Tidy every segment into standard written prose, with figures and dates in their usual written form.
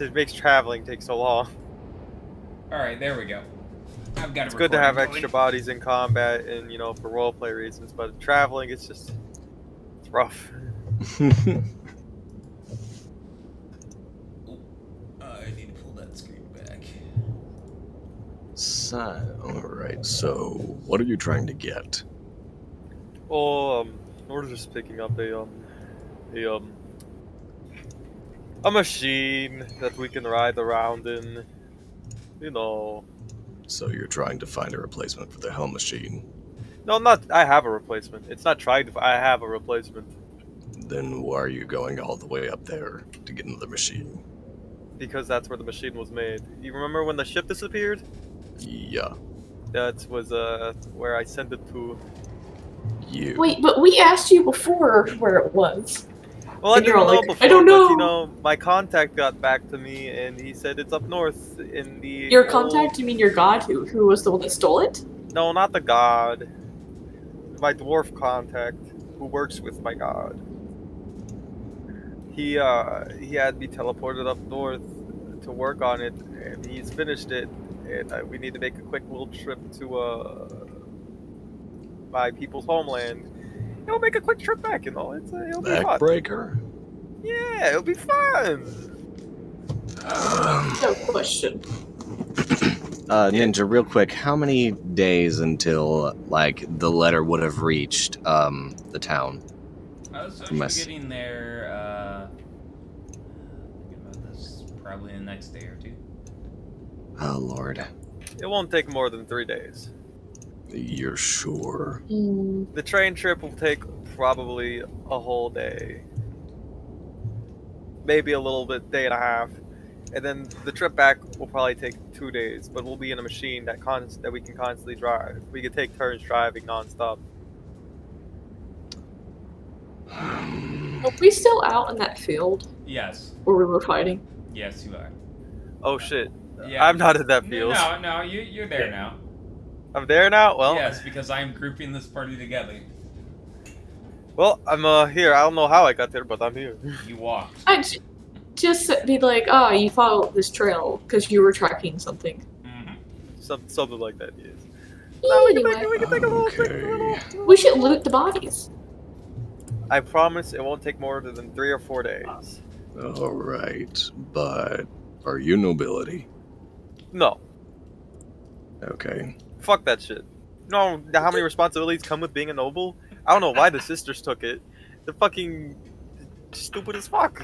It makes traveling take so long. Alright, there we go. I've got It's a good to have recording extra going. bodies in combat and, for roleplay reasons, but traveling, it's rough. I need to pull that screen back. Alright, so what are you trying to get? Well, we're just picking up a machine that we can ride around in, you know. So you're trying to find a replacement for the Hell Machine. No, I have a replacement. It's not trying to, I have a replacement. Then why are you going all the way up there to get another machine? Because that's where the machine was made. You remember when the ship disappeared? Yeah, That was, where I sent it to. you. Wait, but we asked you before where it was. Well, I And you're didn't all know like, before, I don't but know. my contact got back to me and he said it's up north in the Your old... contact, you mean your god who was the one that stole it? No, not the god. My dwarf contact, who works with my god. He had me teleported up north to work on it, and he's finished it. And we need to make a quick little trip to my people's homeland. We'll make a quick trip back. It'll be fun. Backbreaker? Yeah, it'll be fun. No question. Ninja, real quick, how many days until, like, the letter would have reached, the town? I was supposed to be getting there, thinking about this, probably in the next day or two. Oh, Lord. It won't take more than 3 days. You're sure? The train trip will take probably a whole day. Maybe a little bit, day and a half. And then the trip back will probably take 2 days, but we'll be in a machine that we can constantly drive. We can take turns driving nonstop. Are we still out in that field Yes. where we were fighting? Yes, you are. Oh shit. Yeah. I'm not in that field. No, you're there now. I'm there now? Well. Yes, because I'm grouping this party together. Well, I'm here. I don't know how I got there, but I'm here. You walked. I'd just be like, oh, you followed this trail because you were tracking something. Mm-hmm. Something like that, yes. Anyway, We can take a little... we should loot the bodies. I promise it won't take more than 3 or 4 days. Alright, but are you nobility? No. Okay. Fuck that shit. No, how many responsibilities come with being a noble? I don't know why the sisters took it. They're fucking stupid as fuck.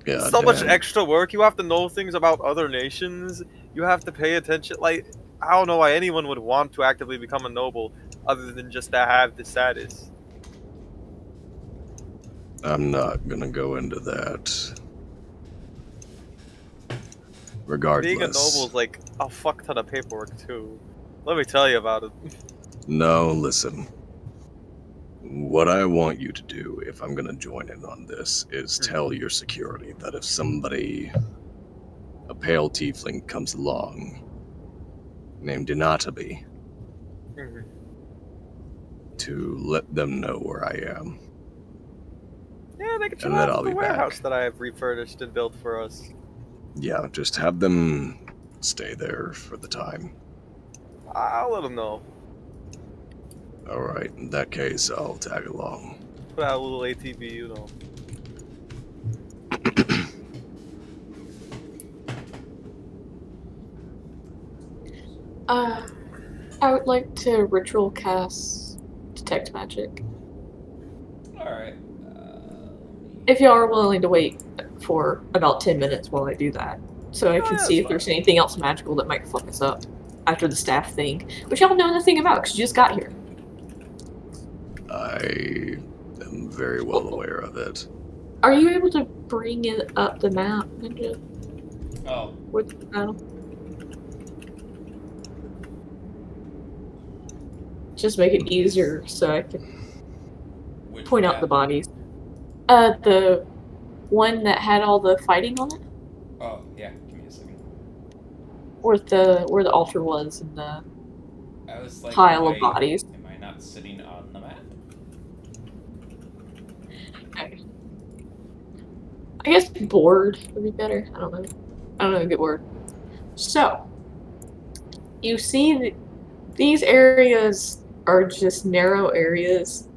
God So much damn. extra work. You have to know things about other nations. You have to pay attention. Like, I don't know why anyone would want to actively become a noble other than just to have the status. I'm not gonna go into that. Regardless. Being a noble is like a fuck ton of paperwork too. Let me tell you about it. No, listen. What I want you to do, if I'm gonna join in on this, is tell your security that if somebody, a pale tiefling, comes along named Inatabi, to let them know where I am. Yeah, they can chill And then out I'll at the be warehouse back. that I have refurnished and built for us. Yeah, just have them stay there for the time. I'll let them know. Alright, in that case, I'll tag along. Put out a little ATV, you know. I would like to ritual cast detect magic. Alright. If y'all are willing to wait for about 10 minutes while I do that. So I can see if there's anything else magical that might fuck us up after the staff thing. Which y'all know nothing about because you just got here. I am very well aware of it. Are you able to bring it up the map, Ninja? Oh. With the battle? Just make it easier so I can point out the bodies. The one that had all the fighting on it? Oh, yeah. Give me a second. Where the altar was and the I was like, pile of bodies. Am I not sitting on the map? Okay. I guess board would be better. I don't know. I don't know a good word. So, you see these areas are just narrow areas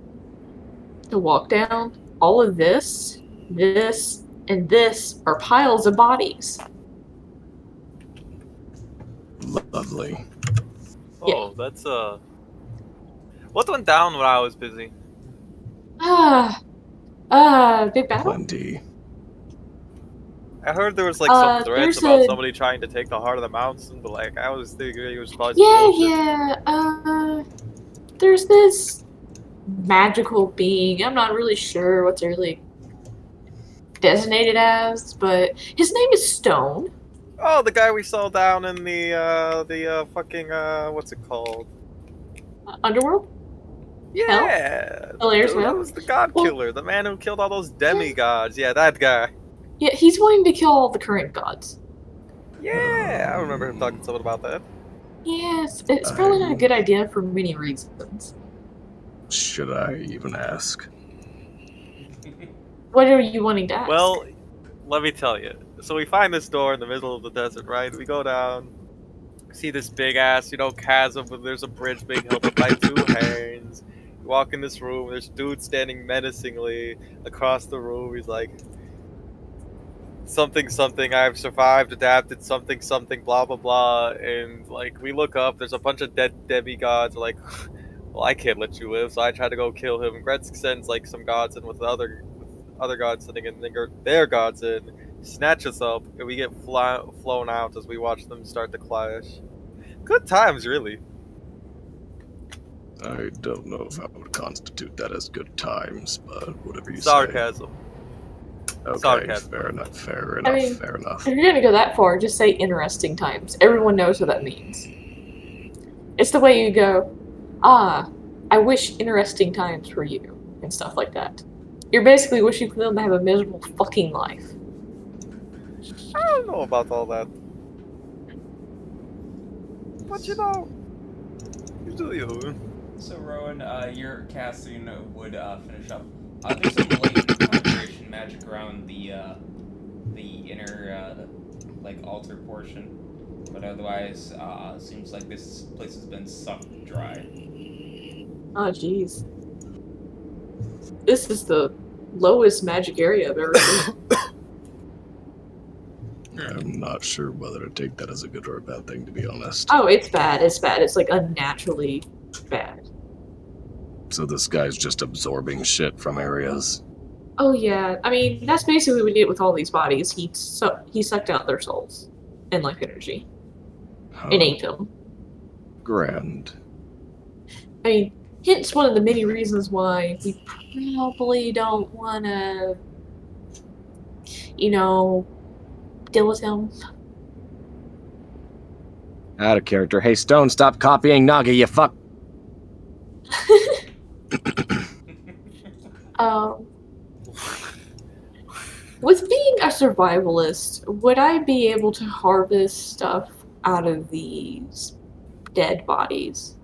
to walk down. All of this, and this are piles of bodies. Lovely. Oh, that's what went down when I was busy? Big battle? Plenty. I heard there was like some threats There's about a somebody trying to take the heart of the mountain, but like I was thinking it was probably some yeah, bullshit. yeah. There's this magical being. I'm not really sure what's really designated as, but his name is Stone. Oh, the guy we saw down in the fucking what's it called? Underworld? Hell? Yeah, Hilarious dude, that Hell? was the god Well, killer, the man who killed all those demigods. Yeah, that guy. yeah, he's wanting to kill all the current gods. Yeah, I remember him talking to someone about that. Yes, it's probably not a good idea for many reasons. Should I even ask? What are you wanting to ask? Well, let me tell you. So we find this door in the middle of the desert, right? We go down, see this big ass, chasm, but there's a bridge being held up by two hands. You walk in this room, there's a dude standing menacingly across the room. He's like, something, something, I've survived, adapted, something, something, blah, blah, blah. And, like, we look up, there's a bunch of dead demigods. We're like, well, I can't let you live, so I try to go kill him. Gretz sends, like, some gods in with other gods sending in their gods in, snatch us up, and we get flown out as we watch them start to clash. Good times, really. I don't know if I would constitute that as good times, but whatever you Sarcasm. say. Okay, Sarcasm. fair enough, fair I enough, mean, fair enough. if you're gonna go that far, just say interesting times. Everyone knows what that means. It's the way you go, I wish interesting times for you, and stuff like that. You're basically wishing for them to have a miserable fucking life. I don't know about all that. But you do you. So Rowan, your casting would finish up. There's some light concentration magic around the inner like altar portion, but otherwise seems like this place has been sucked dry. Oh, jeez. This is the lowest magic area I've ever seen. I'm not sure whether to take that as a good or a bad thing, to be honest. Oh, it's bad. It's bad. It's like unnaturally bad. So this guy's just absorbing shit from areas. Oh yeah. I mean, that's basically what we did with all these bodies. He sucked out their souls and life energy and ate them. Grand. I mean, hence one of the many reasons why we probably don't want to, deal with him. Out of character. Hey, Stone, stop copying Naga, you fuck. With being a survivalist, would I be able to harvest stuff out of these dead bodies?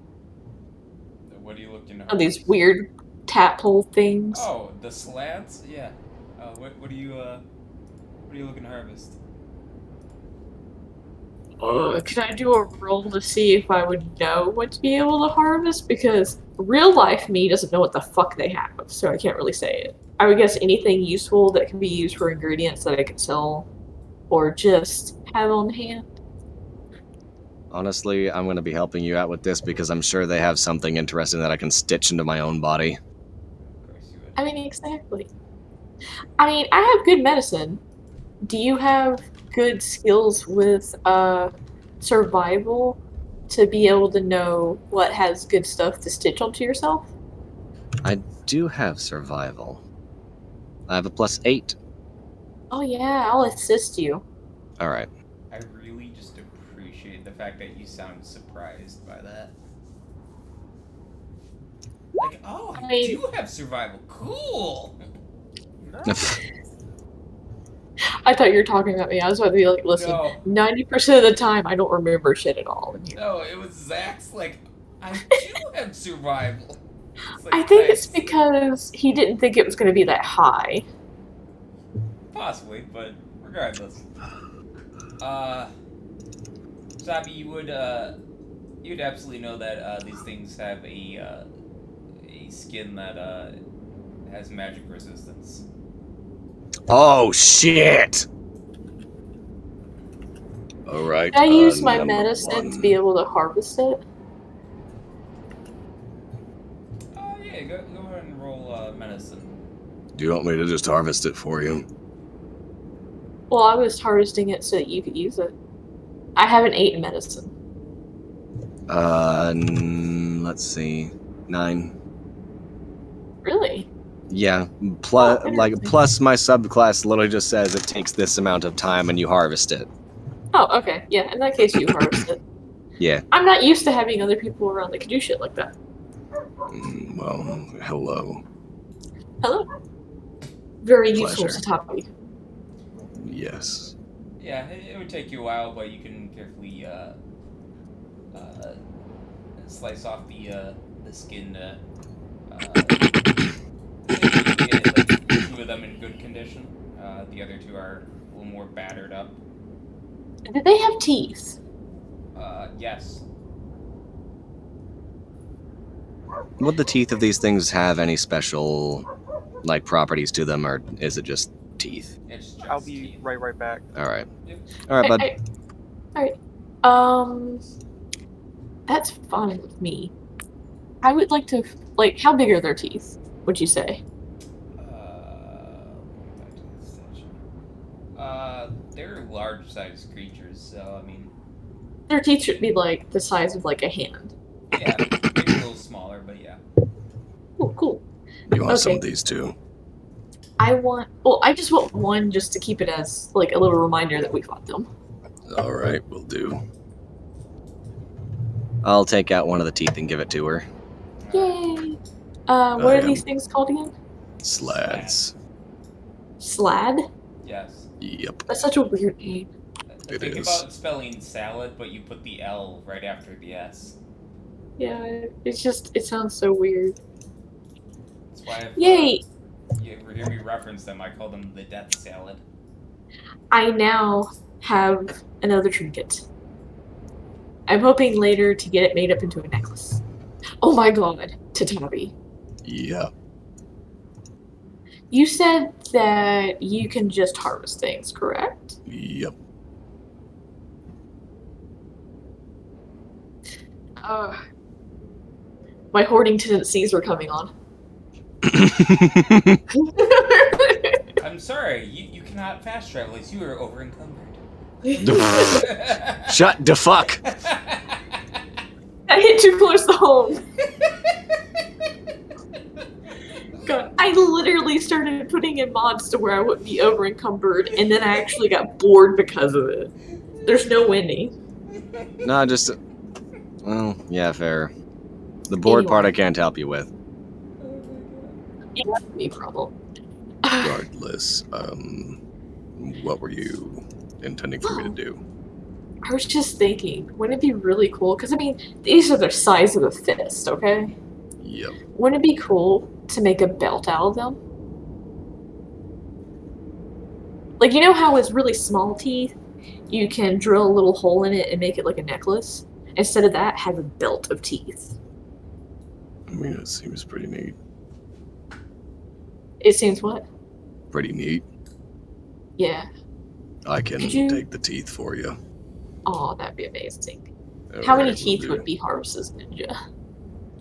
What are you looking at? Oh, these weird tadpole things. Oh, the slats? Yeah. What are you looking to harvest? Can I do a roll to see if I would know what to be able to harvest? Because real life me doesn't know what the fuck they have, so I can't really say it. I would guess anything useful that can be used for ingredients that I could sell or just have on hand. Honestly, I'm going to be helping you out with this because I'm sure they have something interesting that I can stitch into my own body. Of course you would. I mean, exactly. I mean, I have good medicine. Do you have good skills with survival to be able to know what has good stuff to stitch onto yourself? I do have survival. I have a +8. Oh yeah, I'll assist you. Alright. I really just appreciate the fact that you sound surprised by that. Like, oh, I do have survival. Cool! I thought you were talking about me. I was about to be like, listen, 90% of the time I don't remember shit at all. No, it was Zach's like, I do have survival. Like, I think it's because he didn't think it was going to be that high. Possibly, but regardless. Sabi, you'd absolutely know that these things have a skin that has magic resistance. Oh shit! All right. Can I use my number medicine to one. be able to harvest it? Oh yeah, go ahead and roll medicine. Do you want me to just harvest it for you? Well, I was harvesting it so that you could use it. I haven't eaten medicine. Let's see, 9. Really? Yeah, plus Oh, like interesting. plus my subclass literally just says it takes this amount of time and you harvest it. Oh, okay. Yeah, in that case, you harvest it. Yeah. I'm not used to having other people around that can do shit like that. Well, hello. Hello. Very useful Pleasure. to topic. Yes. Yeah, it would take you a while, but you can carefully slice off the skin. You get like 2 of them in good condition. The other 2 are a little more battered up. Did they have teeth? Yes. Would the teeth of these things have any special, like, properties to them, or is it just teeth? It's just I'll be teeth. right back. All right. Yep. All right, bud. Alright. That's fine with me. I would like to, like, how big are their teeth, would you say? They're large-sized creatures, so I mean, Their teeth should be, like, the size of, like, a hand. yeah, maybe a little smaller, but yeah. Cool. You want some Okay. of these too? I just want one just to keep it as, like, a little reminder that we fought them. All right, will do. I'll take out one of the teeth and give it to her. Yay! What are am- these things called again? Slads. Slad? Yes. Yep. That's such a weird name. It Think is. about spelling salad, but you put the L right after the S. Yeah, it sounds so weird. That's why if Yay! you ever hear me reference them, I call them the death salad. I now have another trinket. I'm hoping later to get it made up into a necklace. Oh my god, Tatabi. Yeah. You said that you can just harvest things, correct? Yep. My hoarding tendencies are coming on. I'm sorry, you cannot fast travel as you are over encumbered. Shut the fuck. I hit too close to home. God, I literally started putting in mods to where I wouldn't be over encumbered, and then I actually got bored because of it. There's no winning. No, just. Well, yeah, fair. The board part I can't help you with. Yeah, that's me problem. Regardless, what were you intending for me to do? I was just thinking, wouldn't it be really cool? Because, I mean, these are the size of a fist, okay? Yep. Wouldn't it be cool to make a belt out of them? Like, you know how with really small teeth, you can drill a little hole in it and make it like a necklace? Instead of that, have a belt of teeth. I mean, it seems pretty neat. It seems what? Pretty neat. Yeah. I can Could you- take the teeth for you. Oh, that'd be amazing. All How many right, will teeth do. would be harvested ninja?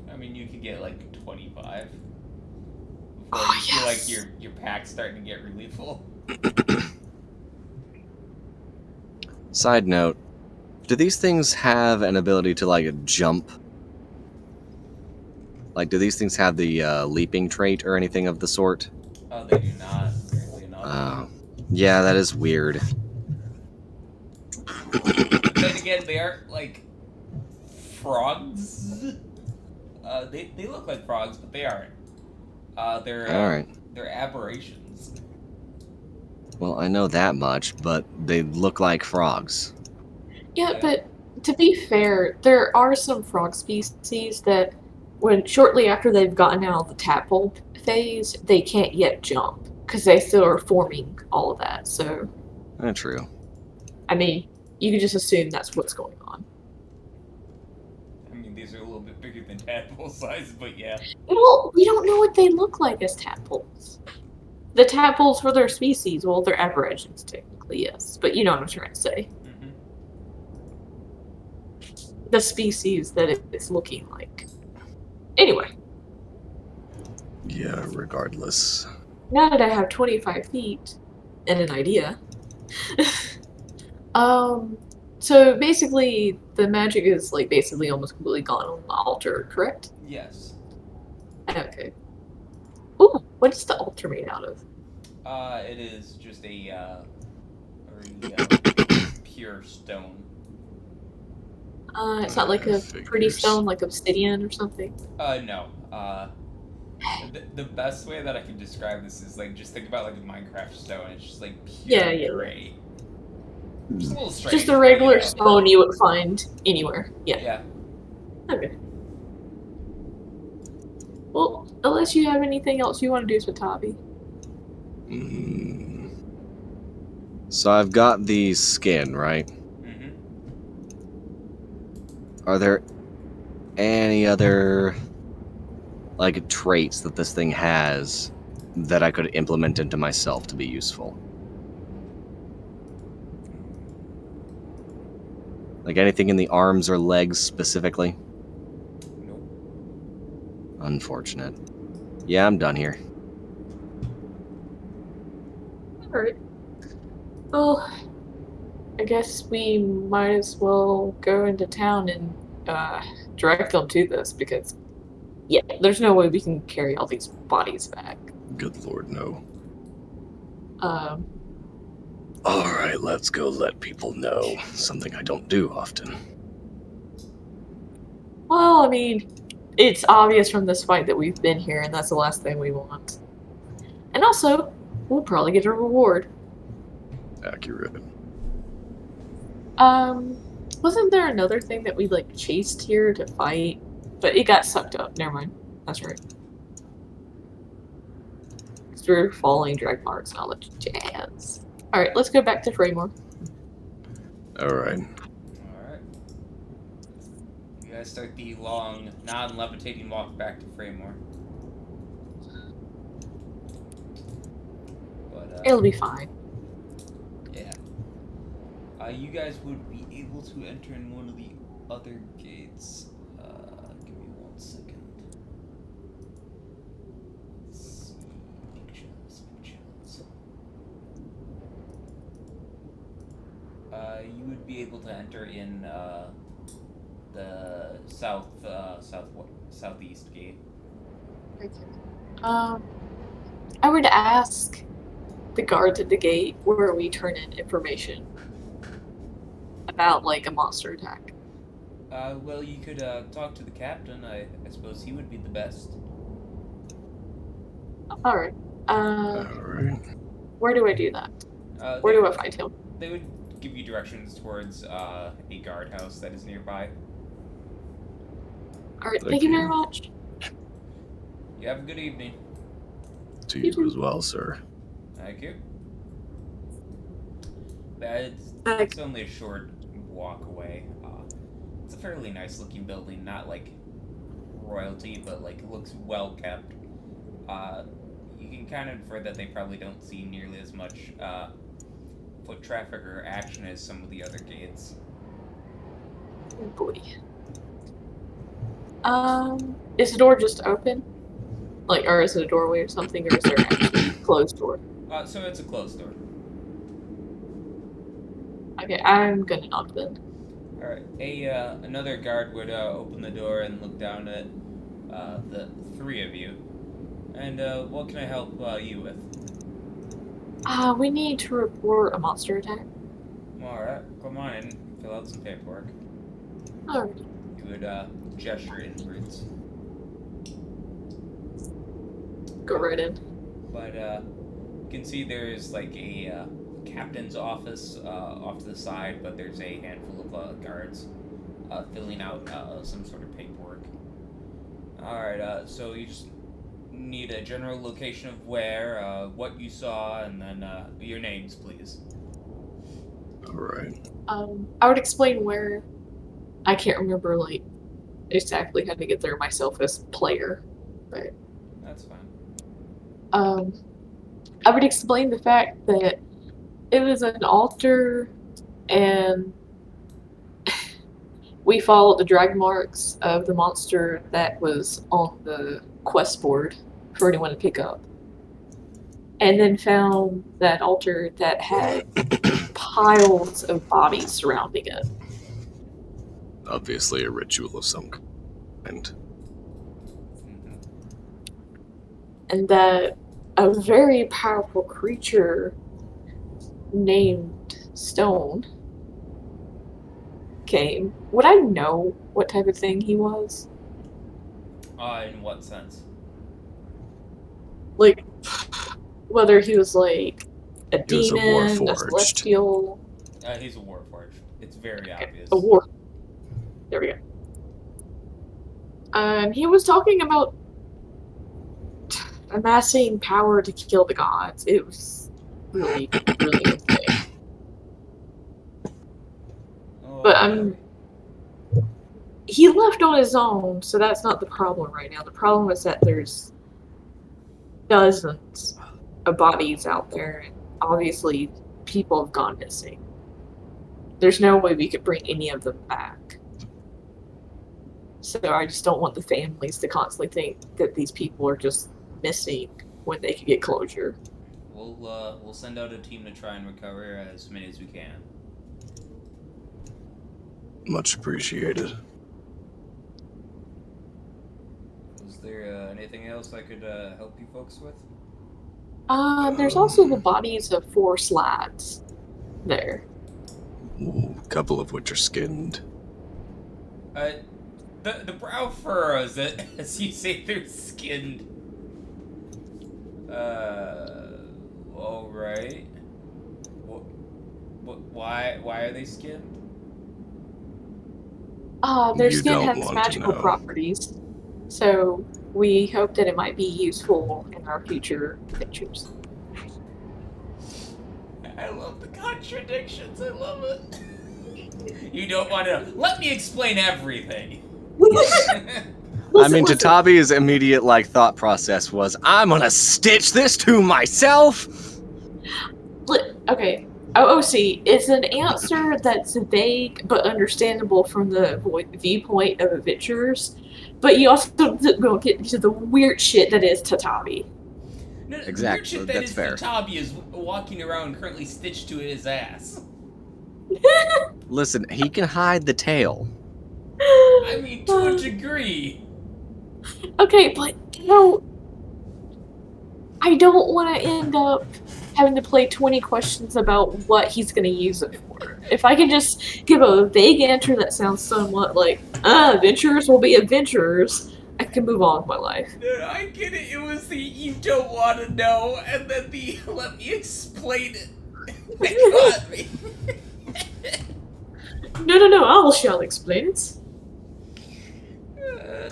I mean, you could get like 25. Before Oh, you feel yes. like your pack's starting to get really full. Side note, do these things have an ability to, like, jump? Like, do these things have the leaping trait or anything of the sort? Oh, they do not, weirdly enough. Yeah, that is weird. Then again, they aren't like frogs. They look like frogs, but they aren't. They're Alright. They're aberrations. Well, I know that much, but they look like frogs. Yeah, but to be fair, there are some frog species that, when shortly after they've gotten out of the tadpole phase, they can't yet jump because they still are forming all of that. So, True. I mean, you can just assume that's what's going on. I mean, these are a little bit bigger than tadpole size, but yeah. Well, we don't know what they look like as tadpoles. The tadpoles for their species, well, they're aborigines technically, yes, but you know what I'm trying to say. Mm-hmm. The species that it's looking like. Anyway. Yeah, regardless. Now that I have 25 feet and an idea, so basically the magic is like basically almost completely gone on the altar, correct? Yes. Okay. Ooh, what is the altar made out of? It is just a very pure stone. It's not like a pretty Figures. stone like obsidian or something. No. The best way that I can describe this is like just think about like a Minecraft stone. It's just like pure Yeah. gray. Just a little strange. Just a but, regular you know. stone you would find anywhere. Yeah. Yeah. Okay. Well, unless you have anything else you want to do with Tavi. So I've got the skin, right? Mm-hmm. Are there any other like traits that this thing has that I could implement into myself to be useful? Like anything in the arms or legs specifically? Nope. Unfortunate. Yeah, I'm done here. Alright. Well, I guess we might as well go into town and direct them to this because, yeah, there's no way we can carry all these bodies back. Good lord, no. Um, Alright, let's go let people know. Something I don't do often. well, I mean, it's obvious from this fight that we've been here, and that's the last thing we want. And also, we'll probably get a reward. Accurate. Wasn't there another thing that we, like, chased here to fight? But it got sucked up. Never mind. That's right. Because we were following drag marks and all that jazz. Alright, let's go back to Fraymore. Alright. Alright. You guys start the long, non-levitating walk back to Fraymore. But, It'll be fine. yeah. You guys would be able to enter in one of the other gates. Give me 1 second. Let's see. Pictures. You would be able to enter in the southeast gate. I would ask the guards at the gate where we turn in information about, like, a monster attack. Well, you could talk to the captain. I suppose he would be the best. Alright. Alright. Where do I do that? Where do I find him? They would give you directions towards a guardhouse that is nearby. Alright, thank you very much. You have a good evening. To You you too. as well, sir. Thank you. It's only a short walk away. It's a fairly nice looking building, not like royalty, but like it looks well kept. You can kind of infer that they probably don't see nearly as much foot traffic or action as some of the other gates. Oh boy. Is the door just open? Like, or is it a doorway or something, or is there actually a closed door? So it's a closed door. Okay, I'm gonna knock then. Alright, another guard would open the door and look down at the three of you. And what can I help you with? We need to report a monster attack. Alright, come on in, fill out some paperwork. Alright. You would gesture inwards. Go right in. But you can see there's like a captain's office off to the side, but there's a handful of guards filling out some sort of paperwork. Alright, so you just need a general location of where, what you saw, and then your names, please. Right. I would explain where. I can't remember like exactly how to get there myself as player, but That's fine. I would explain the fact that it was an altar, and we followed the drag marks of the monster that was on the quest board for anyone to pick up, and then found that altar that had piles of bodies surrounding it. Obviously, a ritual of some kind. Mm-hmm. And that a very powerful creature named Stone came. Would I know what type of thing he was? In what sense? Like, whether he was like a He was a demon, a warforged. celestial. He's a warforged. It's very Okay, obvious. a war. There we go. He was talking about amassing power to kill the gods. It was really, really insane. Oh, But boy. he left on his own, so that's not the problem right now. The problem is that there's dozens of bodies out there, and obviously people have gone missing. There's no way we could bring any of them back. So I just don't want the families to constantly think that these people are just missing when they could get closure. We'll send out a team to try and recover as many as we can. Much appreciated. Was there anything else I could help you folks with? There's also the bodies of 4 slads there. Ooh, a couple of which are skinned. The brow furrows, as you say, they're skinned. All right. Why are they skinned? Their You skin don't has want to magical know. properties, so we hope that it might be useful in our future adventures. I love the contradictions. I love it. You don't want to. Let me explain everything. I mean, Tatabi's immediate thought process was, I'm gonna stitch this to myself. Okay, OOC is an answer that's vague but understandable from the viewpoint of adventurers, but you also don't get into the weird shit that is Tatabi. No, the weird Exactly, shit that that's is fair. Tatabi is walking around currently stitched to his ass. Listen, he can hide the tail. I mean, to a degree. Okay, but I don't want to end up having to play 20 questions about what he's going to use it for. If I can just give a vague answer that sounds somewhat like, adventurers will be adventurers, I can move on with my life. No, I get it. It was the you don't want to know, and then the let me explain it. That got me. No, I shall explain it.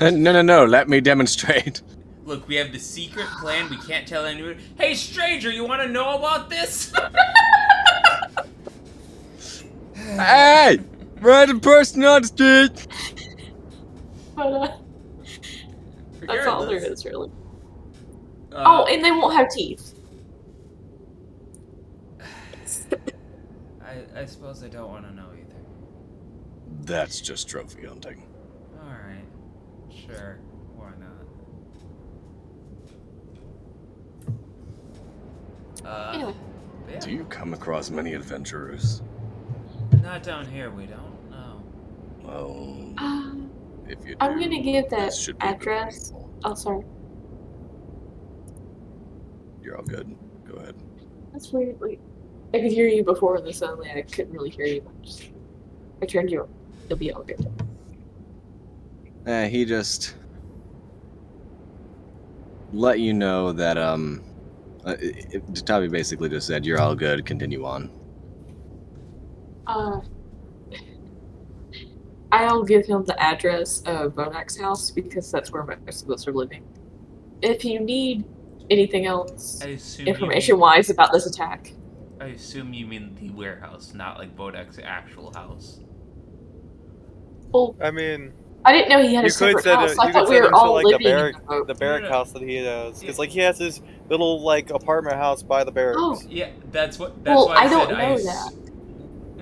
No, let me demonstrate. Look, we have the secret plan. We can't tell anyone. Hey, stranger, you want to know about this? Hey! Random person on the street! But, that's all there Regardless. is, really. And they won't have teeth. I suppose I don't want to know either. That's just trophy hunting. Alright. Sure. Why not? Anyway. Yeah. Do you come across many adventurers? Not down here, we don't. No. Well, if you do, I'm gonna give that this should be good address. people. Oh, sorry. You're all good. Go ahead. That's weird. Like, I could hear you before and suddenly I couldn't really hear you much. I turned you up. It'll be all good. He just let you know that Tatabi basically just said, you're all good, continue on. I'll give him the address of Bonak's house because that's where most of us are living. If you need anything else I assume information-wise about this attack. I assume you mean the warehouse, not like Bodek's actual house. Well, I mean, I didn't know he had a you could separate send house. it. I You could thought we send were him to all like the living in barrack, the boat. the barrack No. house that he has, because Yeah. like he has his little like apartment house by the barracks. Oh, Yeah, that's what. That's well, why I said don't know that.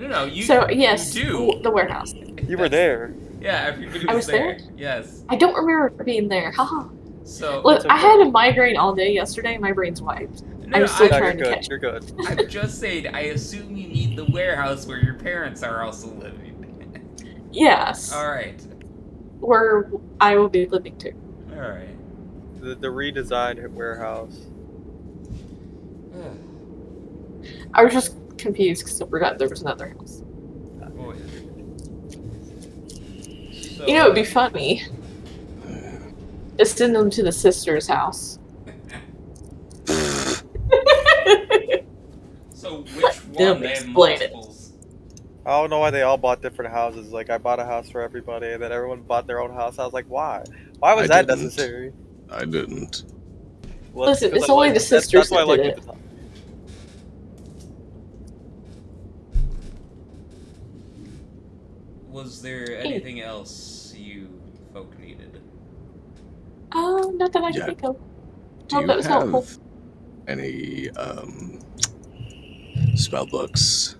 No, you. So yes, You do. the warehouse. You were there. Yeah, everybody I was was there? Yes. I don't remember being there. Haha. So Look, It's I okay. had a migraine all day yesterday. My brain's wiped. I'm still No, trying you're to good. catch. You're good. I'm just saying. I assume you need the warehouse where your parents are also living. Yes, All right. where I will be living too. All right. The redesigned warehouse. I was just confused because I forgot there was another house. Oh, yeah. So, You know, it'd be funny to send them to the sister's house. So which They'll one? They have explain it. multiples. I don't know why they all bought different houses. Like I bought a house for everybody, and then everyone bought their own house. I was like, why? Why was I that didn't. necessary? I didn't. Well, Listen, because it's I only like- the sisters That's why I that like did you it. to talk. Was there anything else you folk needed? Not that I can Yeah. think of. Do Hope you that was helpful. have any spell books?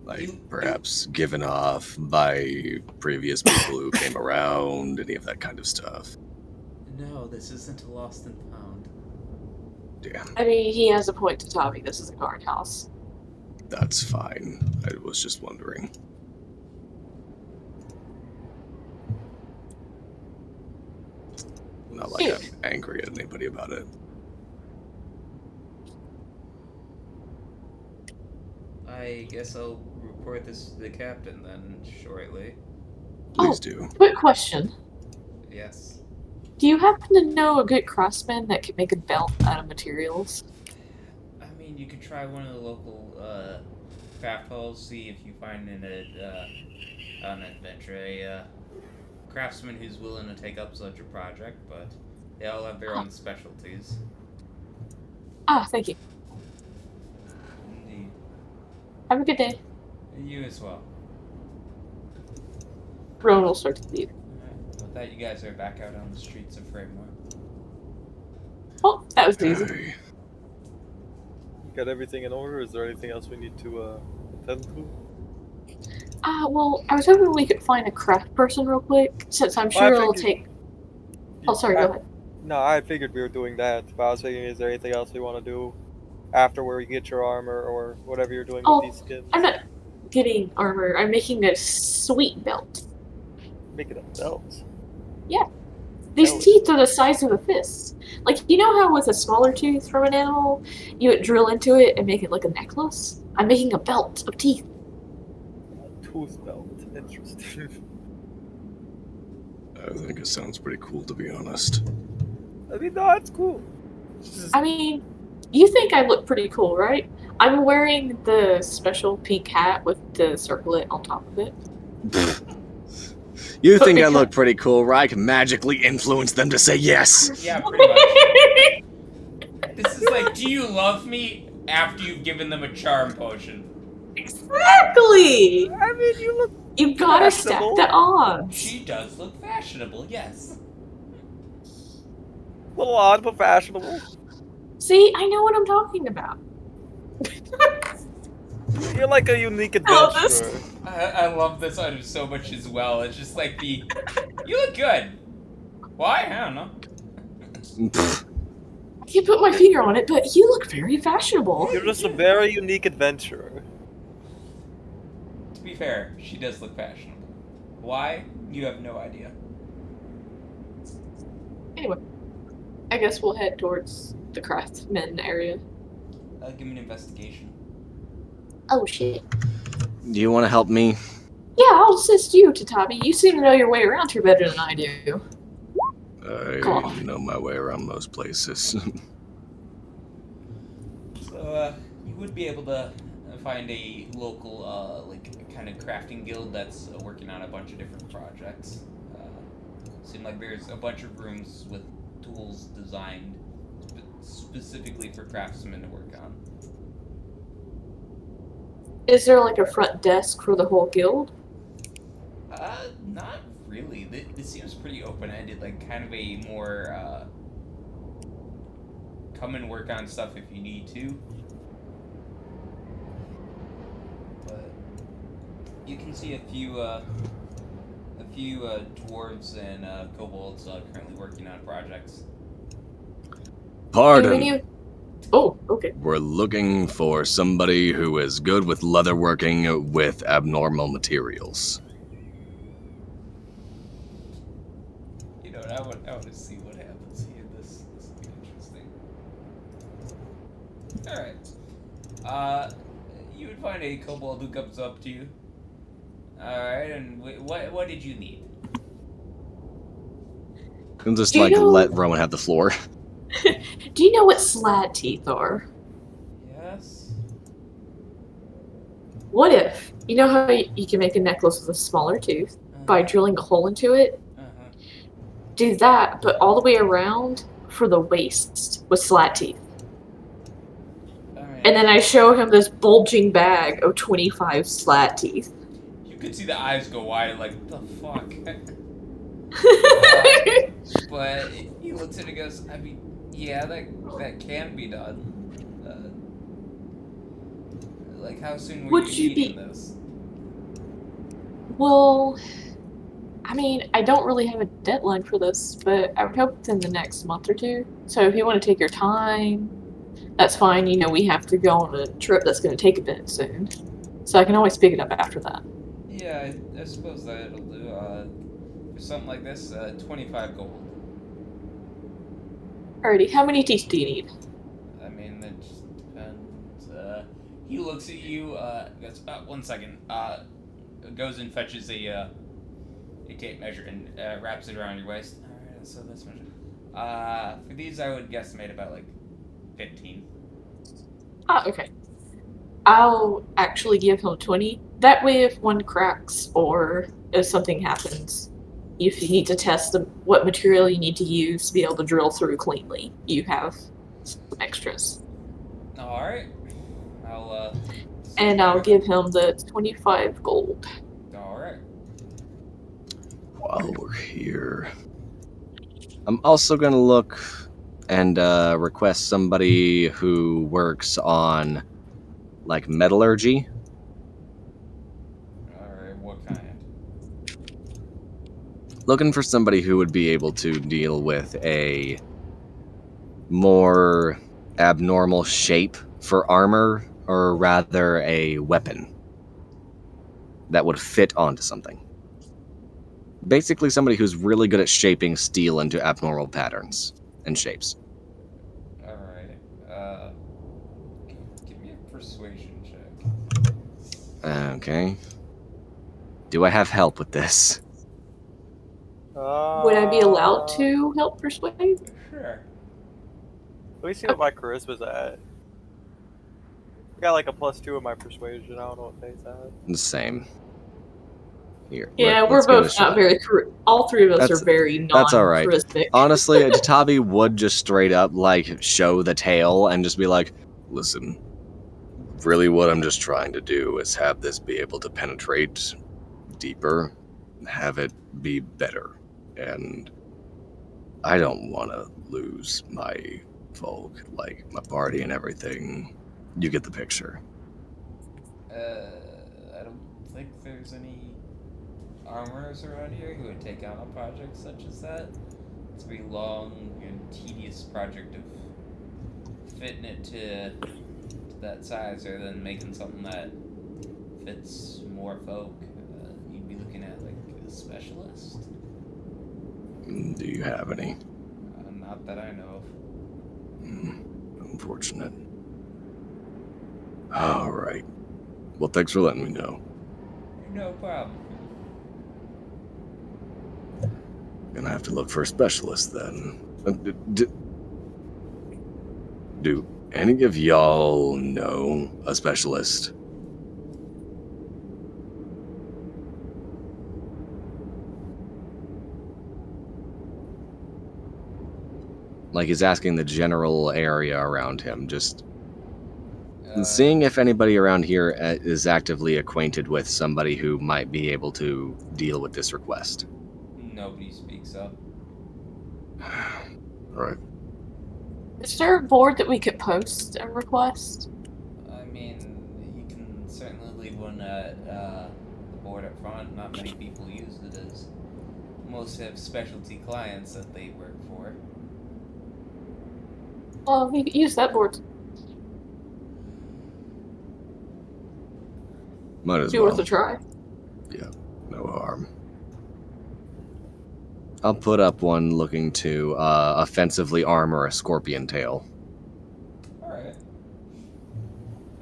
Like You- perhaps given off by previous people who came around, any of that kind of stuff. No, this isn't a lost and found. Damn, I mean, he has a point to Tommy. This is a guardhouse. that's fine. I was just wondering. Not like I'm angry at anybody about it. I guess I'll report this to the captain then shortly. Please Oh. do. Quick question. Yes. Do you happen to know a good craftsman that can make a belt out of materials? I mean, you could try one of the local craft halls, see if you find an adventure, a craftsman who's willing to take up such a project, but they all have their own specialties. Ah, thank you. Indeed. Have a good day. You as well. Rowan will start to leave. Alright, with that, you guys are back out on the streets of Framework. Oh, that was easy. Hey, Got everything in order? Is there anything else we need to attend to? Well, I was hoping we could find a craft person real quick, since I'm sure it'll take. Oh, sorry, go ahead. No, I figured we were doing that, but I was thinking, is there anything else we want to do after where you get your armor or whatever you're doing Oh, with these skins? I'm not getting armor. I'm making a sweet belt. Making a belt. These Belt. teeth are the size of a fist. Like, you know how with a smaller tooth from an animal, you would drill into it and make it like a necklace? I'm making a belt of teeth. A tooth belt. Interesting. I think it sounds pretty cool, to be honest. I mean, no, it's cool. It's just- I mean, you think I look pretty cool, right? I'm wearing the special pink hat with the circlet on top of it. You But think I because- look pretty cool, right? I can magically influence them to say yes. Yeah, pretty much. This is like, do you love me after you've given them a charm potion? Exactly! I mean, you look You gotta stack fashionable. the odds. She does look fashionable, yes. a little odd, but fashionable. See, I know what I'm talking about. You're like a unique Oh, adventurer. this- I love this item so much as well. It's just like the, you look good. Why? I don't know. Pfft, I can't put my finger on it, but you look very fashionable. You're just a very unique adventurer. To be fair, she does look fashionable. Why? You have no idea. Anyway, I guess we'll head towards the craftsman area. Give me an investigation. Oh shit. Do you want to help me? Yeah, I'll assist you, Tatabi. You seem to know your way around here better than I do. Come I on. know my way around most places. So, you would be able to find a local, like, kind of crafting guild that's working on a bunch of different projects. Seem like there's a bunch of rooms with tools designed specifically for craftsmen to work on. Is there like a front desk for the whole guild? Not really. This seems pretty open-ended, like kind of a more, come and work on stuff if you need to. But you can see a few dwarves and kobolds currently working on projects. Pardon. Oh, okay. We're looking for somebody who is good with leatherworking with abnormal materials. You know, I want to see what happens here. This will be interesting. All right. You would find a kobold who comes up to you. All right, and what did you need? And just Do you know- let Rowan have the floor. Do you know what slat teeth are? Yes. What if, you know how you can make a necklace with a smaller tooth by drilling a hole into it? Do that, but all the way around for the waist with slat teeth. Alright. And then I show him this bulging bag of 25 slat teeth. You could see the eyes go wide, like, the fuck? But he looks at it and goes, I mean, yeah, that can be done. Like, how soon were Would you needing be- this? Well, I mean, I don't really have a deadline for this, but I would hope within the next month or two. So if you want to take your time, that's fine. You know, we have to go on a trip that's going to take a bit soon. So I can always pick it up after that. Yeah, I suppose that'll do. For something like this, 25 gold. Alrighty, how many teeth do you need? I mean, that just depends. He looks at you, goes, 1 second, goes and fetches a tape measure and wraps it around your waist. Alright, so this measure. For these, I would guesstimate about, like, 15. Ah, okay. I'll actually give him 20. That way, if one cracks or if something happens, if you need to test what material you need to use to be able to drill through cleanly, you have some extras. Alright. And I'll give him the 25 gold. Alright. While we're here, I'm also going to look and request somebody who works on, like, metallurgy. Alright, what kind? Looking for somebody who would be able to deal with a more abnormal shape for armor, or rather a weapon that would fit onto something. Basically somebody who's really good at shaping steel into abnormal patterns and shapes. Alright. Give me a persuasion check. Okay. Do I have help with this? Would I be allowed to help persuade? Sure. Let me see what my charisma's at. I got like a +2 in my persuasion. I don't know what they's at. The same. Here. Yeah, let's we're give it a both not shot. very. All three of us That's- are very that's all right. non-charismatic. Honestly, Tatabi would just straight up, like, show the tail and just be like, listen, really what I'm just trying to do is have this be able to penetrate deeper, have it be better. And I don't want to lose my folk, like, my party and everything. You get the picture. I don't think there's any armorers around here who would take on a project such as that. It's a very long and tedious project of fitting it to that size, rather than making something that fits more folk. You'd be looking at like a specialist. Do you have any? Not that I know of. Unfortunate. Alright. Well, thanks for letting me know. No problem. Gonna have to look for a specialist then. Do any of y'all know a specialist? Like he's asking the general area around him, just Uh, seeing if anybody around here is actively acquainted with somebody who might be able to deal with this request. Nobody speaks up. Right. Is there a board that we could post a request? I mean, you can certainly leave one at the board up front. Not many people use it, as most have specialty clients that they work for. Well, we could use that board. Might as Be well. worth a try. No harm. I'll put up one looking to offensively armor a scorpion tail. Alright.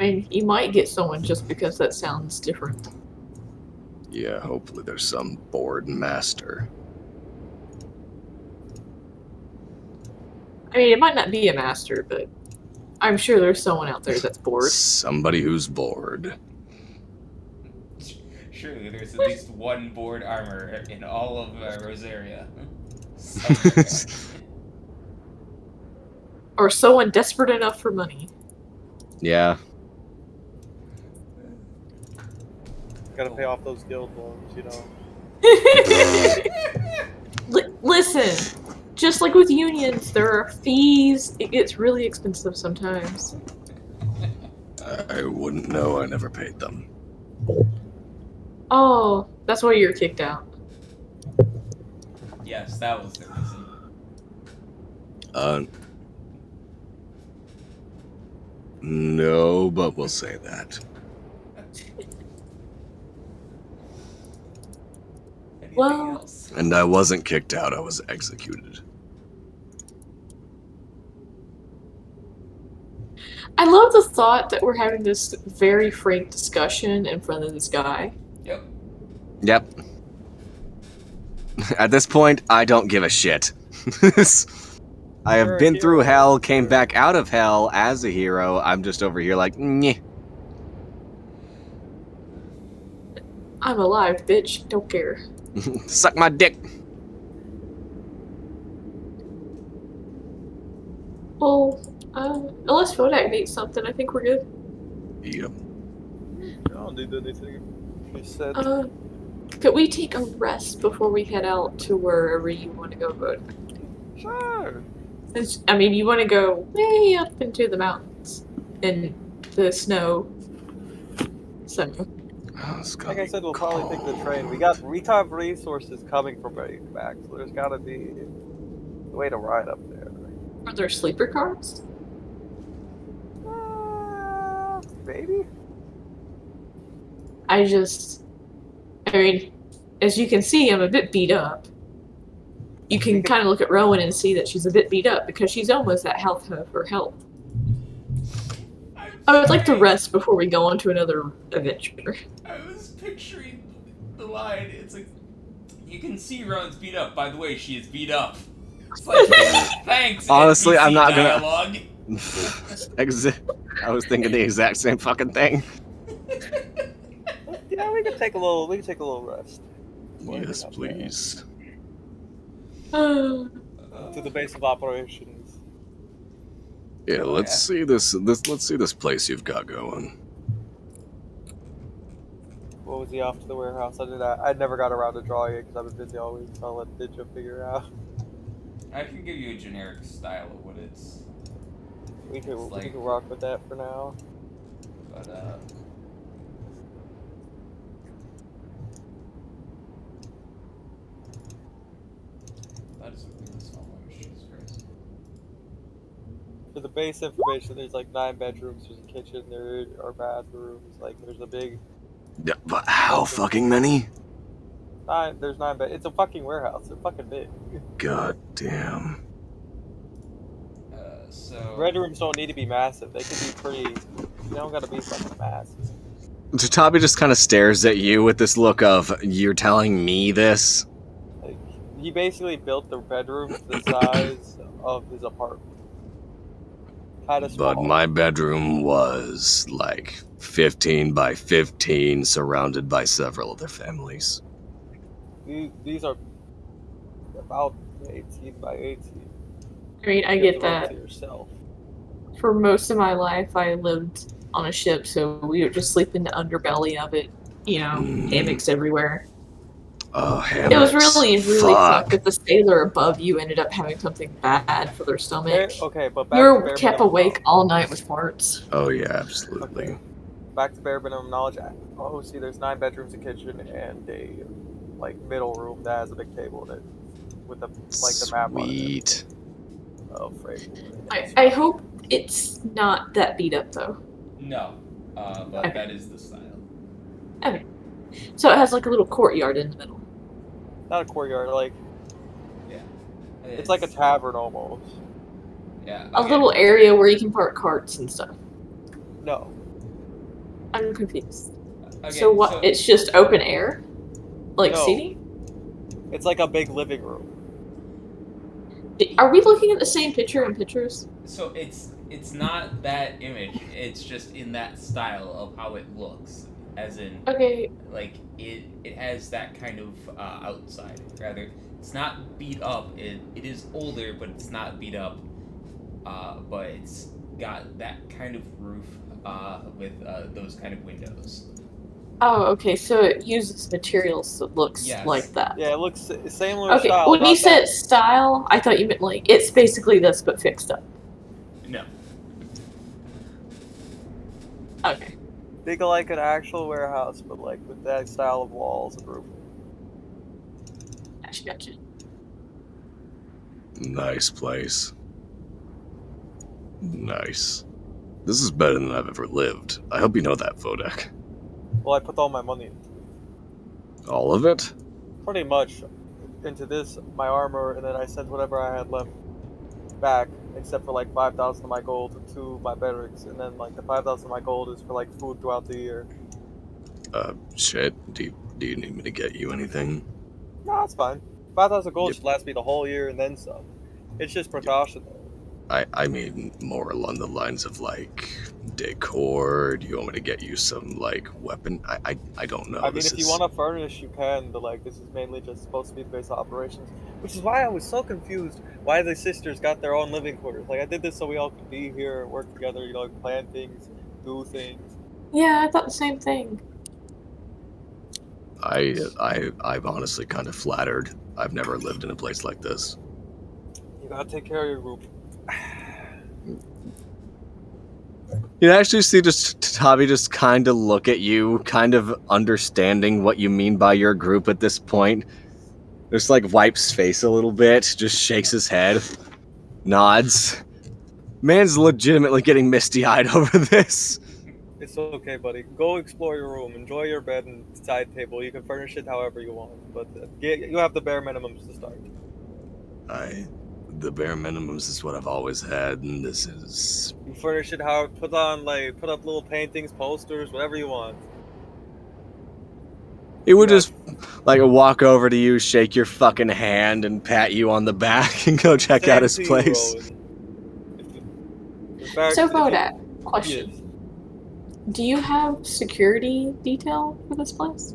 I mean, you might get someone just because that sounds different. Yeah, hopefully there's some board master. I mean, it might not be a master, but I'm sure there's someone out there that's bored. Somebody who's bored. Surely there's at least one board armor in all of Rosaria. Somewhere. Or someone desperate enough for money. Yeah. Gotta pay off those guild loans, you know. Listen, just like with unions, there are fees. It gets really expensive sometimes. I wouldn't know. I never paid them. Oh, that's why you're kicked out. Yes, that was the reason. No, but we'll say that. Anything Well- else? And I wasn't kicked out. I was executed. I love the thought that we're having this very frank discussion in front of this guy. Yep. Yep. At this point, I don't give a shit. I You're have a been through hero. hell, came back out of hell as a hero. I'm just over here like, nyeh. I'm alive, bitch. Don't care. Suck my dick. Well, unless Fodak needs something, I think we're good. Yep. I don't need anything. He said. Could we take a rest before we head out to wherever you want to go, Fodak? Sure. I mean, you want to go way up into the mountains in the snow. So, Oh, it's gonna Like I be said, we'll probably take the train. We have resources coming from back, so there's gotta be a way to ride up there. are there sleeper cars? Maybe? I mean, as you can see, I'm a bit beat up. You can kind of look at Rowan and see that she's a bit beat up because she's almost at half of her health. I would like to rest before we go on to another adventure. I was picturing the line. It's like, you can see Ron's beat up. By the way, she is beat up. It's like, thanks. Honestly, NPC I'm not gonna- dialogue. I was thinking the exact same fucking thing. Yeah, we can take a little rest. Yes, please. To the base of operations. Yeah, Oh, let's yeah. see this. Let's see this place you've got going. What was he off to the warehouse? I never got around to drawing it because I've been busy all week, so I'll let Ninja figure out. I can give you a generic style of what it's, We can like- rock with that for now. but that is a really small image, Jesus Christ. For the base information, there's like 9 bedrooms, there's a kitchen, there are bathrooms, like there's a big Yeah, but how fucking many? there's 9 bed. It's a fucking warehouse. They're fucking big. God damn. So Bedrooms don't need to be massive. They can be pretty. They don't gotta be fucking massive. Tabi just kind of stares at you with this look of, you're telling me this? Like, he basically built the bedrooms the size of his apartment. Kind of small. But my bedroom was like 15 by 15, surrounded by several other families. These are about 18 by 18. I mean, I You have get to run that. to yourself. For most of my life, I lived on a ship, so we would just sleep in the underbelly of it. You know, hammocks everywhere. Oh, It was hammocks. really fucked Fuck. if the sailor above you ended up having something bad for their stomach. Okay, but You back to were bare kept minimum awake knowledge. all night with farts. Oh yeah, absolutely. Okay. Back to bare minimum knowledge. Oh, see, there's 9 bedrooms, a kitchen, and a middle room that has a big table in it with the map on it. Sweet. Oh, Frey. I hope it's not that beat up though. No, but Okay. that is the style. Okay. So it has like a little courtyard in the middle. Not a courtyard, Yeah. it's like a tavern almost. Yeah. A Okay. little area where you can park carts and stuff. No. I'm confused. Okay, So what? It's just open air? Like No. seating? It's like a big living room. Are we looking at the same picture in pictures? So it's not that image. It's just in that style of how it looks, as in Okay. like it has that kind of outside. Rather, it's not beat up. It is older, but it's not beat up. But it's got that kind of roof with those kind of windows. Oh, okay. So it uses materials that looks Yes. like that. Yeah, it looks similar Okay. style. When you not said that. style, I thought you meant like it's basically this but fixed up. No. Okay. Big like an actual warehouse, but with that style of walls and roof. Gotcha. Nice place. Nice. This is better than I've ever lived. I hope you know that, Vodek. Well, I put all my money into All of it? pretty much into this, my armor, and then I sent whatever I had left back, except for 5,000 of my gold to my barracks, and then the 5,000 of my gold is for food throughout the year. Shit. Do you need me to get you anything? No, it's fine. 5,000 gold Yep. should last me the whole year and then some. It's just precautionary. I mean more along the lines of decor. Do you want me to get you some weapon? I don't know. I mean, if you want to furnish, you can, but this is mainly just supposed to be the base of operations, which is why I was so confused why the sisters got their own living quarters. I did this so we all could be here, work together, plan things, do things. Yeah, I thought the same thing. I'm honestly kind of flattered. I've never lived in a place like this. You gotta take care of your group. You actually see Tabi just kind of look at you, kind of understanding what you mean by your group at this point. Just wipes face a little bit, just shakes his head, nods. Man's legitimately getting misty-eyed over this. It's okay, buddy. Go explore your room. Enjoy your bed and side table. You can furnish it however you want, but you have the bare minimums to start. The bare minimums is what I've always had, and this is... You furnish it how put up little paintings, posters, whatever you want. He would just walk over to you, shake your fucking hand, and pat you on the back, and go check out his place. In fact, So Bodak, question. Yes. Do you have security detail for this place?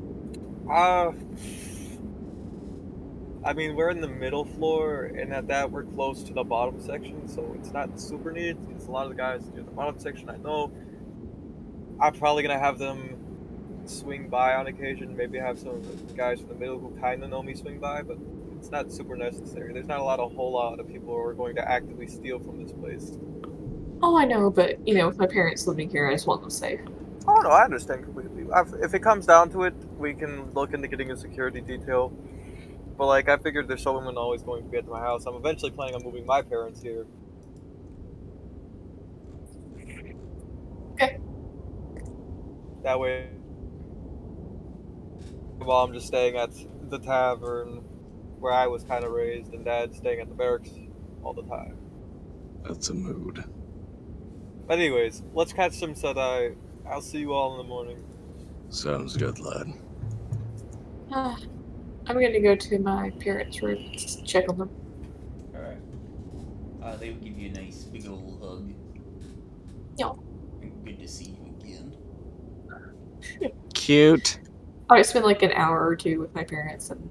I mean, we're in the middle floor, and at that, we're close to the bottom section, so it's not super neat. It's a lot of the guys in the bottom section I know. I'm probably going to have them swing by on occasion, maybe have some of the guys from the middle who kind of know me swing by, but it's not super necessary. There's not a whole lot of people who are going to actively steal from this place. Oh, I know, but, with my parents living here, I just want them safe. Oh, no, I understand completely. If it comes down to it, we can look into getting a security detail. But, I figured there's someone always going to be at my house. I'm eventually planning on moving my parents here. Okay. That way, while I'm just staying at the tavern where I was kind of raised, and Dad's staying at the barracks all the time. That's a mood. But anyways, let's catch some Sedai. I'll see you all in the morning. Sounds good, lad. I'm gonna go to my parents' room to check on them. Alright. They would give you a nice big old hug. Yeah. Good to see you again. Cute. I would spend an hour or two with my parents and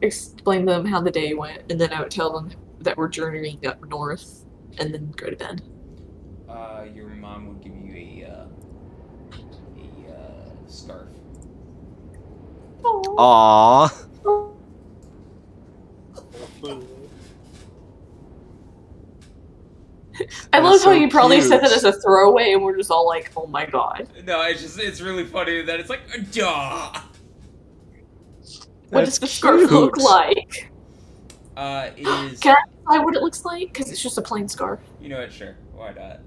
explain to them how the day went, and then I would tell them that we're journeying up north and then go to bed. Your mom would give you a scarf. Aww. I love That's how so you probably said that cute. as a throwaway, and we're just all like, "Oh my god." No, it's really funny that it's like, duh. What That's does the scarf look cute. like? It is. Can I decide what it looks like? Because it's just a plain scarf. You know what? Sure, why not?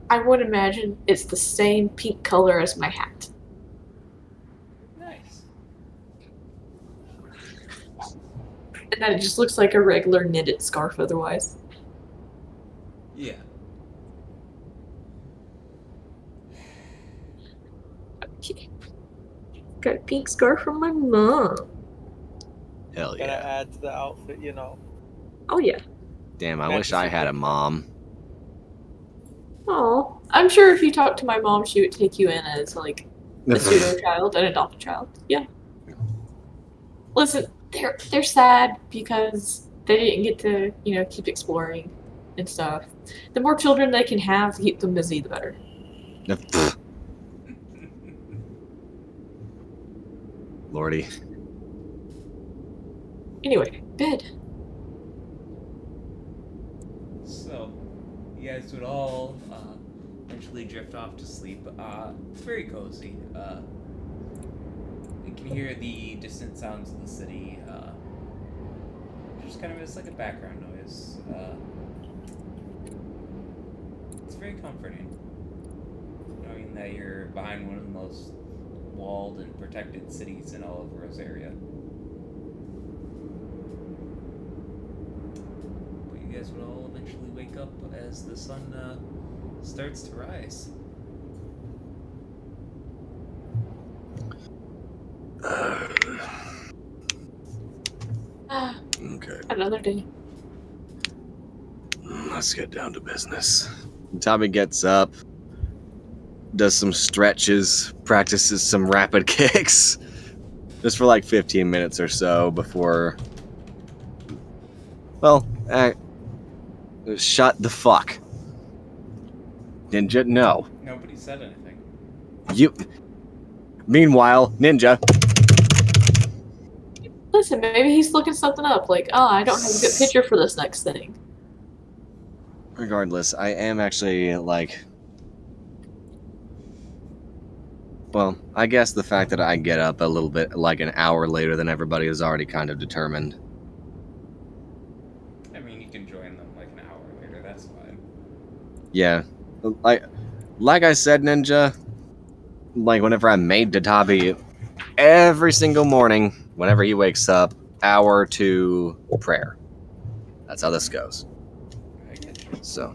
I would imagine it's the same pink color as my hat. Nice. And that it just looks like a regular knitted scarf otherwise. Yeah. Okay. Got a pink scarf from my mom. Hell Gotta yeah. add to the outfit, you know. Oh yeah. Damn, I That's wish I had a significant. mom. Oh, I'm sure if you talked to my mom, she would take you in as like a pseudo child, an adopted child. Yeah. Listen, they're sad because they didn't get to, keep exploring and stuff. The more children they can have to keep them busy, the better. Lordy. Anyway, bed. So, you guys would all eventually drift off to sleep. It's very cozy. You can hear the distant sounds of the city. Just kind of as like a background noise. It's very comforting, knowing that you're behind one of the most walled and protected cities in all of Rosaria. But you guys would all eventually wake up as the sun starts to rise. Okay, Another day. let's get down to business. Tommy gets up, does some stretches, practices some rapid kicks, just for like 15 minutes or so before. Well, shut the fuck. Ninja, no. Nobody said anything. You. Meanwhile, Ninja. Listen, maybe he's looking something up. Like, I don't have a good picture for this next thing. Regardless, I am actually like. Well, I guess the fact that I get up a little bit like an hour later than everybody is already kind of determined. I mean, you can join them like an hour later, that's fine. Yeah. Like I said, Ninja, like whenever I made Databi, every single morning, whenever he wakes up, hour to prayer. That's how this goes. I get you. So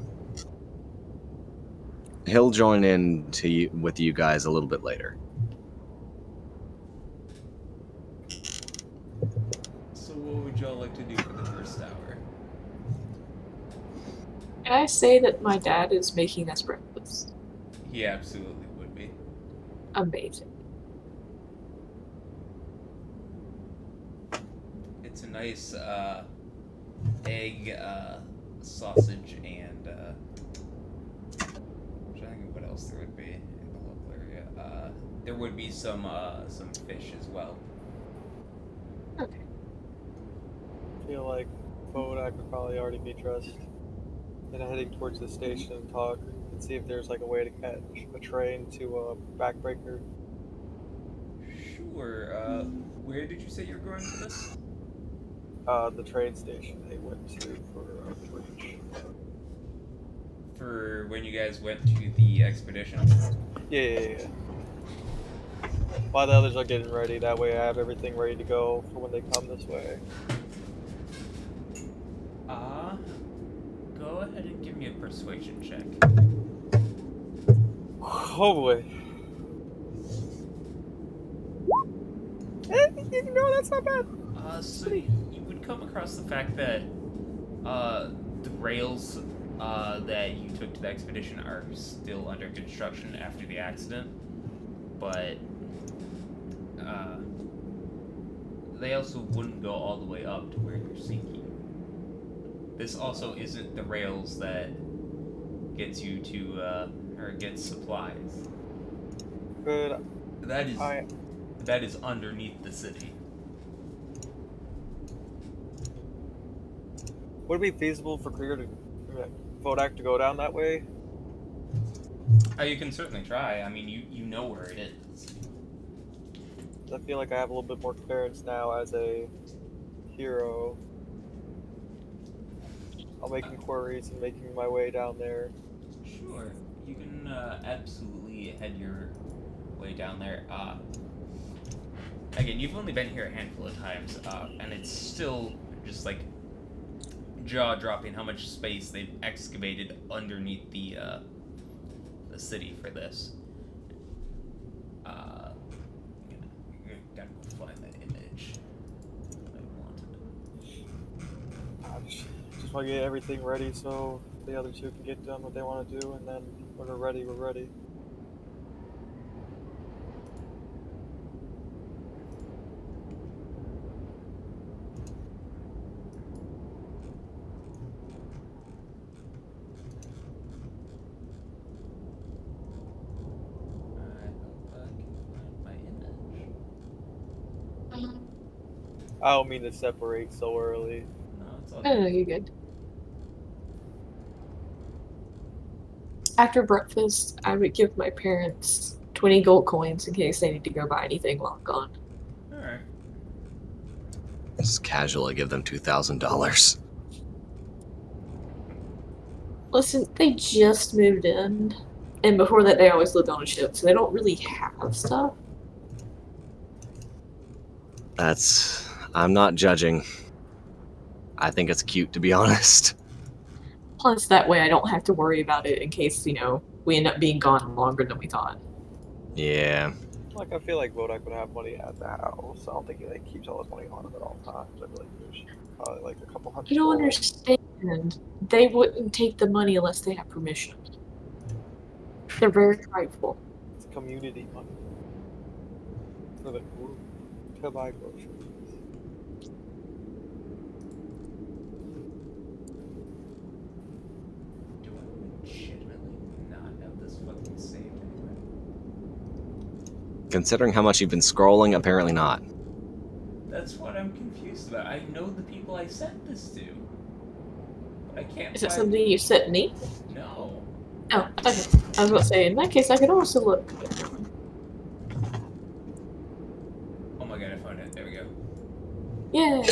he'll join in with you guys a little bit later. So what would y'all like to do for the first hour? Can I say that my dad is making us breakfast? He absolutely would be. Amazing. It's a nice egg, sausage, and I'm trying to think of what else there would be in the local area. There would be some fish as well. Okay. I feel like Bodak would probably already be dressed and heading towards the station and talk and see if there's like a way to catch a train to Backbreaker. Sure. Where did you say you were going for this? The train station they went to for bridge. For when you guys went to the expedition? Yeah. While the others are getting ready, that way I have everything ready to go for when they come this way. Go ahead and give me a persuasion check. Oh boy. That's not bad. So you would come across the fact that the rails that you took to the expedition are still under construction after the accident, but they also wouldn't go all the way up to where you're sinking. This also isn't the rails that gets you to, or gets supplies. Good. That is underneath the city. Would it be feasible for Krieger to Vodak to go down that way? You can certainly try. I mean, you know where it is. I feel like I have a little bit more clearance now as a hero. I'll make inquiries and making my way down there. Sure, you can absolutely head your way down there. Again, you've only been here a handful of times, and it's still just like jaw-dropping how much space they've excavated underneath the city for this. Gotta go find that image I wanted. Just want to get everything ready so the other two can get done what they want to do, and then when we're ready, we're ready. I don't mean to separate so early. No, it's all No, good. you're good. After breakfast, I would give my parents 20 gold coins in case they need to go buy anything while I'm gone. Alright. Just casually give them $2,000. Listen, they just moved in, and before that, they always lived on a ship, so they don't really have stuff. I'm not judging. I think it's cute, to be honest. Plus, that way I don't have to worry about it in case, we end up being gone longer than we thought. Yeah. Like, I feel like Vodak would have money at the house. I don't think he keeps all his money on him at all times. I feel like there's probably like a couple hundred. You don't gold. understand. They wouldn't take the money unless they have permission. They're very prideful. It's community money for the group to buy groceries. Do I legitimately not have this fucking saved anywhere? Considering how much you've been scrolling, apparently not. That's what I'm confused about. I know the people I sent this to. But I can't Is it find... something you sent me? No. Oh, okay. I was about to say, in that case, I could also look. Oh my god, I found it. There we go. Yeah.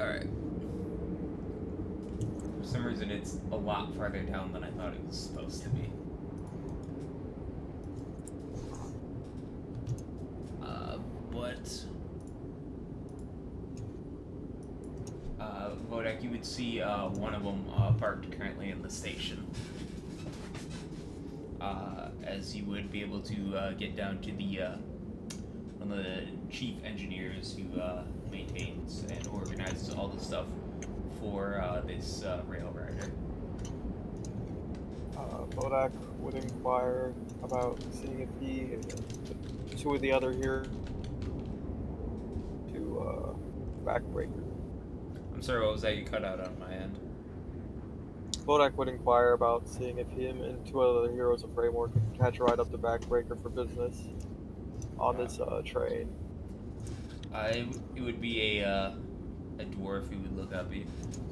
Alright. For some reason, it's a lot farther down than I thought it was supposed to be. Vodak, you would see one of them parked currently in the station. As you would be able to get down to the one of the chief engineers who maintains and organizes all the stuff for this rail rider. Vodak would inquire about seeing if he two of the other here to backbreaker. I'm sorry, what was that? You cut out on my end. Vodak would inquire about seeing if him and two other heroes of Framework could catch a ride up the backbreaker for business on this train. It would be a dwarf who would look up you.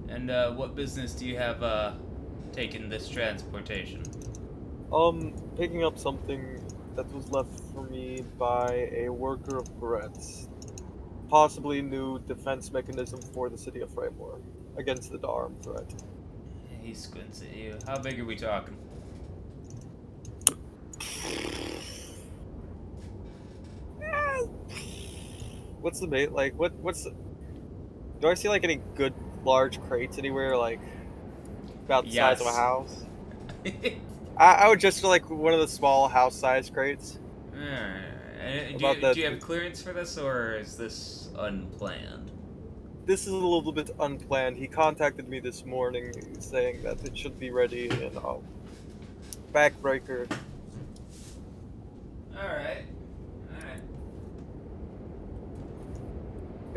And what business do you have taking this transportation? Picking up something that was left for me by a worker of Gretz. Possibly new defense mechanism for the city of Framework against the Darm threat. He squints at you. How big are we talking? What's the bait? Like, what's the... Do I see, like, any good large crates anywhere, like, about the size of a house? I would just feel like one of the small house-sized crates. Do you have clearance for this, or is this unplanned? This is a little bit unplanned. He contacted me this morning saying that it should be ready in backbreaker. Alright.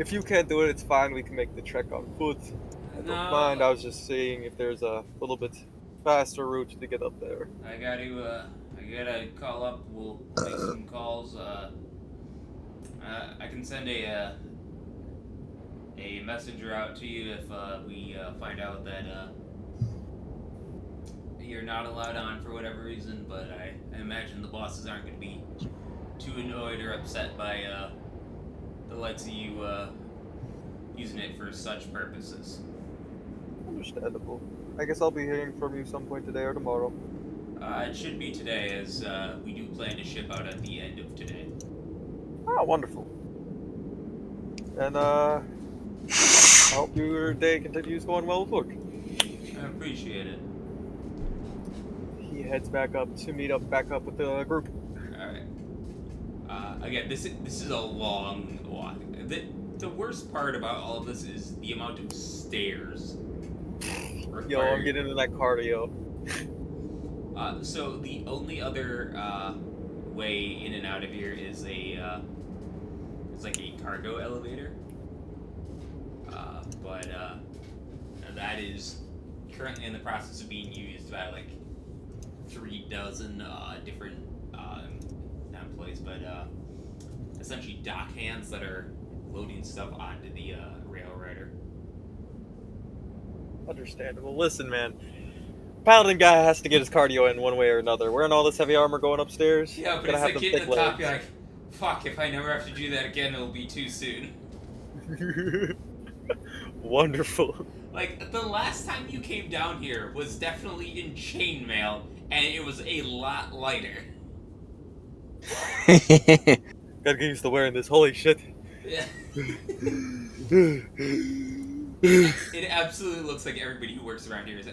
If you can't do it, it's fine. We can make the trek on foot. I don't mind. I was just seeing if there's a little bit faster route to get up there. I gotta call up. We'll make some calls. I can send a messenger out to you if we find out that you're not allowed on for whatever reason. But I imagine the bosses aren't going to be too annoyed or upset by the likes of you using it for such purposes. Understandable. I guess I'll be hearing from you some point today or tomorrow. It should be today, as we do plan to ship out at the end of today. Ah, wonderful. And I hope your day continues going well with work. I appreciate it. He heads back up to meet up back up with the group. Alright. Again, this is a long walk. The worst part about all of this is the amount of stairs. Yo, I'm getting into that cardio. So the only other way in and out of here is it's like a cargo elevator. But that is currently in the process of being used by like 3 dozen different not employees, but essentially dock hands that are loading stuff onto the rail rider. Understandable. Listen, man. Paladin guy has to get his cardio in one way or another. Wearing all this heavy armor going upstairs. Yeah, but gonna it's have like them getting thick to the top, legs. you're like, fuck, if I never have to do that again, it'll be too soon. Wonderful. Like, the last time you came down here was definitely in chainmail, and it was a lot lighter. Gotta get used to wearing this. Holy shit. Yeah. It absolutely looks like everybody who works around here is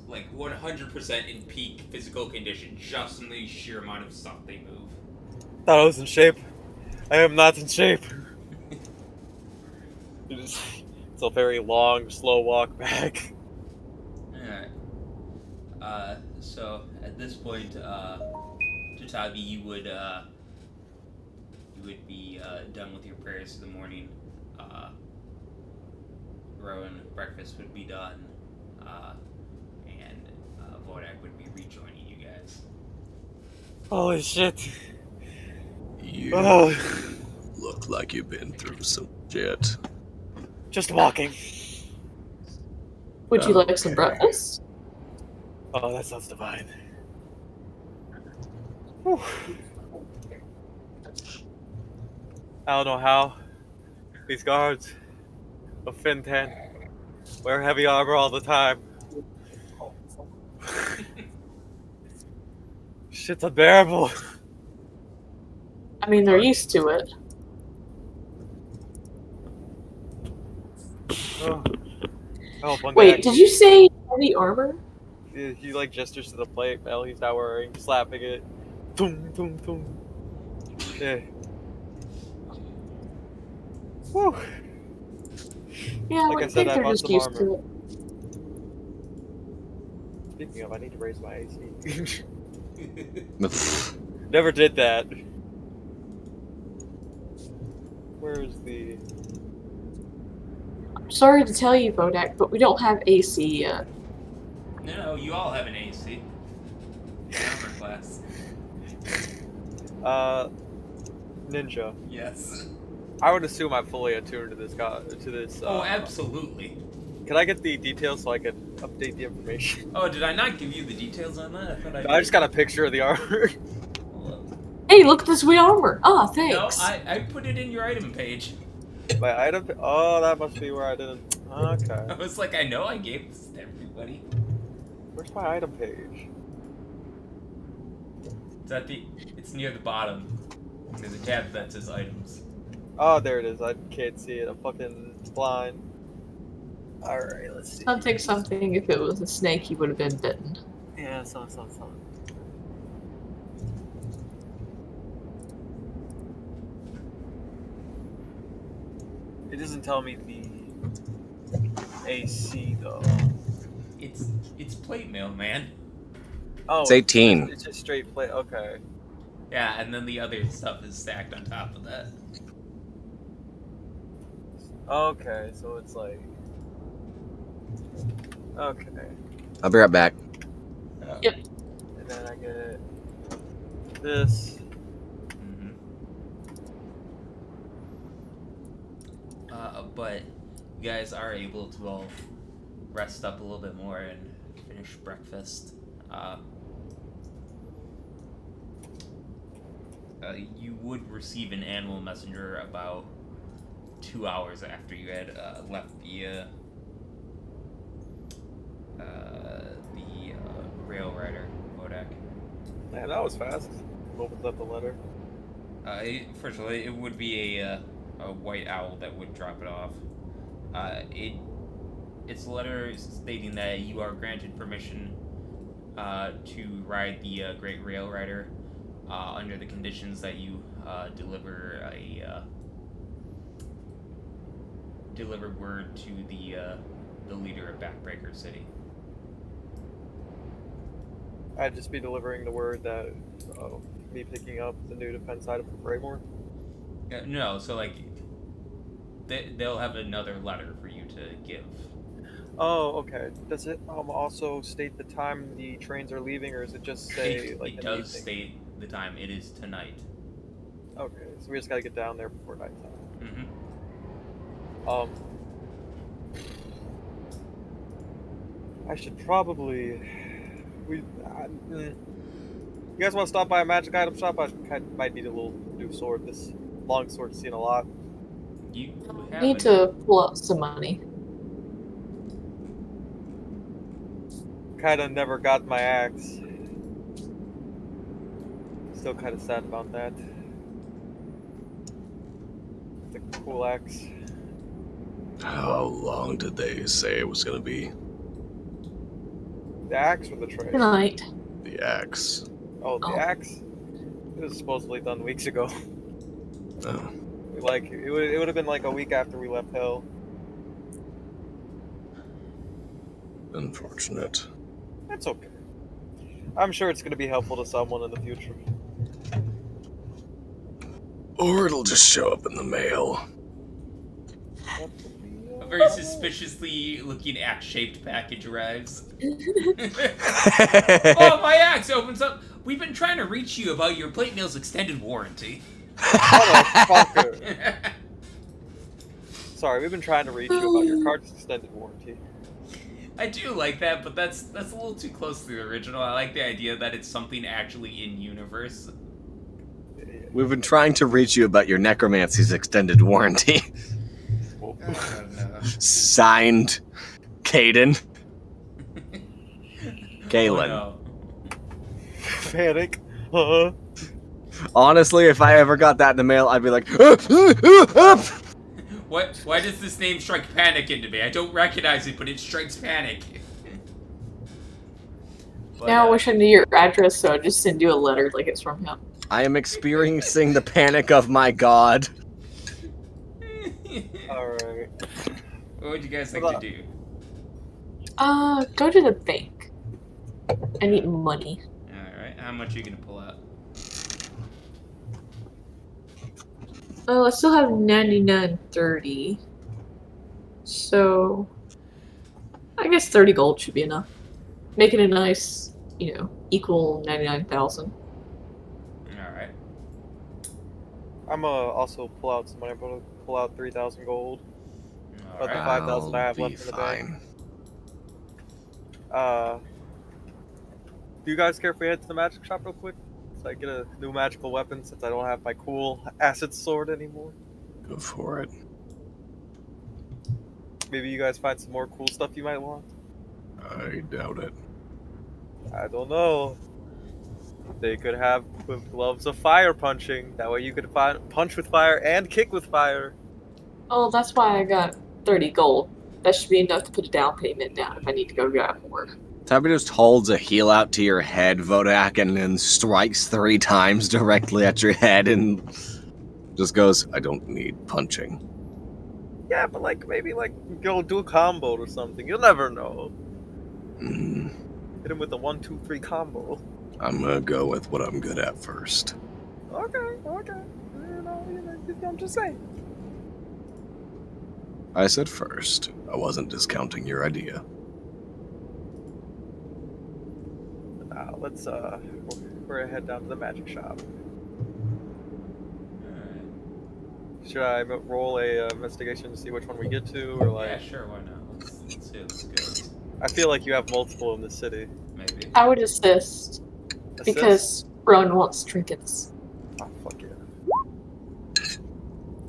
like 100% in peak physical condition, just from the sheer amount of stuff they move. Thought I was in shape. I am not in shape. It's a very long, slow walk back. Alright. So, at this point, Tatabi, you would be done with your prayers for the morning. Rowan, breakfast would be done, and Vodak would be rejoining you guys. Holy shit. You Oh, look like you've been through some shit. just walking. Would you like some Okay. breakfast? Oh, that sounds divine. Whew. I don't know how these guards of Fintan wear heavy armor all the time. Shit's unbearable. I mean, they're used to it. Oh. Oh, one Wait, guy- did you say heavy armor? He like gestures to the plate mail he's not wearing, slapping it. Boom, boom, boom. Yeah. Whew. Yeah, Like I I said, think I they're bought just some used armor. to it. Speaking of, I need to raise my AC. Never did that. Where's the... I'm sorry to tell you, Vodak, but we don't have AC yet. No, you all have an AC. Armor class. Ninja. Yes. I would assume I'm fully attuned to this guy, to this. Oh, absolutely. Can I get the details so I can update the information? Oh, did I not give you the details on that? I thought I did. I just got a picture of the armor. Hold up. Hey, look at this sweet armor! Ah, No, thanks! I put it in your item page. My item. Oh, that must be where I didn't. Okay. I was like, I know I gave this to everybody. Where's my item page? It's near the bottom. There's a tab that says items. Oh, there it is. I can't see it. I'm fucking blind. Alright, let's see. Something, if it was a snake, he would have been bitten. Yeah, something. It doesn't tell me the AC though. It's plate mail, man. Oh, It's 18. It's just straight plate. Okay. Yeah, and then the other stuff is stacked on top of that. Okay, so it's like. Okay. I'll be right back. Yep. And then I get this. Mm-hmm. But you guys are able to all rest up a little bit more and finish breakfast. You would receive an animal messenger about 2 hours after you had left the rail rider, Vodak. Man, that was fast. Opens up the letter. First of all, it would be a white owl that would drop it off. It's a letter stating that you are granted permission to ride the Great Rail Rider under the conditions that you deliver word to the leader of Backbreaker City. I'd just be delivering the word that me picking up the new defense item from Braymore. No, so like they'll have another letter for you to give. Oh, okay. Does it also state the time the trains are leaving, or does it just say like It in the does evening? state the time. It is tonight. Okay, so we just gotta get down there before nighttime. Mm-hmm. I should probably. You guys want to stop by a magic item shop? I might need a little new sword. This long sword's seen a lot. You I have need to pull out some money. Kind of never got my axe. Still kind of sad about that. It's a cool axe. How long did they say it was gonna be? The axe or the tray? Tonight. The axe. Oh, the Oh. axe? It was supposedly done weeks ago. Oh. Like, it would have been like a week after we left Hell. Unfortunate. That's okay. I'm sure it's going to be helpful to someone in the future. Or it'll just show up in the mail. a very suspiciously looking axe-shaped package arrives. Oh, my axe opens up. We've been trying to reach you about your plate mill's extended warranty. Motherfucker. Sorry, we've been trying to reach you about your cart's extended warranty. I do like that, but that's a little too close to the original. I like the idea that it's something actually in universe. We've been trying to reach you about your necromancy's extended warranty. Oh, no. Signed, Caden. Galen. Oh, Panic. Honestly, if I ever got that in the mail, I'd be like, What? Why does this name strike panic into me? I don't recognize it, but it strikes panic. But, Now I wish I knew your address, so I'd just send you a letter like it's from him. I am experiencing the panic of my god. Alright. What would you guys think to do? Go to the bank. I need money. Alright, how much are you gonna pull out? Oh, I still have 99.30. So, I guess 30 gold should be enough. Make it a nice, equal 99,000. Alright. I'm gonna also pull out some money. I'm gonna pull out 3,000 gold. About the Alright. 5,000 I have I'll left be in the bank. fine. Do you guys care if we head to the magic shop real quick? So I get a new magical weapon since I don't have my cool acid sword anymore. Go for it. Maybe you guys find some more cool stuff you might want. I doubt it. I don't know. They could have gloves of fire punching. That way you could punch with fire and kick with fire. Oh, that's why I got 30 gold. That should be enough to put a down payment down if I need to go grab more. Tabby just holds a heel out to your head, Vodak, and then strikes 3 times directly at your head and just goes, I don't need punching. Yeah, but maybe go do a combo or something. You'll never know. Hit him with a 1-2-3 combo. I'm gonna go with what I'm good at first. Okay. I'm just saying. I said first. I wasn't discounting your idea. Let's we're gonna head down to the magic shop. Alright. Should I roll a investigation to see which one we get to, or like? Yeah, sure, why not? Let's see how this goes. I feel like you have multiple in the city. Maybe. I would assist because Rowan wants trinkets. Oh fuck yeah!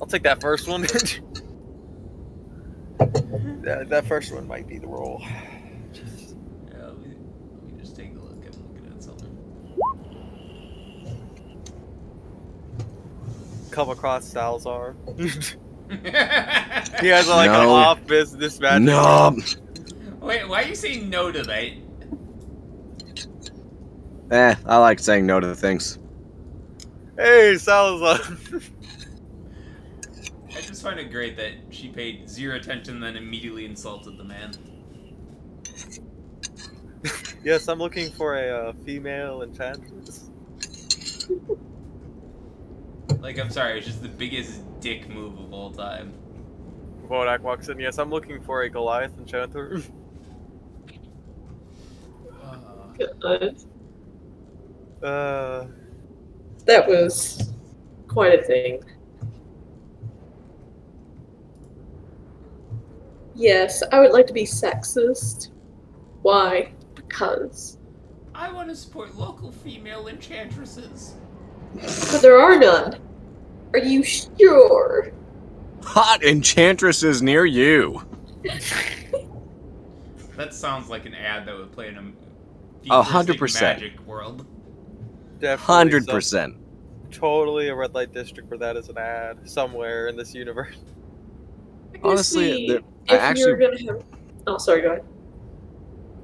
I'll take that first one. that first one might be the roll. Yeah, let me just take a look. I'm looking at something. Come across Salazar. He has like No. an off business magic. No. Wait, why are you saying no to that? I like saying no to things. Hey, Salazar. I just find it great that she paid zero attention and then immediately insulted the man. Yes, I'm looking for a female enchantress. Like, I'm sorry, it's just the biggest dick move of all time. Vodak walks in. Yes, I'm looking for a Goliath enchanter. God. Uh, That was quite a thing. Yes, I would like to be sexist. Why? Because. I want to support local female enchantresses. But there are none. Are you sure? Hot enchantresses near you. That sounds like an ad that would play in a 100%. magic world. definitely 100%. totally a red light district where that is an ad somewhere in this universe. I can Honestly, see I if you're gonna have. Oh, sorry. Go ahead.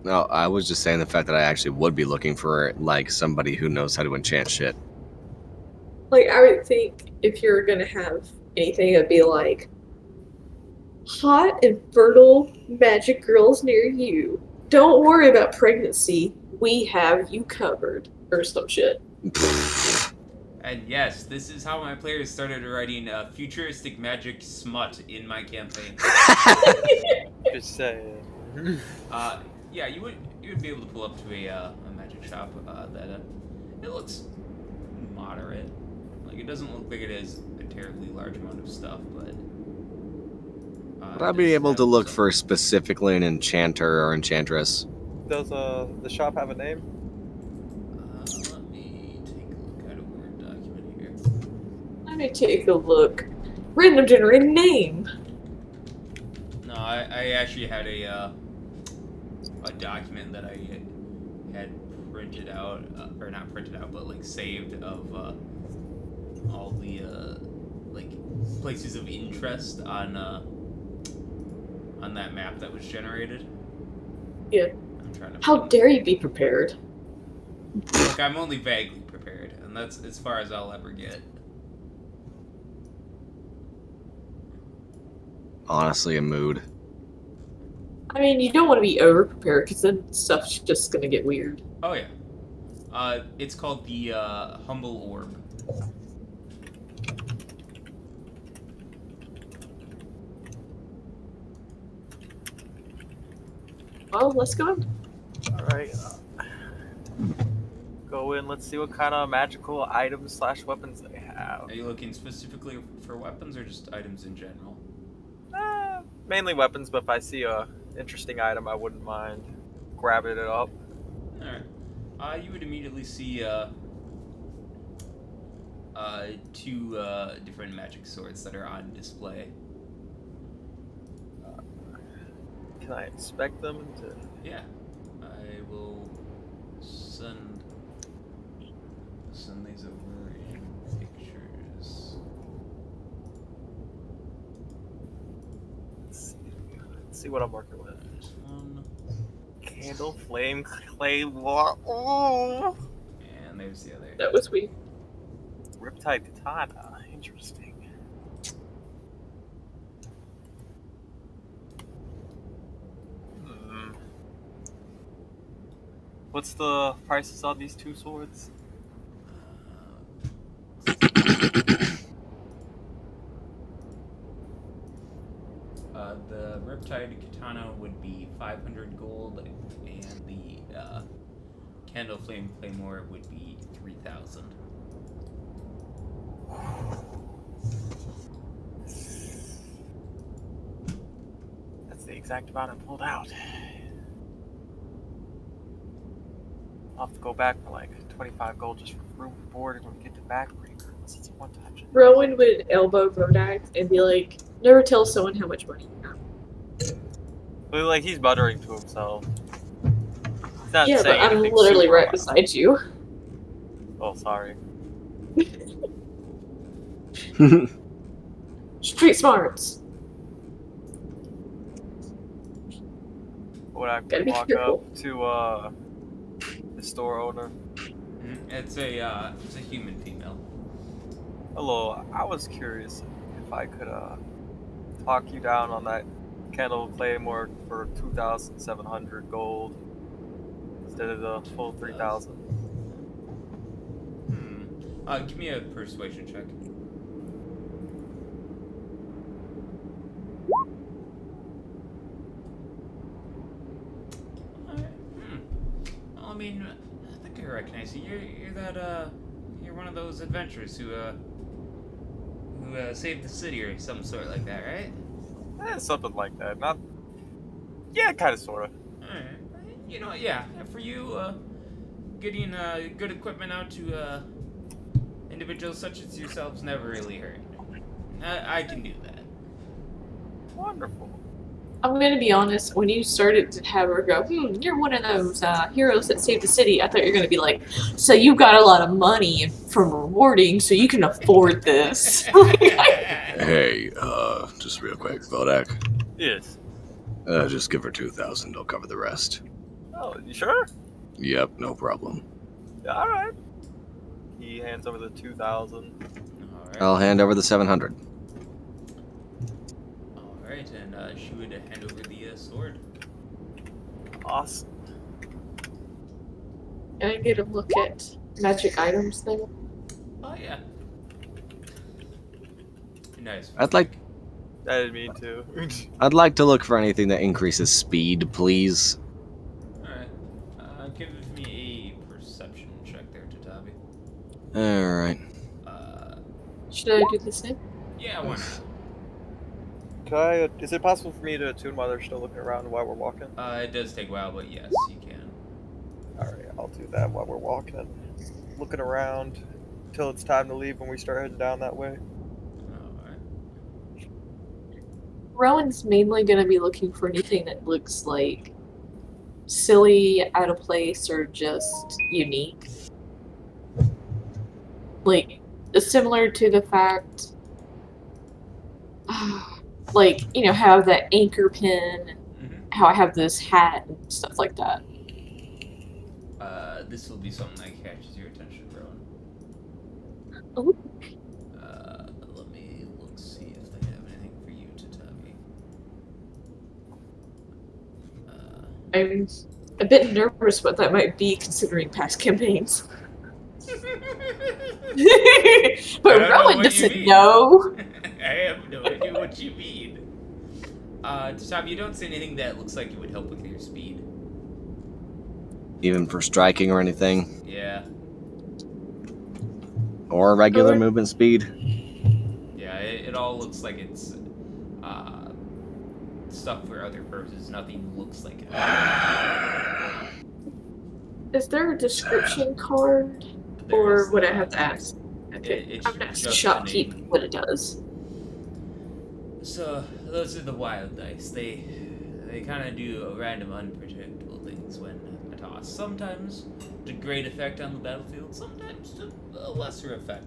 No, I was just saying the fact that I actually would be looking for like somebody who knows how to enchant shit. Like, I would think if you're gonna have anything, it'd be like hot and fertile magic girls near you. Don't worry about pregnancy. We have you covered, or some shit. And yes, this is how my players started writing futuristic magic smut in my campaign. Just saying. Yeah, you would be able to pull up to a magic shop that it looks moderate. Like, it doesn't look like it has a terribly large amount of stuff, but Would I be able to look for specifically an enchanter or enchantress? Does the shop have a name? Let me take a look at a Word document here. Let me take a look. Random generated name. No, I actually had a document that I had printed out, or not printed out, but like saved of all the like places of interest on that map that was generated. Yeah. I'm trying to. How dare you be prepared? Look, I'm only vaguely prepared, and that's as far as I'll ever get. Honestly, a mood. I mean, you don't want to be over prepared because then stuff's just gonna get weird. Oh yeah. It's called the Humble Orb. Well, let's go. Alright. Go in, let's see what kind of magical items / weapons they have. Are you looking specifically for weapons or just items in general? Mainly weapons, but if I see a interesting item, I wouldn't mind grabbing it up. Alright. You would immediately see two different magic swords that are on display. Can I inspect them? Yeah. I will send these over in pictures. Let's see what I'm working with. There's one. Candle, flame, clay, ooh. And there's the other. That was weird. Riptide katana. Interesting. What's the prices on these two swords? Riptide Katana would be 500 gold, and the Candle Flame Claymore would be 3,000. That's the exact amount I pulled out. I'll have to go back for like 25 gold just for room and board when we get to Backbreaker. It's a one-time shit. Rowan would elbow Vodak and be like, never tell someone how much money you have. But like he's muttering to himself. He's not Yeah, but saying I'm anything literally super right loud. beside you. Oh, sorry. Street smarts. Would I Gotta be walk careful. up to the store owner? It's a human female. Hello, I was curious if I could talk you down on that Candle Claymore for 2,700 gold instead of the full 3,000. Give me a persuasion check. I mean, I think I recognize you. You're one of those adventurers who saved the city or some sort like that, right? Something like that. Not. Yeah, kind of, sort of. Alright. You know, yeah. For you, getting good equipment out to individuals such as yourselves never really hurt. I can do that. Wonderful. I'm gonna be honest, when you started to have her go, you're one of those heroes that saved the city, I thought you were gonna be like, so you got a lot of money from rewarding, so you can afford this. Hey, just real quick, Vodak. Yes. Just give her 2,000. I'll cover the rest. Oh, you sure? Yep, no problem. All right. He hands over the 2,000. Alright. I'll hand over the 700. Alright, and she would hand over the sword. Awesome. Can I get a look at magic items then? Oh, yeah. Nice. I'd like I didn't mean to. I'd like to look for anything that increases speed, please. Alright. Give me a perception check there, Tatabi. Alright. Should I do the same? Yeah, why not? Can I, is it possible for me to attune while they're still looking around while we're walking? It does take a while, but yes, you can. Alright, I'll do that while we're walking. Looking around till it's time to leave when we start heading down that way. Alright. Rowan's mainly gonna be looking for anything that looks like silly, out of place, or just unique. Like, similar to the fact, like, you know, how that anchor pin, how I have this hat and stuff like that. This will be something that catches your attention, Rowan. Oh. Let me look, see if they have anything for you to tell me. I'm a bit nervous what that might be considering past campaigns. But Rowan doesn't know. I have no idea what you mean. Tom, you don't see anything that looks like it would help with your speed. Even for striking or anything? Yeah. Or regular movement speed? Yeah, it all looks like it's stuff for other purposes. Nothing looks like it. Is there a description card? Or would I have to ask? Okay. I'm gonna ask the shopkeep what it does. So, those are the wild dice. They kind of do random, unpredictable things when tossed. Sometimes to great effect on the battlefield, sometimes to a lesser effect.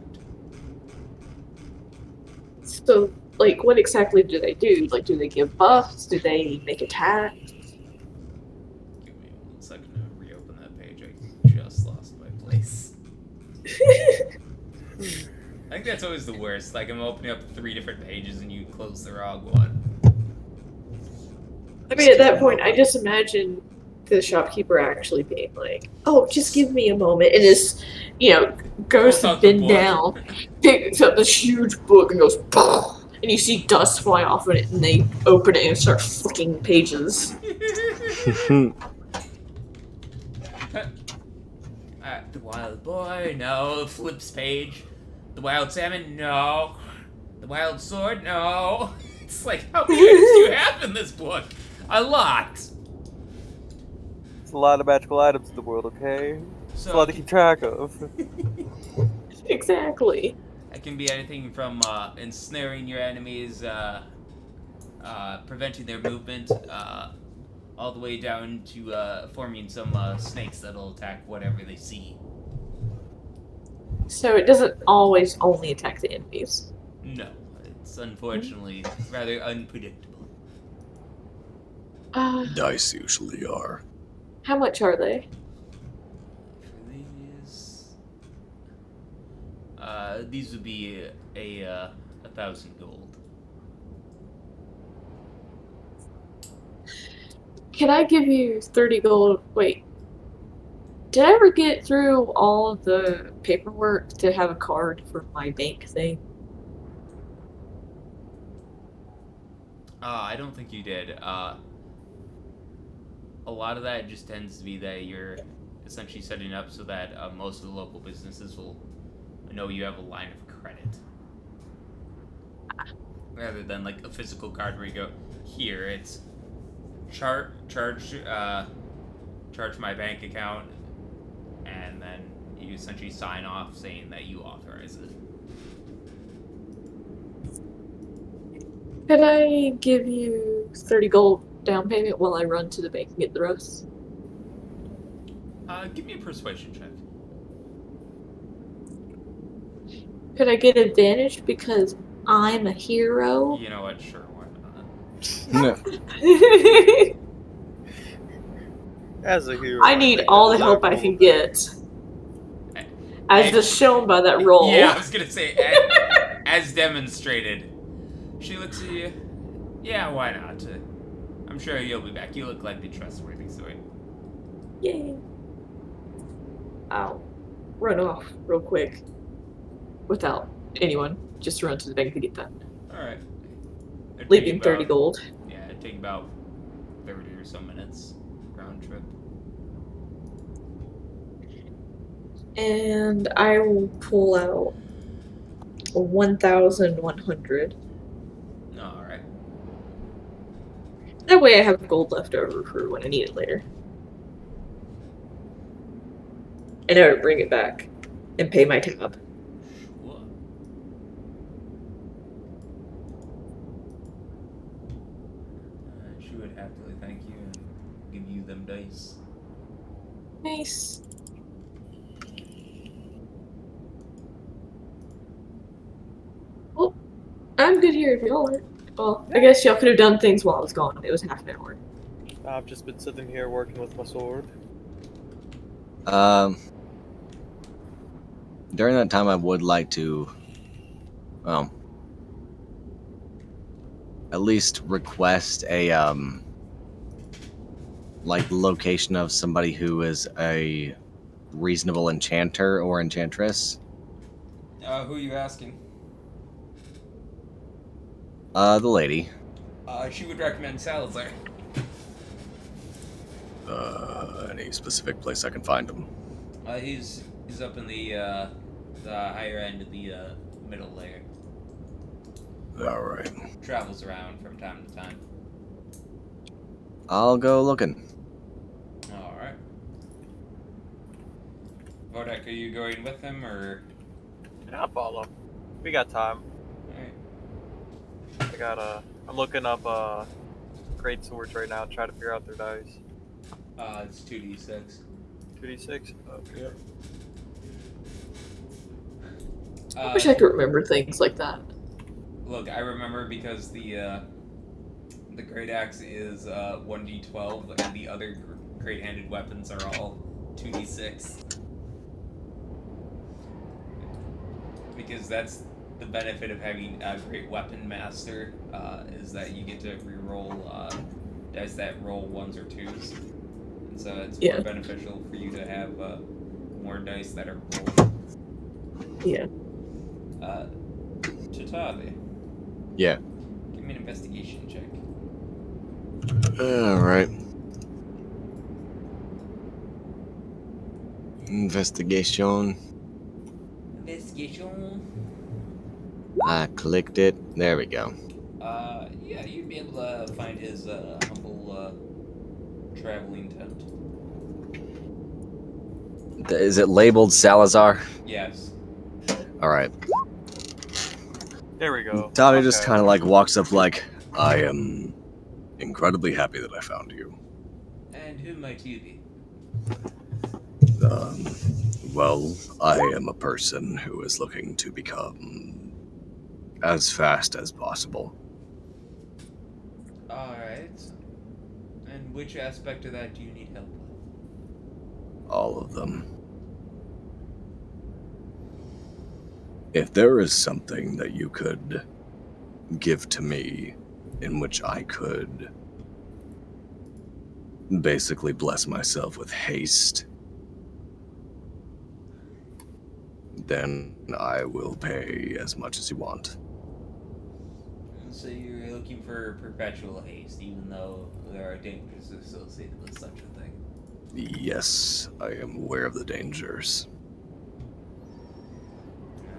So, like, what exactly do they do? Like, do they give buffs? Do they make attacks? Give me 1 second to reopen that page. I just lost my place. I think that's always the worst. Like, I'm opening up 3 different pages and you close the wrong one. I mean, at that point, I just imagine the shopkeeper actually being like, "Oh, just give me a moment," and just, you know, goes to bend down, picks up this huge book, and goes, "Bah!" And you see dust fly off of it, and they open it and start flicking pages. The wild boy, no. Flips page. The wild salmon, no. The wild sword, no. It's like, how many items do you have in this book? A lot. It's a lot of magical items in the world, okay? It's a lot to keep track of. Exactly. It can be anything from ensnaring your enemies, preventing their movement, all the way down to forming some snakes that'll attack whatever they see. So it doesn't always only attack the enemies. No, it's unfortunately rather unpredictable. Dice usually are. How much are they? These would be a 1,000 gold. Can I give you 30 gold? Wait. Did I ever get through all of the paperwork to have a card for my bank thing? I don't think you did. A lot of that just tends to be that you're essentially setting up so that most of the local businesses will know you have a line of credit. Rather than like a physical card where you go, here, it's charge my bank account, and then you essentially sign off saying that you authorize it. Could I give you 30 gold down payment while I run to the bank and get the rest? Give me a persuasion check. Could I get advantage because I'm a hero? You know what? Sure, why No. As a hero, I need all the help I can get. As just shown by that roll. Yeah, I was gonna say, as demonstrated. She looks at you. Yeah, why not? I'm sure you'll be back. You look like the trustworthy sort. Yay. I'll run off real quick. Without anyone. Just run to the bank to get that. Alright. Leaving 30 gold. Yeah, it'd take about 30 or so minutes round trip. And I will pull out 1,100. Alright. That way I have gold left over for when I need it later. And I would bring it back and pay my tab. Sure. She would happily thank you and give you them dice. Nice. Well, I'm good here if y'all are. Well, I guess y'all could have done things while I was gone. It was half an hour. I've just been sitting here working with my sword. During that time, I would like to, well, at least request a, like, location of somebody who is a reasonable enchanter or enchantress. Who are you asking? The lady. She would recommend Salazar. Any specific place I can find him? He's up in the higher end of the middle layer. All right. Travels around from time to time. I'll go looking. All right. Vodak, are you going with him or? Yeah, I'll follow. We got time. Alright. I'm looking up great swords right now, trying to figure out their dice. It's 2d6. 2d6? Okay. Yep. I wish I could remember things like that. Look, I remember because the great axe is 1d12, and the other great-handed weapons are all 2d6. Because that's the benefit of having a great weapon master, is that you get to reroll dice that roll 1s or 2s. And so it's more beneficial for you to have more dice that are rolled. Yeah. Chitavi. Yeah. Give me an investigation check. Alright. Investigation. Investigation. I clicked it. There we go. Yeah, you'd be able to find his humble traveling tent. Is it labeled Salazar? Yes. Alright. There we go. Tommy just Okay. kind of like walks up like, I am incredibly happy that I found you. And who might you be? Um, well, I am a person who is looking to become as fast as possible. Alright. And which aspect of that do you need help with? All of them. If there is something that you could give to me in which I could basically bless myself with haste, then I will pay as much as you want. So you're looking for perpetual haste, even though there are dangers associated with such a thing. Yes, I am aware of the dangers.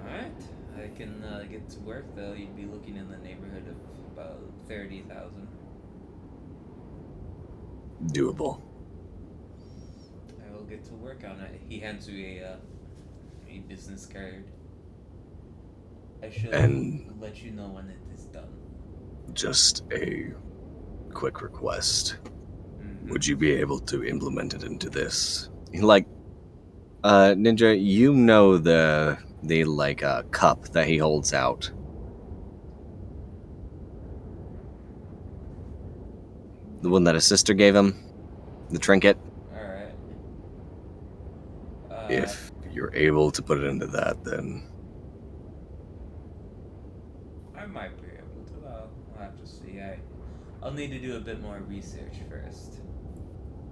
Alright. I can get to work, though. You'd be looking in the neighborhood of about 30,000. Doable. I will get to work on it. He hands you a business card. I shall And let you know when it is done. just a quick request. Mm-hmm. Would you be able to implement it into this? Like, Ninja, you know the like cup that he holds out. The one that his sister gave him? The trinket? Alright. If you're able to put it into that, then I might be able to. I'll have to see. I'll need to do a bit more research first.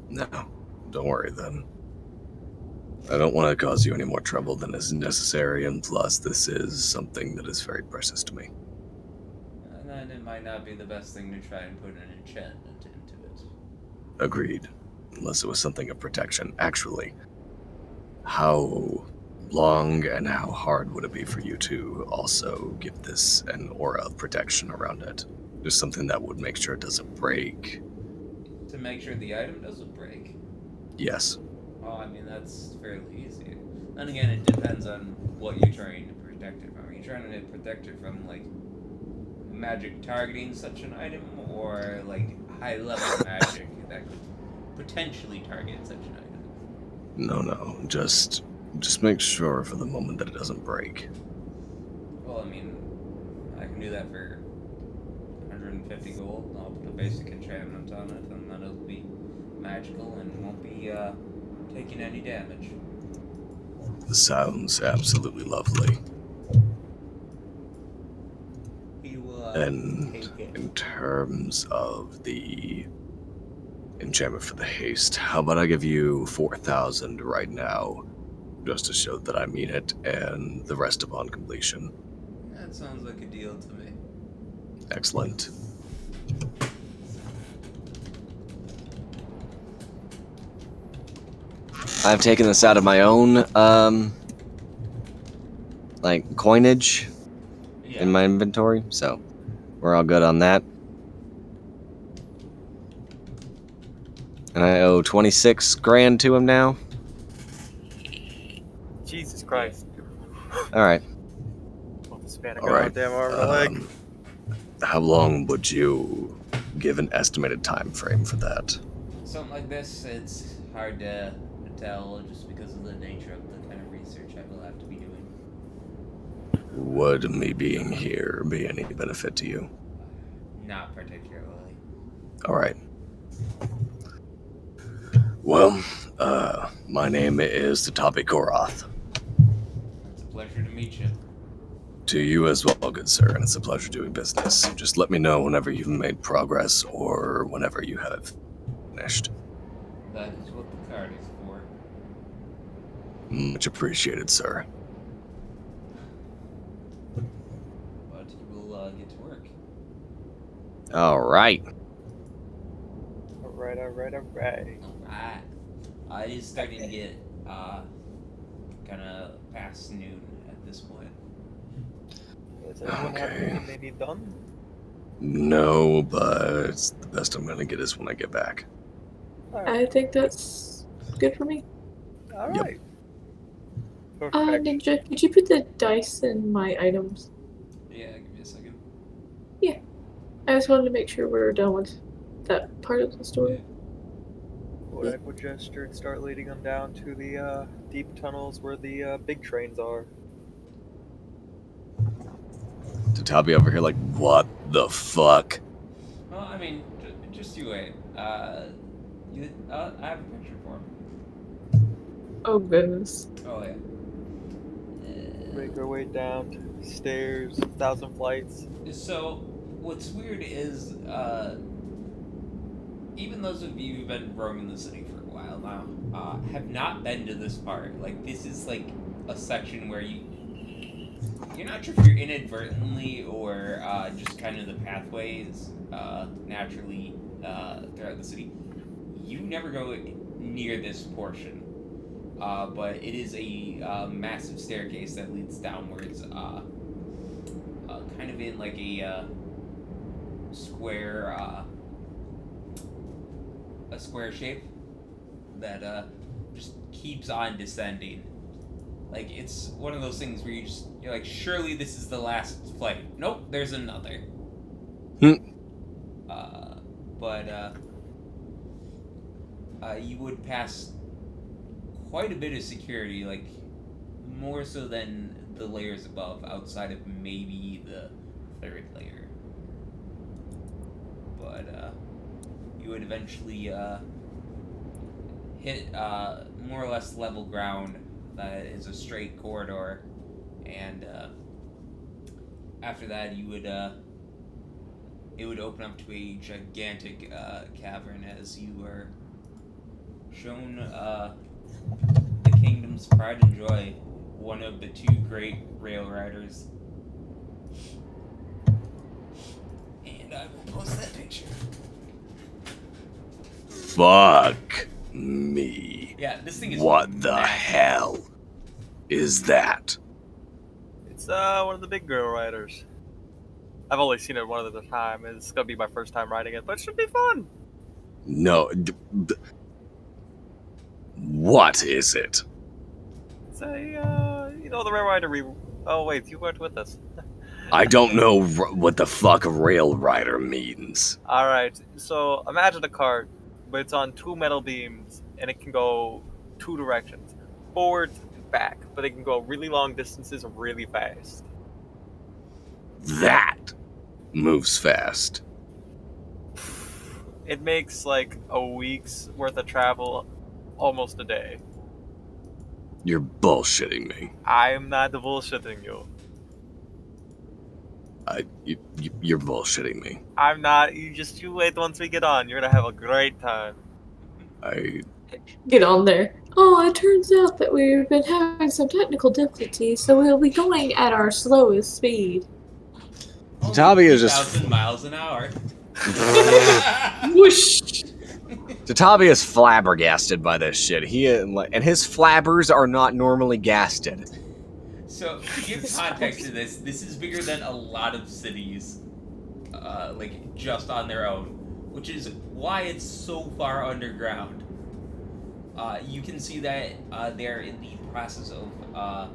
no. Don't worry then. I don't want to cause you any more trouble than is necessary, and plus this is something that is very precious to me. And then it might not be the best thing to try and put an enchantment into it. Agreed. Unless it was something of protection. Actually, how long and how hard would it be for you to also give this an aura of protection around it? Just something that would make sure it doesn't break. To make sure the item doesn't break. Yes. Oh, I mean, that's fairly easy. Then again, it depends on what you're trying to protect it from. Are you trying to protect it from, like, magic targeting such an item, or, like, high-level magic that could potentially target such an item? No. Just make sure for the moment that it doesn't break. Well, I mean, I can do that for 150 gold. I'll put a basic enchantment on it, and then it'll be magical and won't be taking any damage. Sounds absolutely lovely. He will And take it. in terms of the enchantment for the haste, how about I give you 4,000 right now, just to show that I mean it, and the rest upon completion. That sounds like a deal to me. Excellent. I've taken this out of my own, like, coinage Yeah. in my inventory, so we're all good on that. And I owe 26 grand to him now. Jesus Christ. Alright. I'll span a All right. goddamn arm and a leg. How long would you give an estimated time frame for that? Something like this, it's hard to tell just because of the nature of the kind of research I will have to be doing. Would me being here be any benefit to you? Not particularly. Alright. Well, my name is Tatabi Koroth. It's a pleasure to meet you. To you as well, good sir, and it's a pleasure doing business. Just let me know whenever you've made progress or whenever you have finished. That is what the card is for. Much appreciated, sir. But you will get to work. All right. Alright. Alright. It is starting to get kind of past noon at this point. Does everyone have Okay. anything they need done? No, but the best I'm gonna get is when I get back. I think that's good for me. Alright. Perfect. Did you put the dice in my items? Yeah, give me a second. I just wanted to make sure we were done with that part of the story. I would gesture and start leading them down to the deep tunnels where the big trains are. Tatabi over here, like, what the fuck? Well, I mean, just you wait. I have a picture for him. Oh goodness. Oh yeah. Make our way down to stairs, 1,000 flights. So, what's weird is, even those of you who've been roaming the city for a while now, have not been to this part. Like, this is like a section where you're not sure if you're inadvertently or just kind of the pathways naturally throughout the city. You never go near this portion, but it is a massive staircase that leads downwards, kind of in like a square shape that just keeps on descending. Like, it's one of those things where you're like, surely this is the last flight. Nope, there's another. But you would pass quite a bit of security, like more so than the layers above, outside of maybe the third layer. But you would eventually hit more or less level ground that is a straight corridor, and after that you would it would open up to a gigantic cavern as you were shown the kingdom's pride and joy, one of the two great rail riders. And I will post that picture. Fuck me. Yeah, this thing is What the massive. hell is that? It's one of the big girl riders. I've only seen it one at a time. It's gonna be my first time riding it, but it should be fun. No. What is it? It's a, the rail rider we... Oh, wait, you weren't with us. I don't know what the fuck a rail rider means. Alright, so imagine a cart, but it's on two metal beams, and it can go two directions. Forward and back, but it can go really long distances really fast. That moves fast. It makes like a week's worth of travel almost a day. You're bullshitting me. I'm not bullshitting you. You're bullshitting me. I'm not. You wait once we get on. You're gonna have a great time. Get on there. Oh, it turns out that we've been having some technical difficulties, so we'll be going at our slowest speed. Tatabi is just 1,000 miles an hour. Whoosh! Tatabi is flabbergasted by this shit. And his flabbers are not normally gasted. So, to give context to this is bigger than a lot of cities, like, just on their own, which is why it's so far underground. You can see that they're in the process of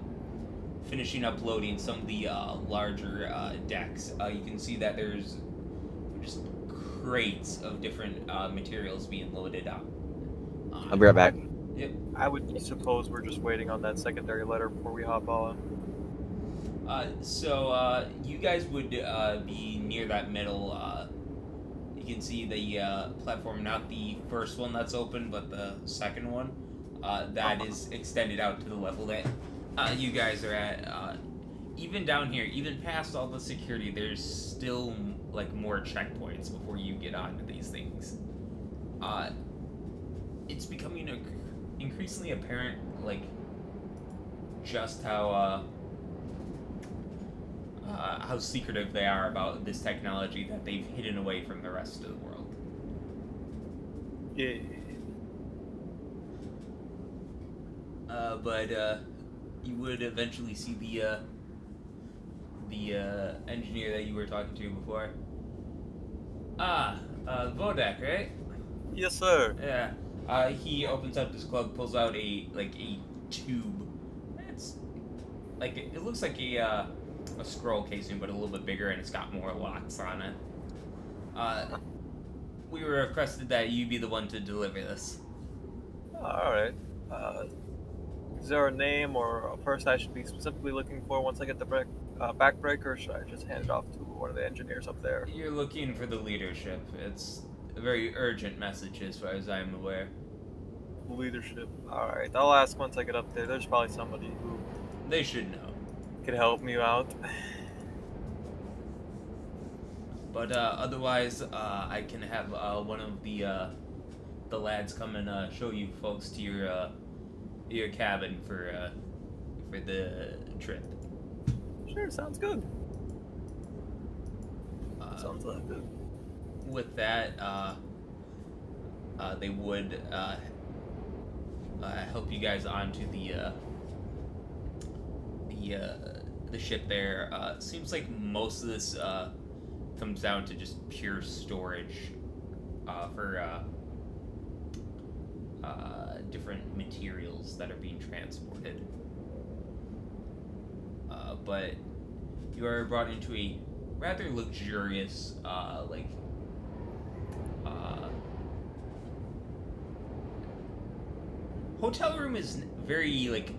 finishing uploading some of the larger decks. You can see that there's just crates of different materials being loaded up. I'll be right back. Yep. I would suppose we're just waiting on that secondary letter before we hop on. So you guys would be near that middle. You can see the platform, not the first one that's open, but the second one that is extended out to the level that you guys are at. Even down here, even past all the security, there's still like more checkpoints before you get onto these things. It's becoming increasingly apparent, like, just how how secretive they are about this technology that they've hidden away from the rest of the world. Yeah. But you would eventually see the engineer that you were talking to before. Vodak, right? Yes, sir. Yeah. He opens up his glove, pulls out a tube. It's like it looks like a scroll casing, but a little bit bigger, and it's got more locks on it. We were requested that you be the one to deliver this. All right. Is there a name or a person I should be specifically looking for once I get the backbreaker, or should I just hand it off to one of the engineers up there? You're looking for the leadership. It's a very urgent message as far as I'm aware. Leadership. All right. I'll ask once I get up there. There's probably somebody who They should know. can help me out. But otherwise, I can have one of the lads come and show you folks to your cabin for the trip. Sure, sounds good. Sounds like good. With that, they would help you guys onto the ship there. Seems like most of this comes down to just pure storage for different materials that are being transported. But you are brought into a rather luxurious, hotel room is very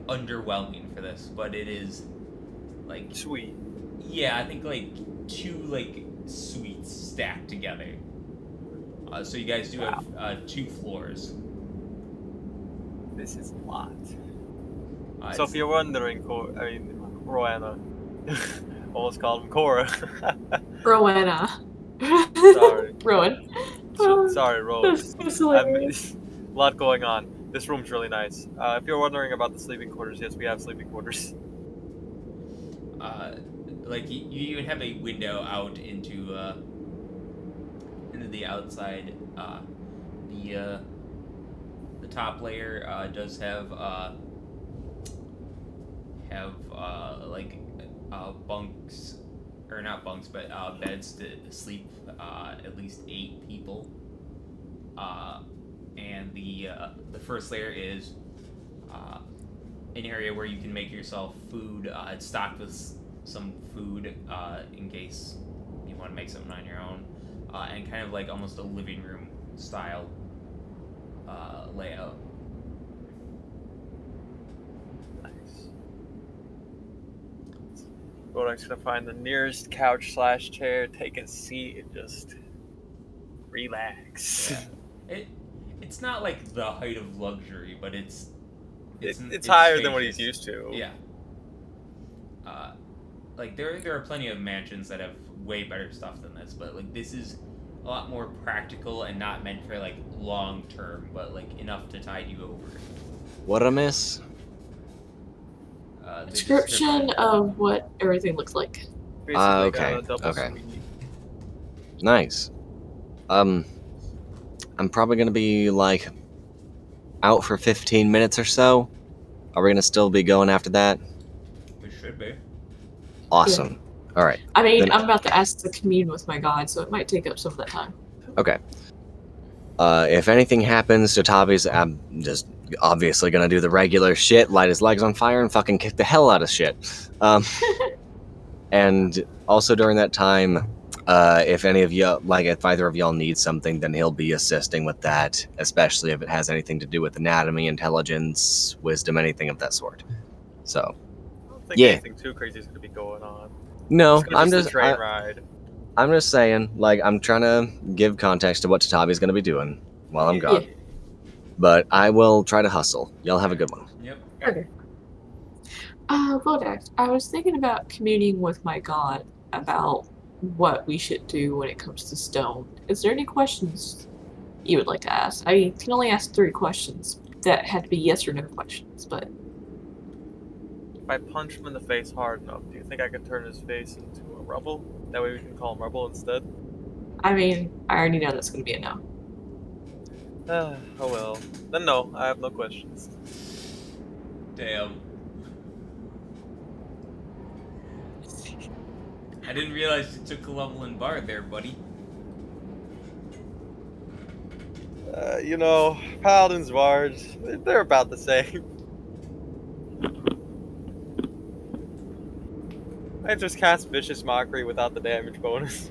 underwhelming for this, but it is Sweet. yeah, I think two suites stacked together. So you guys do have 2 floors. This is a lot. So It's- if you're wondering, Roanna, almost called him Cora. Rowena. Sorry. Rowan. Sorry, Rose. That's hilarious. A lot going on. This room's really nice. If you're wondering about the sleeping quarters, yes, we have sleeping quarters. you even have a window out into the outside. The top layer does have bunks, or not bunks, but beds to sleep at least 8 people. And the first layer is an area where you can make yourself food. It's stocked with some food in case you want to make something on your own, and kind of almost a living room style layout. Nice. Rodak's gonna find the nearest couch / chair, take a seat, and just relax. Yeah. It's not the height of luxury, but it's higher than what he's spacious. used to. Yeah. There are plenty of mansions that have way better stuff than this, but this is a lot more practical and not meant for long term, but enough to tide you over. What a miss. The Description of what everything looks like. Basically Okay, got a double okay. suite. Nice. I'm probably gonna be out for 15 minutes or so. Are we gonna still be going after that? We should be. Awesome. All right. I mean, Then- I'm about to ask to commune with my god, so it might take up some of that time. Okay. If anything happens to Tavi's, I'm just obviously gonna do the regular shit, light his legs on fire, and fucking kick the hell out of shit. And also during that time, if any of you, if either of y'all need something, then he'll be assisting with that, especially if it has anything to do with anatomy, intelligence, wisdom, anything of that sort. So, I don't think Yeah. anything too crazy is gonna be going on. no, It's gonna I'm be just a train ride. I'm just saying, I'm trying to give context to what Tatavi's gonna be doing while I'm gone. Yeah. But I will try to hustle. Y'all have a good one. Yep. Okay. Vodax, I was thinking about communing with my god about what we should do when it comes to stone. Is there any questions you would like to ask? I can only ask 3 questions that had to be yes or no questions, but if I punch him in the face hard enough, do you think I could turn his face into a rubble? That way we can call him Rubble instead? I mean, I already know that's going to be a no. Oh well. Then no, I have no questions. Damn. I didn't realize you took a level in Bard there, buddy. You know, Paladins, Bards, they're about the same. I just cast Vicious Mockery without the damage bonus.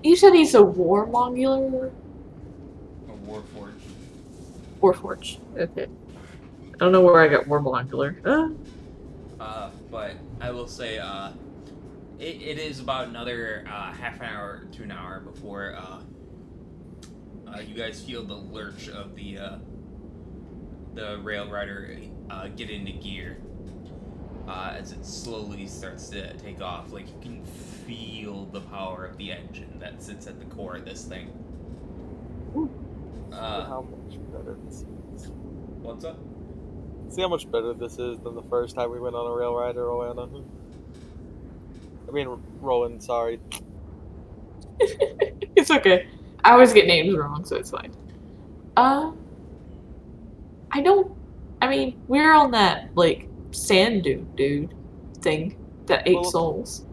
You said he's a Warmonger? A Warforged. Warforged. Okay. I don't know where I got Warmonger. But I will say, it is about another half an hour to an hour before you guys feel the lurch of the rail rider get into gear as it slowly starts to take off. Like, you can feel the power of the engine that sits at the core of this thing. How much better this is. What's up? See how much better this is than the first time we went on a rail ride, Rowena. I mean, Rowan, sorry. It's okay. I always get names wrong, so it's fine. I mean, we're on that, like, sand dude thing that ate souls.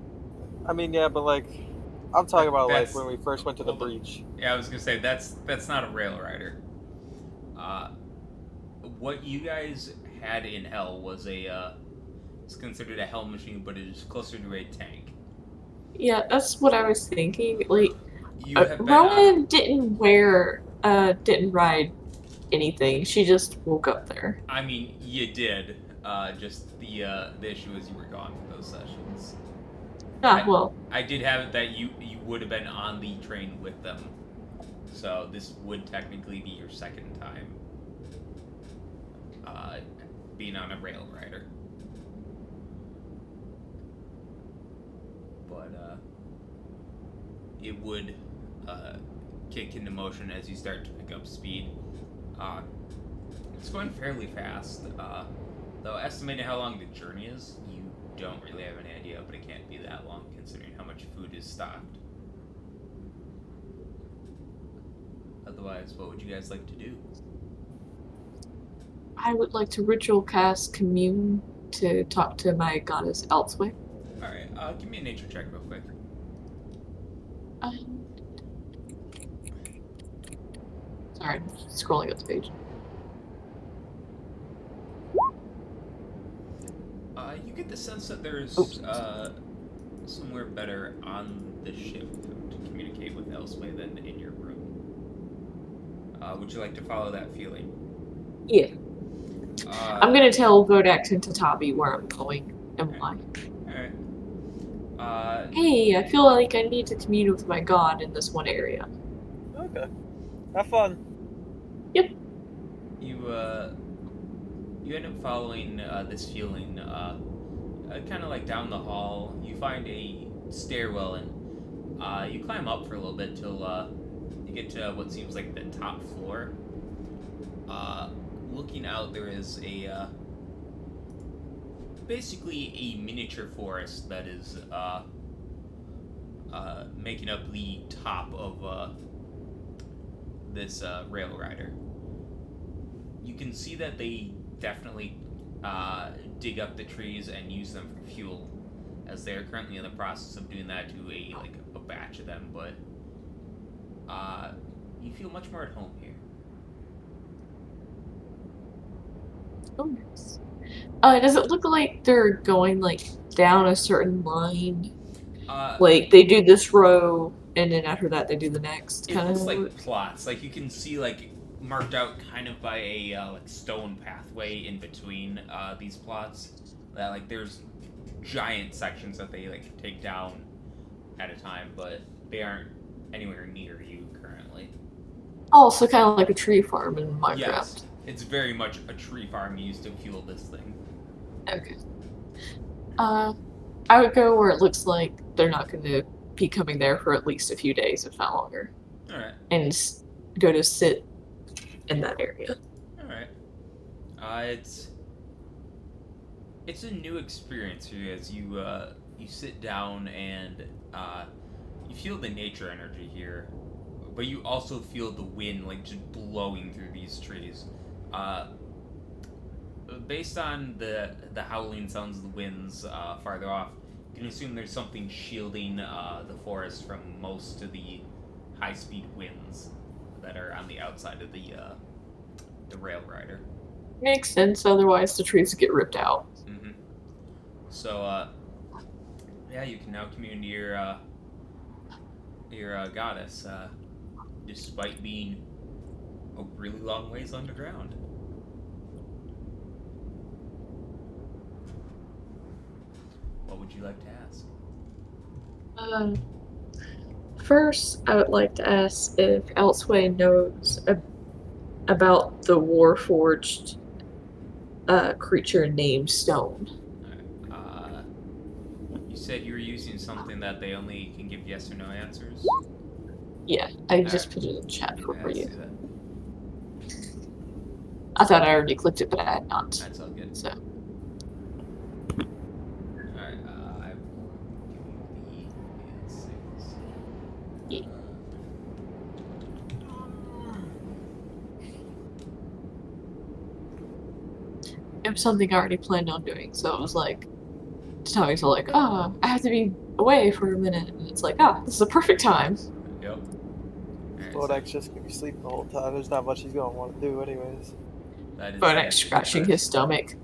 I mean, yeah, but, like, I'm talking about, like, That's- when we first went to the hold on. breach. Yeah, I was gonna say that's not a rail rider. What you guys had in Hell was it's considered a Hell machine, but it is closer to a tank. Yeah, that's what I was thinking. Like, You have been Rowan didn't ride anything. She just woke up there. I mean, you did. Just the issue is you were gone for those sessions. Well. I did have it that you would have been on the train with them, so this would technically be your second time being on a rail rider. But it would kick into motion as you start to pick up speed. It's going fairly fast. Though estimating how long the journey is, you don't really have any idea, but it can't be that long considering how much food is stocked. Otherwise, what would you guys like to do? I would like to ritual cast Commune to talk to my goddess Elsewhere. Alright, give me a nature check real quick. Sorry, I'm scrolling up the page. You get the sense that there's somewhere better on the ship to communicate with Elsewhere than in your room. Would you like to follow that feeling? Yeah. I'm gonna tell Vodax and Tatabi where I'm going and why. Alright. Hey, I feel like I need to commune with my god in this one area. Okay. Have fun. Yep. You end up following this feeling, kind of like down the hall. You find a stairwell and you climb up for a little bit till you get to what seems like the top floor. Looking out, there is basically a miniature forest that is making up the top of this rail rider. You can see that they definitely dig up the trees and use them for fuel, as they are currently in the process of doing that to a batch of them. But you feel much more at home here. Oh, nice. Does it look like they're going down a certain line? Like they do this row, and then after that they do the next. It looks like plots. Like you can see marked out kind of by a stone pathway in between these plots. That there's giant sections that they take down at a time, but they aren't anywhere near you currently. Oh, so kind of like a tree farm in Minecraft. Yes, it's very much a tree farm used to fuel this thing. Okay. I would go where it looks like they're not going to be coming there for at least a few days, if not longer. All right. And go to sit in that area. All right. It's it's a new experience here as you sit down and you feel the nature energy here, but you also feel the wind like just blowing through these trees. Uh, Based on the howling sounds of the winds farther off, you can assume there's something shielding the forest from most of the high-speed winds that are on the outside of the rail rider. Makes sense, otherwise the trees get ripped out. Mm-hmm. So, yeah, you can now commune to your goddess, despite being a really long ways underground. What would you like to ask? First, I would like to ask if Elseway knows about the Warforged creature named Stone. You said you were using something that they only can give yes or no answers? Yeah, I just Alright. put it in chat for Yeah, I see you. that. I thought I already clicked it, but I had not. That's all good. So, Alright, I will give you the answers. yeah. It was something I already planned on doing, so it was like, Tommy's all like, I have to be away for a minute, and it's like, this is a perfect time. Yep. Bodak's just gonna be sleeping the whole time. There's not much he's gonna want to do, anyways. That is Bodak scratching his stomach.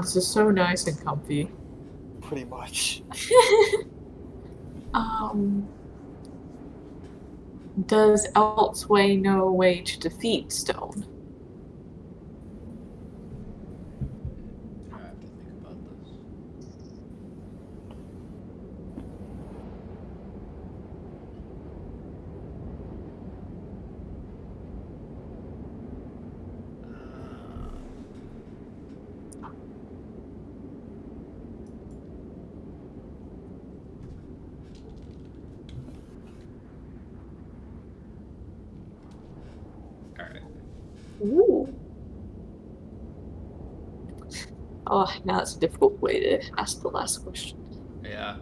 This is so nice and comfy. Pretty much. Does Elseway know a way to defeat Stone? I have to think about this. Alright. Ooh. Oh, now that's a difficult way to ask the last question. Yeah.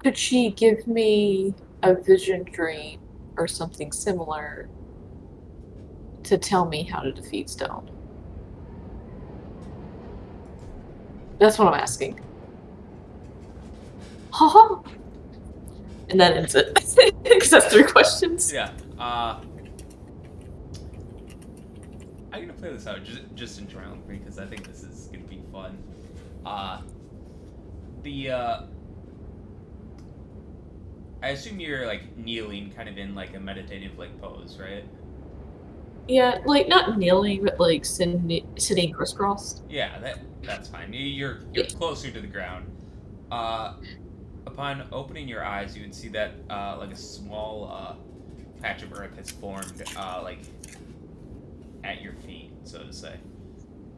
Could she give me a vision dream or something similar to tell me how to defeat Stone? That's what I'm asking. Haha. And that ends it. Because that's 3 questions. Yeah. I'm gonna play this out just in triumphantly because I think this is gonna be fun. I assume you're like kneeling, kind of in like a meditative like pose, right? Yeah, like not kneeling, but like sitting crisscrossed. Yeah, that's fine. You're closer to the ground. Upon opening your eyes, you would see that like a small patch of earth has formed like at your feet, so to say.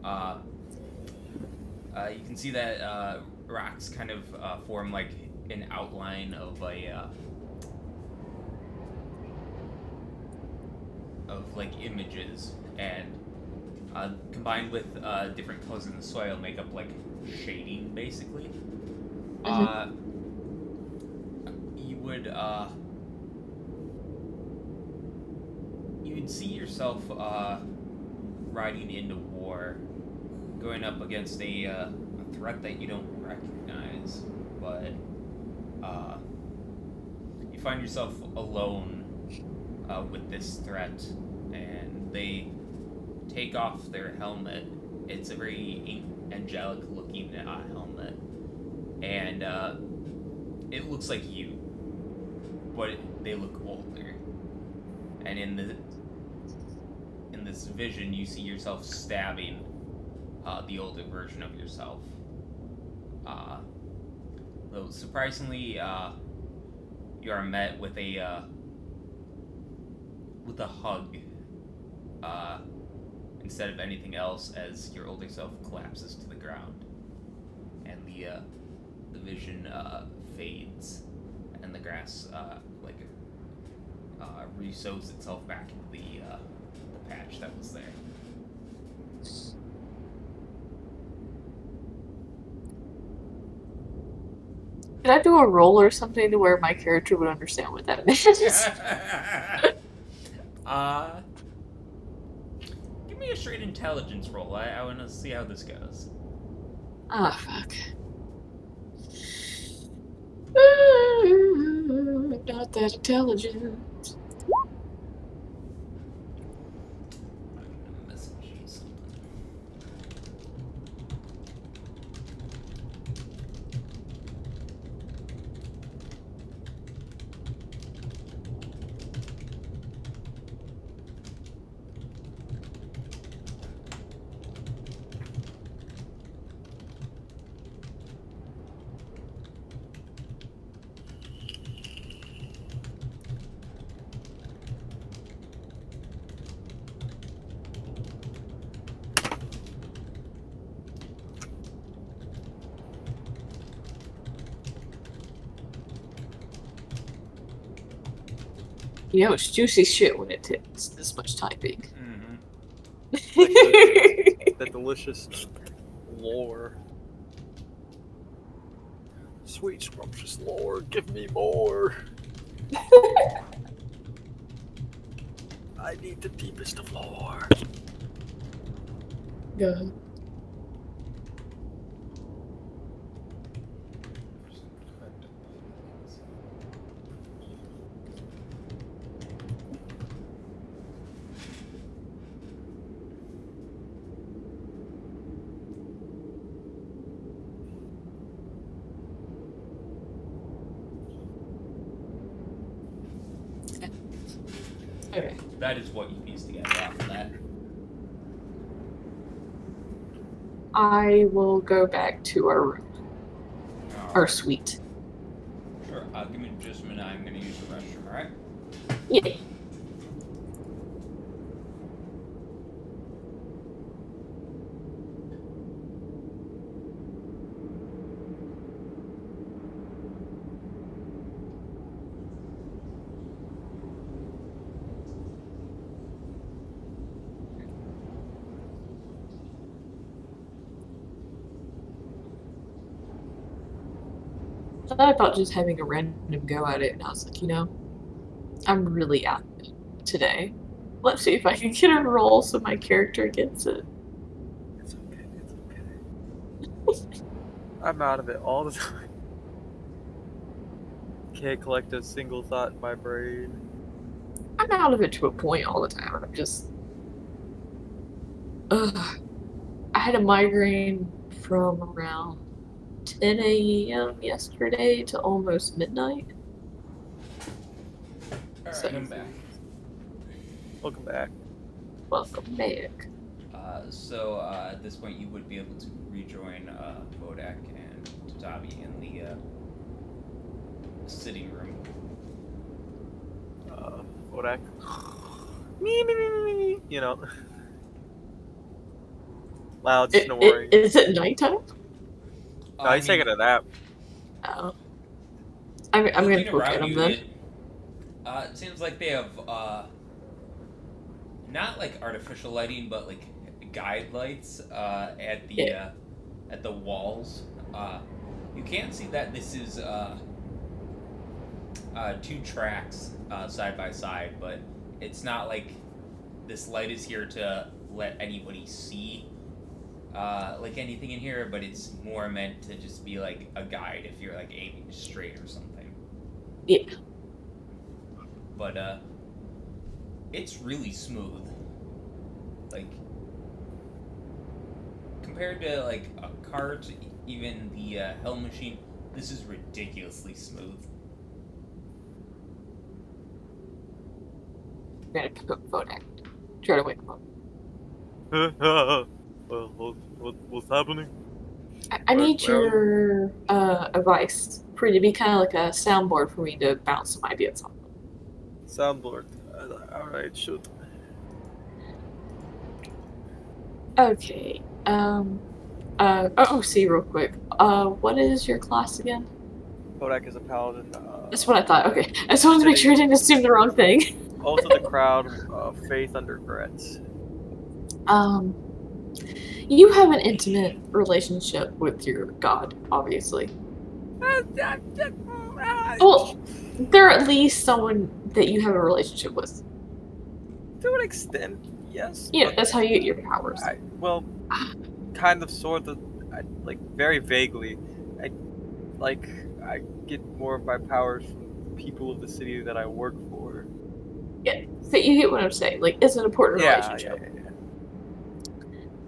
You can see that rocks kind of form like an outline of like images, and combined with different colors in the soil make up like shading, basically. You would see yourself riding into war, going up against a threat that you don't recognize, but you find yourself alone with this threat, and they take off their helmet. It's a very angelic looking helmet, and it looks like you, but they look older. And in this vision, you see yourself stabbing the older version of yourself. Though surprisingly, you are met with a with a hug, instead of anything else, as your older self collapses to the ground, and the vision fades, and the grass re-sows itself back into the patch that was there. Can I do a roll or something to where my character would understand what that means? Give me a straight intelligence roll. I want to see how this goes. Ah, fuck. Not that intelligent. I'm gonna message you something. You know, it's juicy shit when it takes this much typing. The delicious lore. Sweet scrumptious lore, give me more. I need the deepest of lore. Go. Okay. That is what you piece together after that. I will go back to our room. Our Alright. suite. Sure. Give me just a minute. I'm gonna use the restroom. All right. Yeah. I thought about just having a random go at it, and I was like, you know, I'm really out of it today. Let's see if I can get a roll so my character gets it. It's okay, it's okay. I'm out of it all the time. Can't collect a single thought in my brain. I'm out of it to a point all the time. I'm just. Ugh. I had a migraine from around 10 a.m. yesterday to almost midnight. All So- right. I'm back. Welcome back. Welcome back. So at this point, you would be able to rejoin Bodak and Tatabi in the sitting room. Kodak. Me. You know. Loud snoring. Is it nighttime? No, he's taking a nap. Oh. I'm gonna Looking look at around him you, then. it seems like they have not like artificial lighting, but like guide lights at the walls. You can see that this is two tracks side by side, but it's not like this light is here to let anybody see like anything in here, but it's more meant to just be like a guide if you're like aiming straight or something. Yeah. But it's really smooth. Like compared to like a cart, even the Hell Machine, this is ridiculously smooth. I'm gonna pick up Bodak. Try to wake him up. What's happening? I need Well- your advice for it to be kind of like a soundboard for me to bounce some ideas off. Soundboard. Alright, shoot. Okay. See, real quick. What is your class again? Kodak is a paladin. That's what I thought. Okay. I just wanted to make sure I didn't assume the wrong thing. Oath of the Crowd, Faith under Gretz. You have an intimate relationship with your god, obviously. Well, they're at least someone that you have a relationship with. To an extent, yes. Yeah, that's how you get your powers. Well, kind of, sort of, like, very vaguely. I get more of my powers from people of the city that I work for. Yeah, but you get what I'm saying. Like, it's an important relationship. Yeah.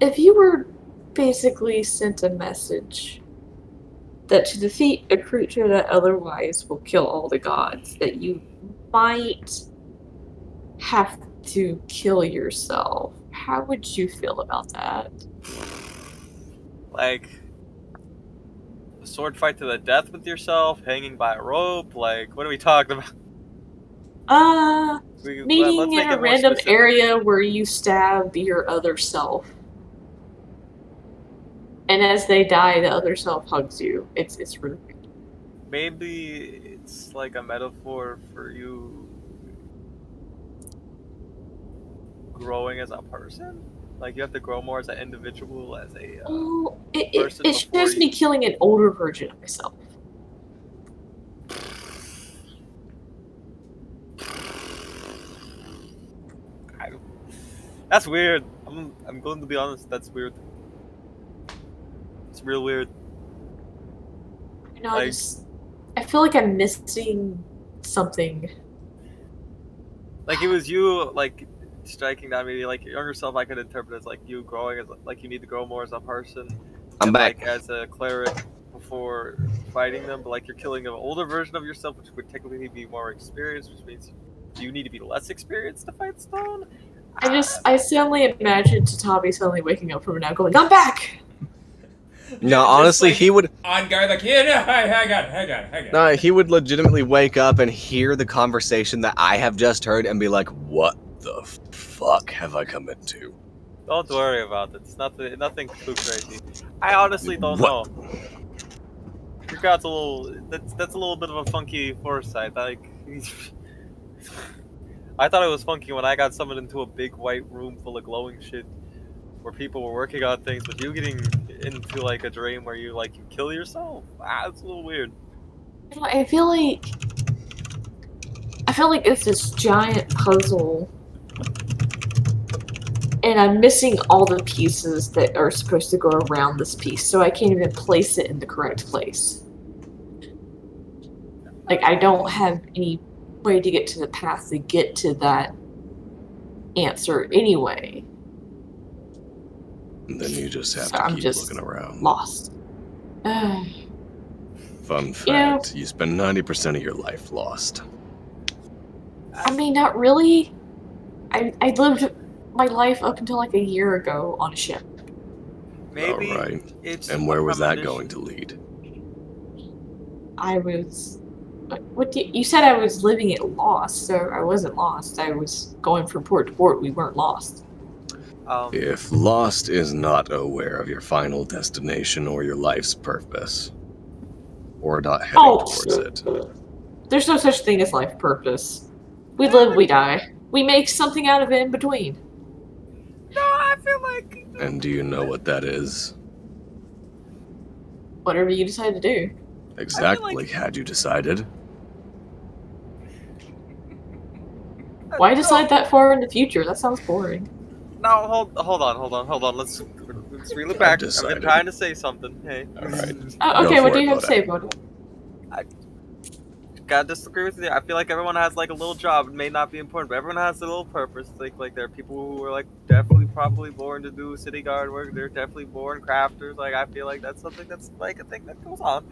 If you were basically sent a message that to defeat a creature that otherwise will kill all the gods, that you might have to kill yourself, how would you feel about that? Like, a sword fight to the death with yourself, hanging by a rope, like, what are we talking about? Meeting in a random area where you stab your other self. And as they die, the other self hugs you. It's really weird. Maybe it's like a metaphor for you growing as a person? Like, you have to grow more as an individual, as a person. It shows me killing an older version of myself. That's weird. I'm going to be honest. That's weird. It's real weird. You know, I feel like I'm missing something. Like, it was you, like, striking down maybe, like, your younger self. I could interpret as like you growing as, like, you need to grow more as a person. I'm back. Like, as a cleric before fighting them, but like you're killing an older version of yourself, which would technically be more experienced, which means you need to be less experienced to fight stone. I suddenly imagined Tatabi suddenly waking up from it now going, I'm back! No, honestly, like, he would... On guard, like, yeah, hang on. No, he would legitimately wake up and hear the conversation that I have just heard and be like, what the fuck have I come into? Don't worry about it. It's nothing too crazy. I honestly don't know. Your god's a little... That's a little bit of a funky foresight. Like... I thought it was funky when I got summoned into a big white room full of glowing shit where people were working on things, but you getting into like a dream where you kill yourself? It's a little weird. I feel like it's this giant puzzle and I'm missing all the pieces that are supposed to go around this piece, so I can't even place it in the correct place. Like, I don't have any way to get to the path to get to that answer anyway. And then you just have to keep looking around. Lost. Fun fact, you spend 90% of your life lost. I mean, not really. I lived my life up until like a year ago on a ship. Maybe. Right. It's and where was that going to lead? I was... you said I was living it lost, so I wasn't lost. I was going from port to port. We weren't lost. If lost is not aware of your final destination or your life's purpose, or not heading towards it. There's no such thing as life purpose. We live, we die. We make something out of it in between. No, I feel like... And do you know what that is? Whatever you decide to do. Exactly, had you decided? Why decide that far in the future? That sounds boring. No, hold on. Let's reel it back. I've been trying to say something. Hey. Alright. Okay, what do you have to say about it? I gotta disagree with you. I feel like everyone has like a little job. It may not be important, but everyone has a little purpose. Like there are people who are like definitely probably born to do city guard work. They're definitely born crafters. Like I feel like that's something that's like a thing that goes on.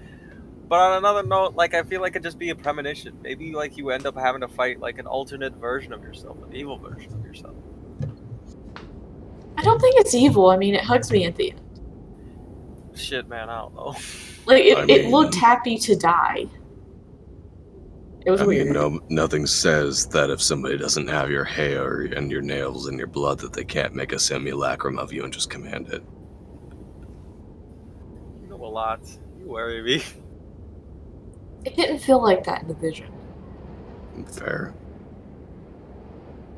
But on another note, like I feel like it'd just be a premonition. Maybe like you end up having to fight like an alternate version of yourself, an evil version of yourself. I don't think it's evil. I mean, it hugs me at the end. Shit, man, I don't know. Like, it looked happy to die. It was weird. Nothing says that if somebody doesn't have your hair and your nails and your blood that they can't make a simulacrum of you and just command it. You know a lot. You worry me. It didn't feel like that in the vision. Fair.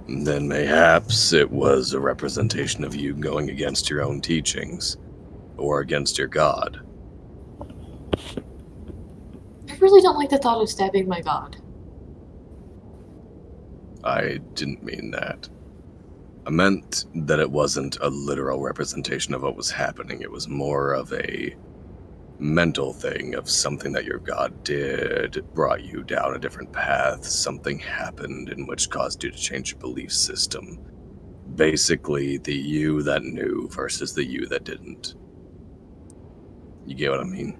Then mayhaps it was a representation of you going against your own teachings, or against your god. I really don't like the thought of stabbing my god. I didn't mean that. I meant that it wasn't a literal representation of what was happening. It was more of a mental thing of something that your god did, brought you down a different path, something happened in which caused you to change your belief system. Basically, the you that knew versus the you that didn't. You get what I mean?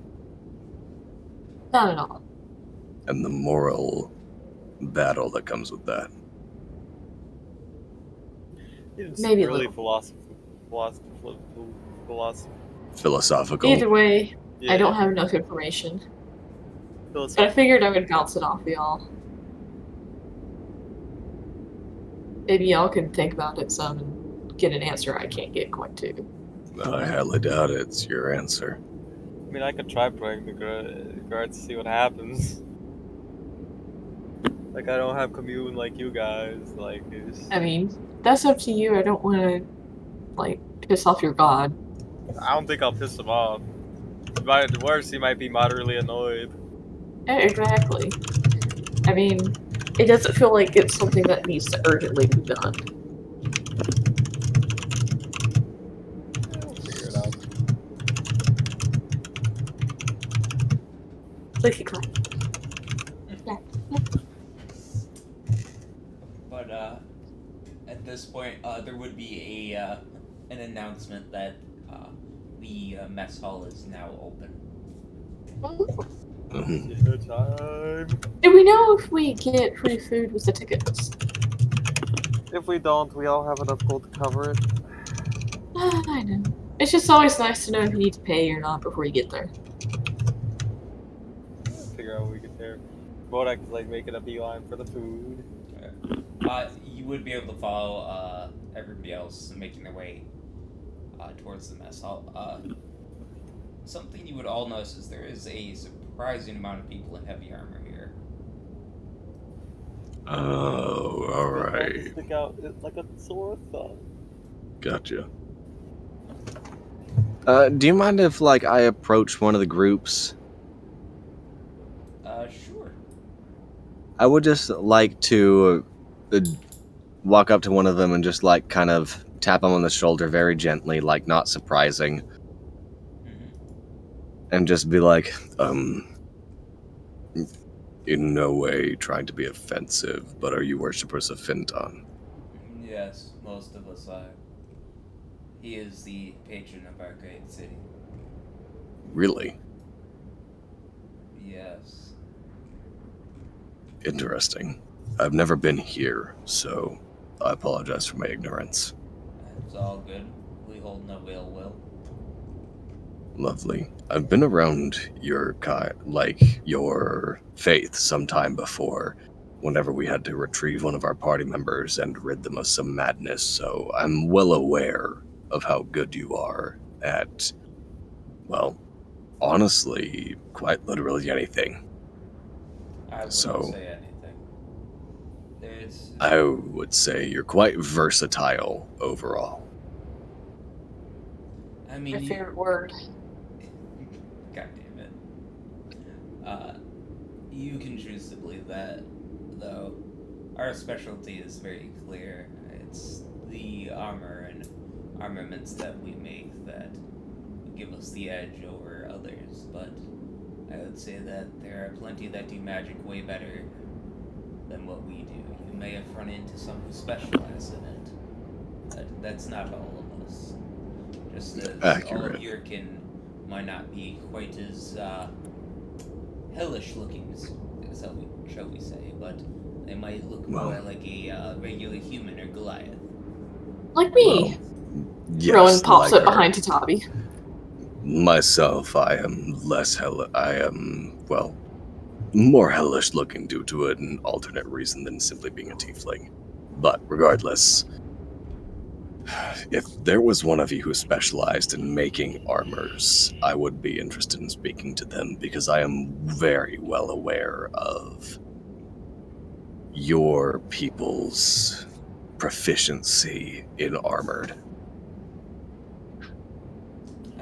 Not at all. And the moral battle that comes with that. It's Maybe a really little. Philosophical. Either way, Yeah, I don't have enough information. But I philosophical. figured I would bounce it off y'all. Maybe y'all can think about it some and get an answer I can't get quite to. I highly doubt it's your answer. I mean, I could try playing the guards to see what happens. Like, I don't have commune like you guys. Like, it's... I mean, that's up to you. I don't want to, like, piss off your god. I don't think I'll piss him off. By the worst, he might be moderately annoyed. Exactly. I mean, it doesn't feel like it's something that needs to urgently be done. We'll figure it out. Clicky clack. But at this point, there would be an announcement that the mess hall is now open. Dinner time. Do we know if we get free food with the tickets? If we don't, we all have enough gold to cover it. I know. It's just always nice to know if you need to pay or not before you get there. We'll figure out when we get there. Bodak is like making a beeline for the food. You would be able to follow everybody else making their way towards the mess hall. Something you would all notice is there is a surprising amount of people in heavy armor here. Oh, alright. Stick out like a sore thumb. Gotcha. Do you mind if, like, I approach one of the groups? Sure. I would just like to walk up to one of them and just, like, kind of tap them on the shoulder very gently, like, not surprising. And just be like, in no way trying to be offensive, but are you worshippers of Finton? Yes, most of us are. He is the patron of our great city. Really? Yes. Interesting. I've never been here, so I apologize for my ignorance. It's all good. We hold no ill will. Lovely. I've been around your your faith sometime before, whenever we had to retrieve one of our party members and rid them of some madness, so I'm well aware of how good you are at, well, honestly, quite literally anything. I wouldn't So- say anything. There's... I would say you're quite versatile overall. I mean, My favorite word. God damn it. You can choose to believe that, though. Our specialty is very clear. It's the armor and armaments that we make that give us the edge over others, but I would say that there are plenty that do magic way better than what we do. You may have run into some who specialize in it, but that's not all of us. Just as all Accurate. of your kin might not be quite as hellish looking, shall we say, but they might look more like a regular human or Goliath. Like me. Yes, Rowan pops like up her. behind Myself, I am less I am, well, more hellish looking due to an alternate reason than simply being a tiefling. But regardless, if there was one of you who specialized in making armors, I would be interested in speaking to them because I am very well aware of your people's proficiency in armored.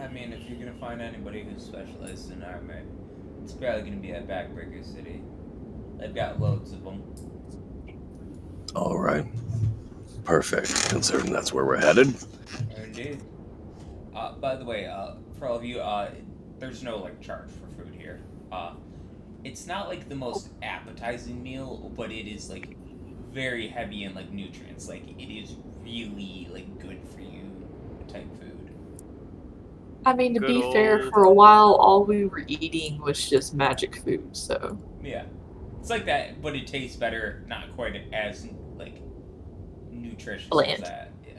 I mean, if you're gonna find anybody who specializes in armor, it's probably gonna be at Backbreaker City. They've got loads of them. All right. Perfect, considering that's where we're headed. Indeed. By the way, for all of you, there's no like charge for food here. It's not like the most appetizing meal, but it is like very heavy in like nutrients. Like it is really like good for you type food. I mean, to Good be fair, old- for a while, all we were eating was just magic food, so. Yeah, it's like that, but it tastes better. Not quite as like nutritious Bland. as that. Yeah.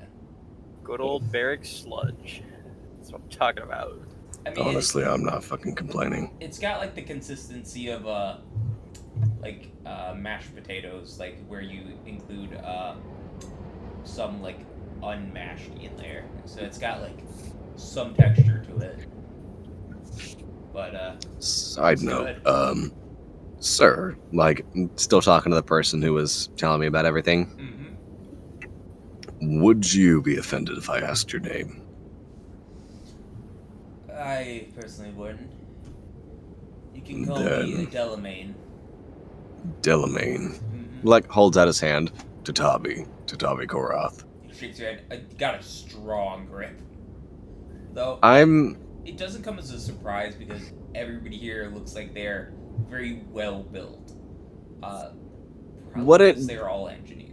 Good old barrack sludge. That's what I'm talking about. I mean, Honestly, I'm not fucking complaining. it's got like the consistency of mashed potatoes, like where you include some like unmashed in there. So it's got like some texture to it. But Side it's note, good. Sir, like, still talking to the person who was telling me about everything. would you be offended if I asked your name? I personally wouldn't. You can call me Then- Delamain. Delamain. Like, holds out his hand. Tatabi Korath. He shakes your hand. I got a strong grip. Though I'm. it doesn't come as a surprise because everybody here looks like they're very well built. What it- because they're all engineers.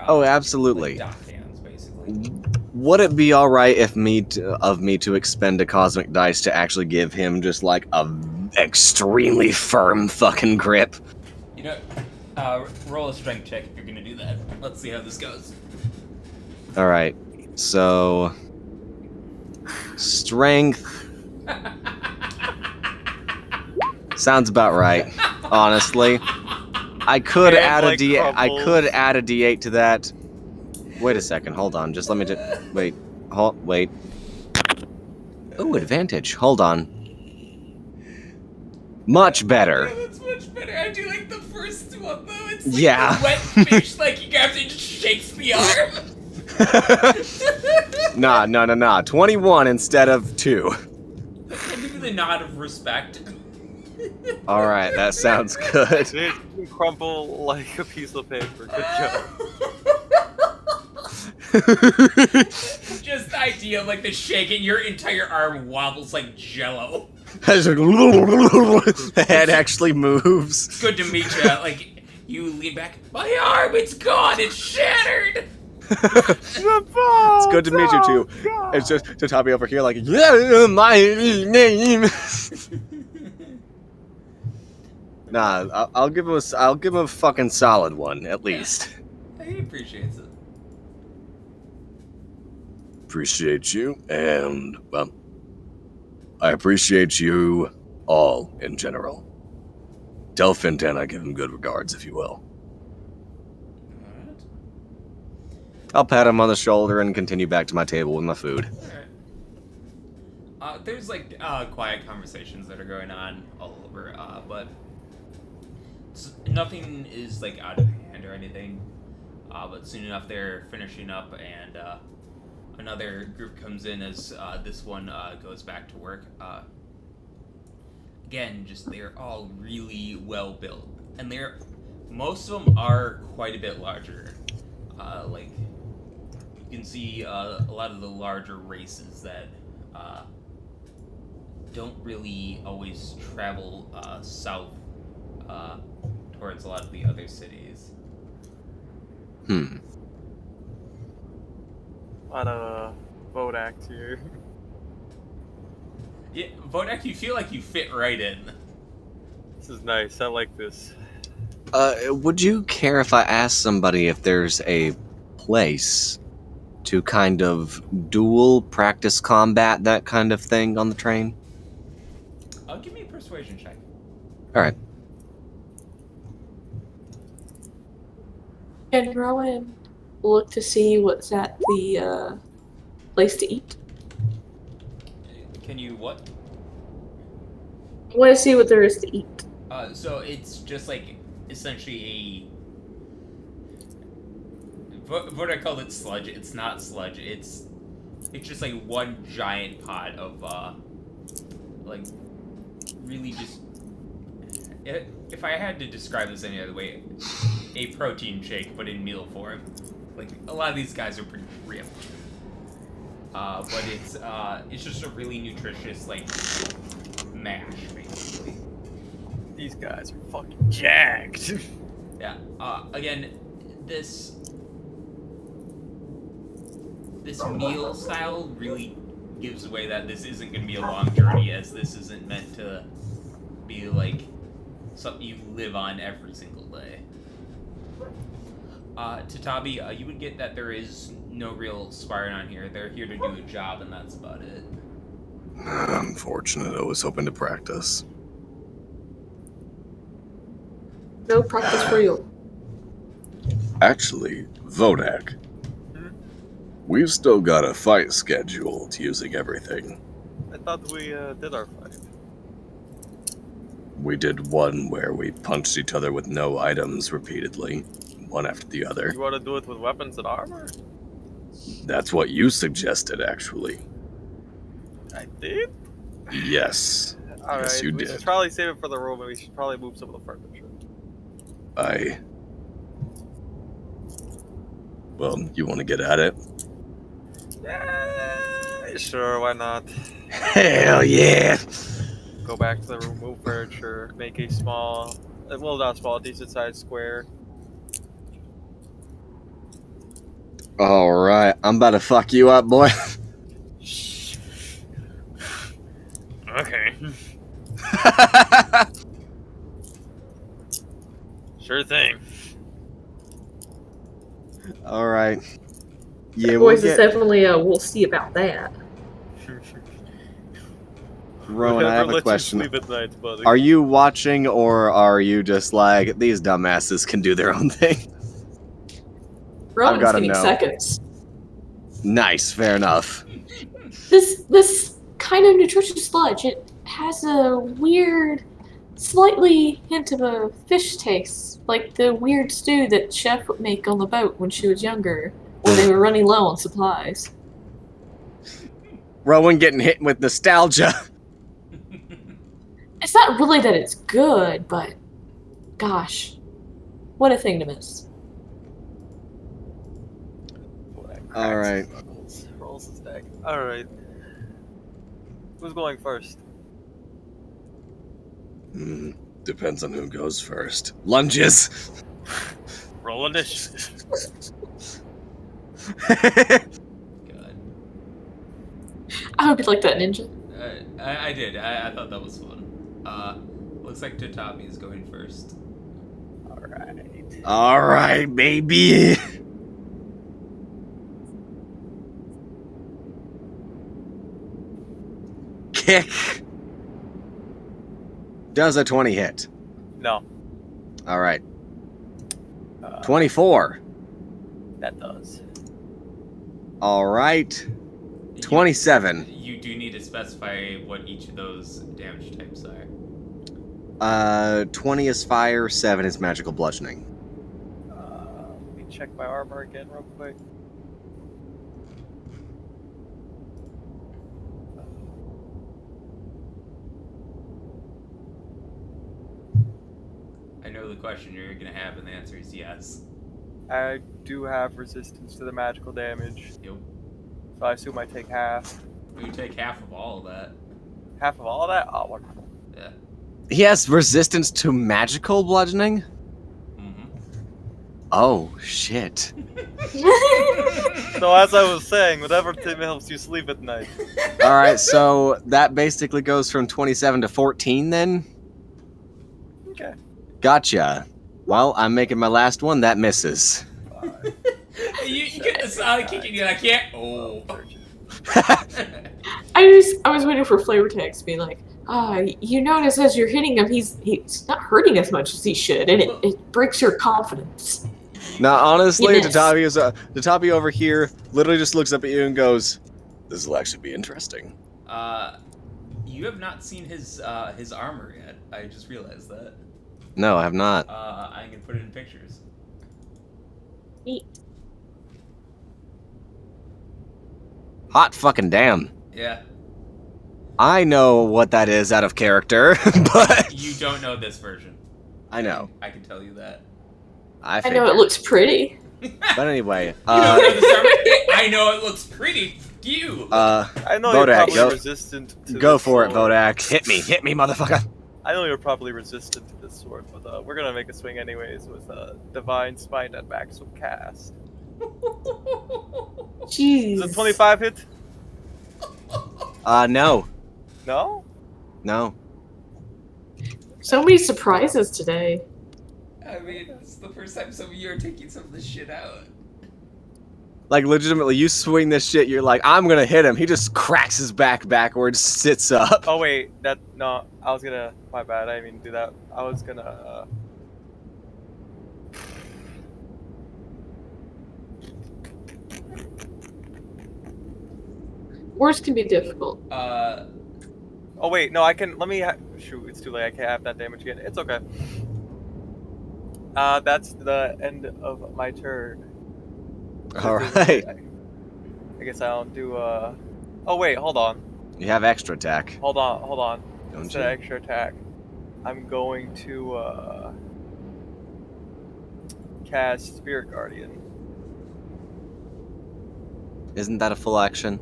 Oh, absolutely. Like dock hands, basically. Would it be alright if me to expend a cosmic dice to actually give him just like a extremely firm fucking grip? You know, roll a strength check if you're gonna do that. Let's see how this goes. Alright, so. Strength. Sounds about right, honestly. I could Hand, add a like, D. I crumbles. could add a D8 to that. Wait a second. Hold on. Just let me. Wait. Wait. Ooh, advantage. Hold on. Much better. Yeah, that's much better. I do like the first one though. It's like Yeah. the wet fish, like he grabs it and just shakes the arm. Nah. 21 instead of 2. Give me the nod of respect. All right, that sounds good. It can crumple like a piece of paper. Good job. Just the idea of like the shaking, your entire arm wobbles like jello. The head actually moves. It's good to meet you. Like you lean back, my arm, it's gone, it's shattered. It's good to meet you too. It's just to Tommy over here, like, yeah, my name. Nah, I'll give him a fucking solid one at least. He appreciates it. Appreciate you, and, well, I appreciate you all in general. Tell Fintan I give him good regards, if you will. Alright. I'll pat him on the shoulder and continue back to my table with my food. Alright. There's like quiet conversations that are going on all over, but nothing is like out of hand or anything. But soon enough they're finishing up and another group comes in as this one goes back to work. Again, just they're all really well built, and most of them are quite a bit larger. Like you can see a lot of the larger races that don't really always travel south towards a lot of the other cities. A lot of boat acts here. Yeah, Vodak, you feel like you fit right in. This is nice. I like this. Would you care if I asked somebody if there's a place to kind of duel, practice combat, that kind of thing on the train? Give me a persuasion check. All right. Can Rowan look to see what's at the place to eat? Can you what? I want to see what there is to eat. So it's just like essentially what I call it sludge. It's not sludge. It's just like one giant pot of like really just. If I had to describe this any other way, a protein shake but in meal form. Like a lot of these guys are pretty ripped. But it's just a really nutritious like mash basically. These guys are fucking jacked. Yeah. Again, this meal style really gives away that this isn't going to be a long journey, as this isn't meant to be like something you live on every single day. Tatabi, you would get that there is no real Spartan on here. They're here to do a job, and that's about it. Unfortunate. I was hoping to practice. No practice for you. Actually, Vodak, we've still got a fight scheduled using everything. I thought we did our fight. We did one where we punched each other with no items repeatedly, one after the other. You want to do it with weapons and armor? That's what you suggested, actually. I did? Yes. Alright, Yes, you we did. should probably save it for the room, and we should probably move some of the furniture. Well, you want to get at it? Yeah, sure, why not? Hell yeah! Go back to the room, move furniture, make a small, well, not small, decent sized square. Alright, I'm about to fuck you up, boy. Okay. Sure thing. Alright. Yeah, The we'll voice is get... definitely we'll see about that. Rowan, I have a question. Sleep at night, buddy. Are you watching, or are you just like, these dumbasses can do their own thing? Rowan's gotta getting know. seconds. Nice, fair enough. This kind of nutritious sludge, it has a weird, slightly hint of a fish taste, like the weird stew that Chef would make on the boat when she was younger, when they were running low on supplies. Rowan getting hit with nostalgia. It's not really that it's good, but gosh, what a thing to miss. Alright. Rolls his deck. Alright. Who's going first? Depends on who goes first. Lunges! Roll initiative. God. I hope you like that, Ninja. I did. I thought that was fun. Looks like Tatabi is going first. Alright. Alright, baby. Kick. Does a 20 hit? No. Alright. 24. That does. Alright. 27. You do need to specify what each of those damage types are. 20 is fire, 7 is magical bludgeoning. Let me check my armor again real quick. I know the question you're gonna have, and the answer is yes. I do have resistance to the magical damage, Yep. so I assume I take half. You take half of all of that. Half of all of that? Oh, wonderful. Yeah. He has resistance to magical bludgeoning? Mm-hmm. Oh, shit. So as I was saying, whatever helps you sleep at night. Alright, so that basically goes from 27 to 14 then? Okay. Gotcha. Well, I'm making my last one. That misses. you get the Sonic kick and you're like, yeah. Oh. I was waiting for flavor text to be like, you notice as you're hitting him, he's not hurting as much as he should, and it breaks your confidence. Now, honestly, You missed. Tatabi over here literally just looks up at you and goes, "This will actually be interesting." You have not seen his armor yet. I just realized that. No, I have not. I'm gonna put it in pictures. Neat. Hot fucking damn. Yeah. I know what that is out of character, but You don't know this version. I know. I can tell you that. I know it looks pretty. But anyway, You don't know this armor. I know it looks pretty. You. I know Vodak, you're probably go- resistant to go this for it, sword. Vodak. Hit me, motherfucker. I know you're probably resistant to this sword, but we're gonna make a swing anyways with Divine Smite at maximum cast. Jeez. Is it 25 hit? No. No? No. So many surprises today. I mean, it's the first time some of you are taking some of this shit out. Like, legitimately, you swing this shit, you're like, I'm gonna hit him. He just cracks his back backwards, sits up. Oh wait, no, I was gonna, my bad, I didn't mean to do that. I was gonna, Words can be difficult. oh wait, no, I can, shoot, it's too late, I can't have that damage again. It's okay. That's the end of my turn. Alright. I guess I don't do, oh wait, hold on. You have extra attack. Hold on. Don't Instead you? of extra attack, I'm going to, cast Spirit Guardian. Isn't that a full action?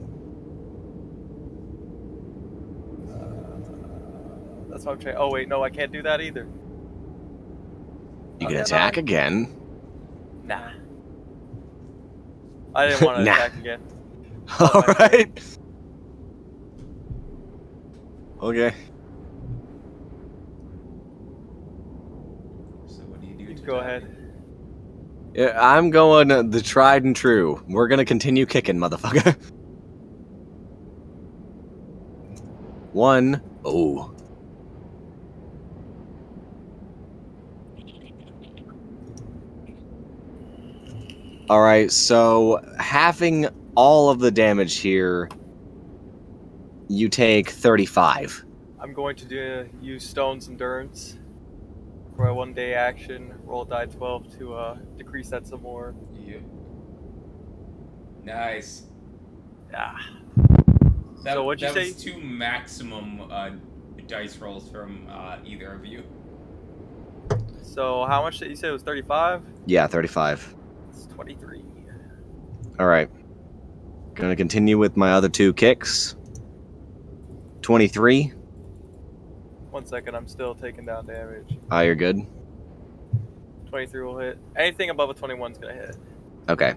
That's what I'm trying. Oh wait, no, I can't do that either. You can Okay, attack no. again. Nah. I didn't want to Nah. attack again. Alright. Okay. So what do you do? You to go Dobby? ahead. Yeah, I'm going the tried and true. We're gonna continue kicking, motherfucker. 1. Oh. Alright, so having all of the damage here, you take 35. I'm going to use Stone's Endurance for a 1-day action. Roll die 12 to decrease that some more. Yep. Nice. Yeah. That, So what'd you that say? was 2 maximum dice rolls from either of you. So how much did you say it was 35? Yeah, 35. It's 23. Alright. Gonna continue with my other 2 kicks. 23. 1 second, I'm still taking down damage. Ah, you're good. 23 will hit. Anything above a 21 is gonna hit. Okay.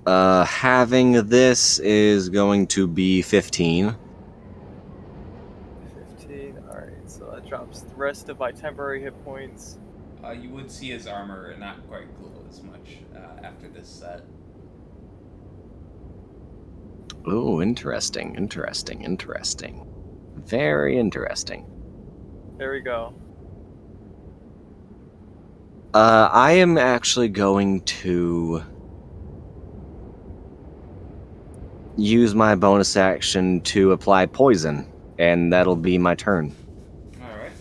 Having this is going to be 15. 15. Alright, so that drops the rest of my temporary hit points. You would see his armor not quite glow as much after this set. Ooh, interesting. Very interesting. There we go. I am actually going to use my bonus action to apply poison, and that'll be my turn. Alright.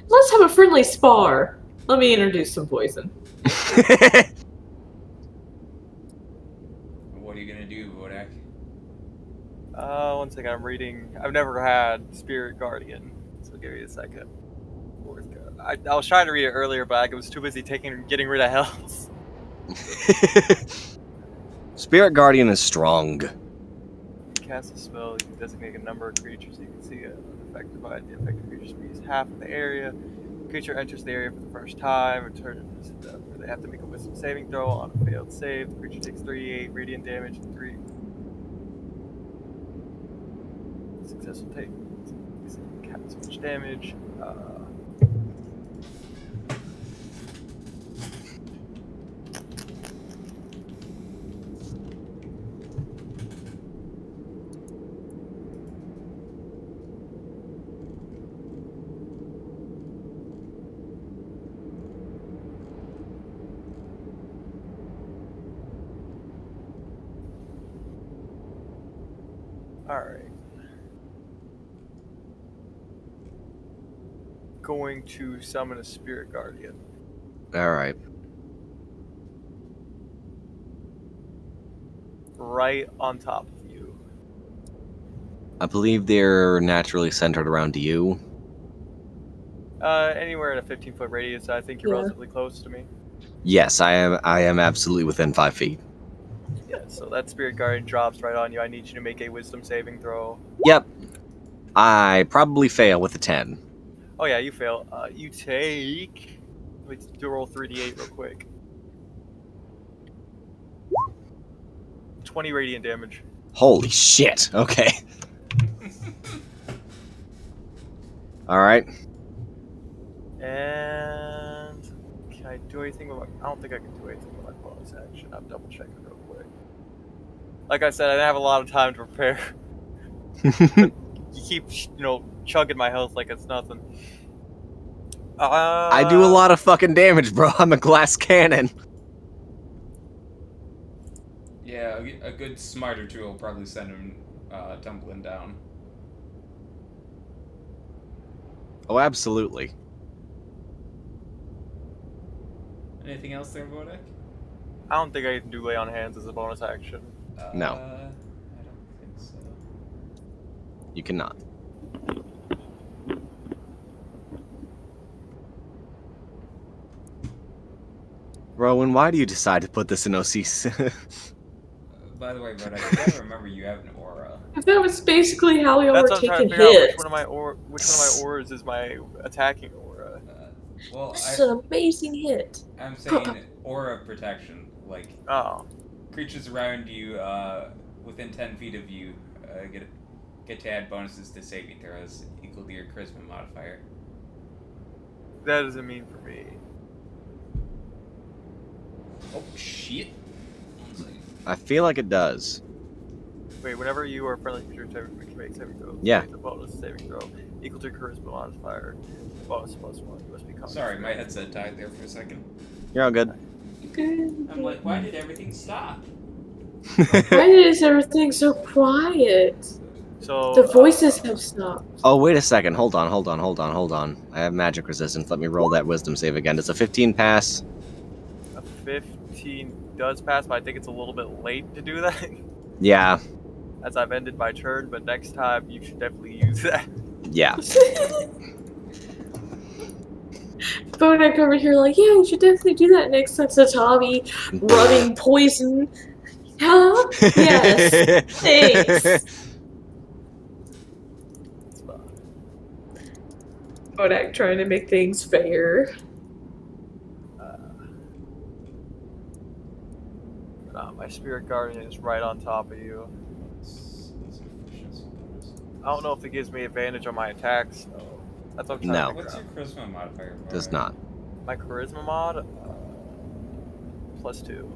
Let's have a friendly spar. Let me introduce some poison. What are you gonna do, Vodak? 1 second, I'm reading. I've never had Spirit Guardian, so give me a second. I was trying to read it earlier, but I was too busy getting rid of health. Spirit Guardian is strong. Cast a spell, you can designate a number of creatures you can see affected by it. The affected creature speed is half of the area. Creature enters the area for the first time, returns to death, where they have to make a wisdom saving throw. On a failed save, the creature takes 38 radiant damage and 3. Success will take so much damage. Alright. Going to summon a spirit guardian. Alright. Right on top of you. I believe they're naturally centered around you. Anywhere in a 15-foot radius, I think you're Yeah. relatively close to me. Yes, I am absolutely within 5 feet. Yeah, so that spirit guardian drops right on you. I need you to make a wisdom saving throw. Yep. I probably fail with a 10. Oh yeah, you fail. You take... Let me do roll 3d8 real quick. 20 radiant damage. Holy shit. Okay. Alright. And... Can I do anything with my... I don't think I can do anything with my bonus action. I'm double checking real quick. Like I said, I didn't have a lot of time to prepare. You keep, chugging my health like it's nothing. I do a lot of fucking damage, bro. I'm a glass cannon. Yeah, a good smite or two will probably send him tumbling down. Oh, absolutely. Anything else there, Vodek? I don't think I can do lay on hands as a bonus action. No. I don't think so. You cannot. Rowan, why do you decide to put this in OC? By the way, Vodek, I gotta remember you have an aura. That was basically how we all That's were what I'm trying taking to figure out. hits. Which one of my auras is my attacking aura? Well, This is an amazing hit. I'm saying aura protection. Like, Oh. creatures around you, within 10 feet of you, get to add bonuses to saving throws equal to your charisma modifier. That doesn't mean for me. Oh, shit. 1 second. I feel like it does. Wait, whenever you or a friendly creature can make saving throws, Yeah. the bonus saving throw equal to your charisma modifier. Bonus +1. You must become. Sorry, my headset died there for a second. You're all good. I'm like, why did everything stop? Why is everything so quiet? So The voices have stopped. Oh, wait a second. Hold on. I have magic resistance. Let me roll that wisdom save again. Does a 15 pass? a 15 does pass, but I think it's a little bit late to do that. Yeah. As I've ended my turn, but next time you should definitely use that. Yeah. Bodak over here like, yeah, you should definitely do that next time. Satabi rubbing poison. Huh? Yes. Thanks. It's fine. Bodak trying to make things fair. My spirit guardian is right on top of you. I don't know if it gives me advantage on my attacks, so that's what I'm trying No. to figure What's your out. charisma modifier? Does not. My charisma mod, +2.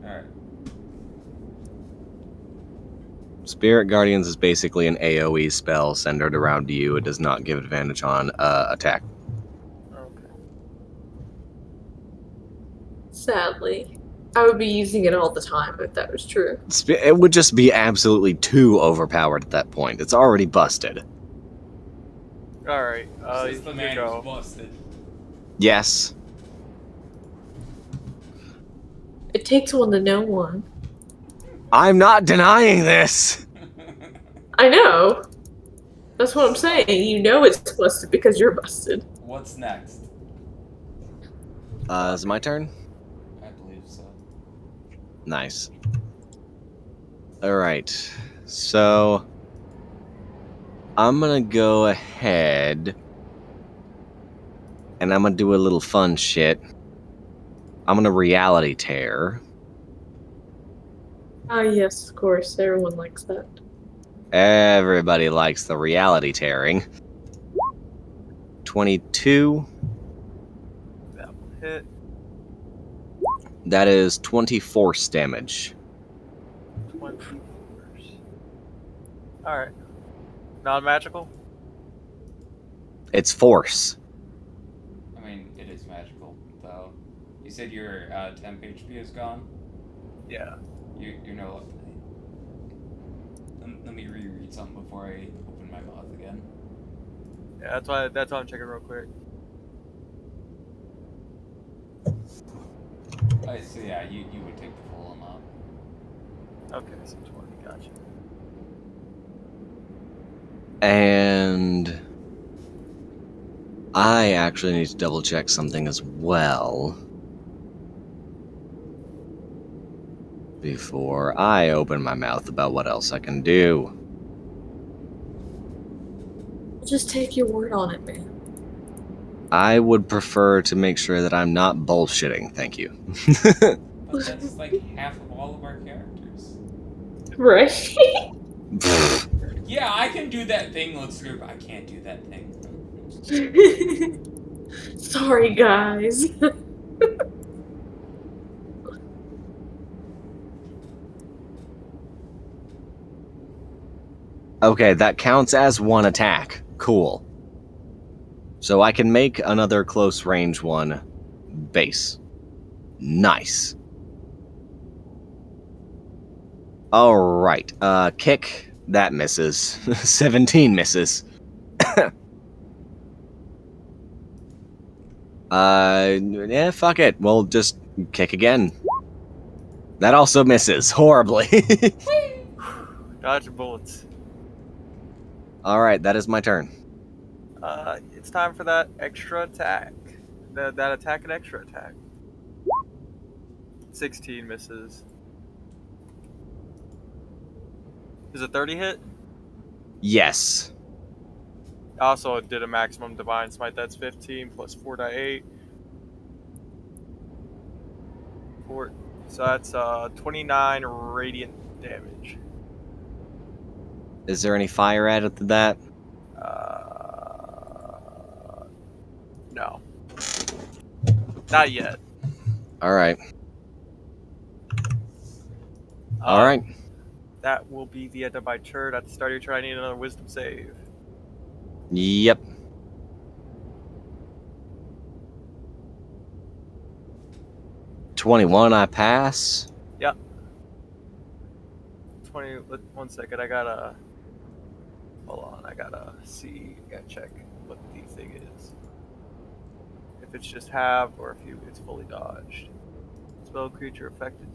Alright. Spirit Guardians is basically an AoE spell centered around you. It does not give advantage on attack. Okay. Sadly. I would be using it all the time if that was true. It would just be absolutely too overpowered at that point. It's already busted. Alright, Says you the can man go. who's busted. Yes. It takes one to know one. I'm not denying this. I know. That's what I'm saying. You know it's busted because you're busted. What's next? Is it my turn? I believe so. Nice. Alright. So I'm gonna go ahead and I'm gonna do a little fun shit. I'm gonna reality tear. Ah, yes, of course. Everyone likes that. Everybody likes the reality tearing. 22. That will hit. That is 20 force damage. 20. Alright. Non-magical? It's force. I mean, it is magical, though. You said your temp HP is gone? Yeah. You're no... let me reread something before I open my mouth again. Yeah, that's why I'm checking real quick. So yeah, you would take the full amount. Okay, so 20, gotcha. And I actually need to double check something as well before I open my mouth about what else I can do. I'll just take your word on it, man. I would prefer to make sure that I'm not bullshitting, thank you. But that's like half of all of our characters. Right? Yeah, I can do that thing. Let's group. I can't do that thing. Sorry, guys. Okay, that counts as one attack. Cool. So I can make another close range one base. Nice. Alright, kick. That misses. 17 misses. Yeah, fuck it. We'll just kick again. That also misses horribly. Dodge your bullets. Alright, that is my turn. It's time for that extra attack. That attack and extra attack. 16 misses. Is it 30 hit? Yes. Also, it did a maximum divine smite. That's 15 plus 4 die 8. 4. So that's 29 radiant damage. Is there any fire added to that? No. Not yet. Alright. Alright. That will be the end of my turn. At the start of your turn, I need another wisdom save. Yep. $21, I pass. Yep. 20. 1 second. I gotta. Hold on. I gotta see. I gotta check what the thing is. If it's just halved or if it's fully dodged. Spell creature affected.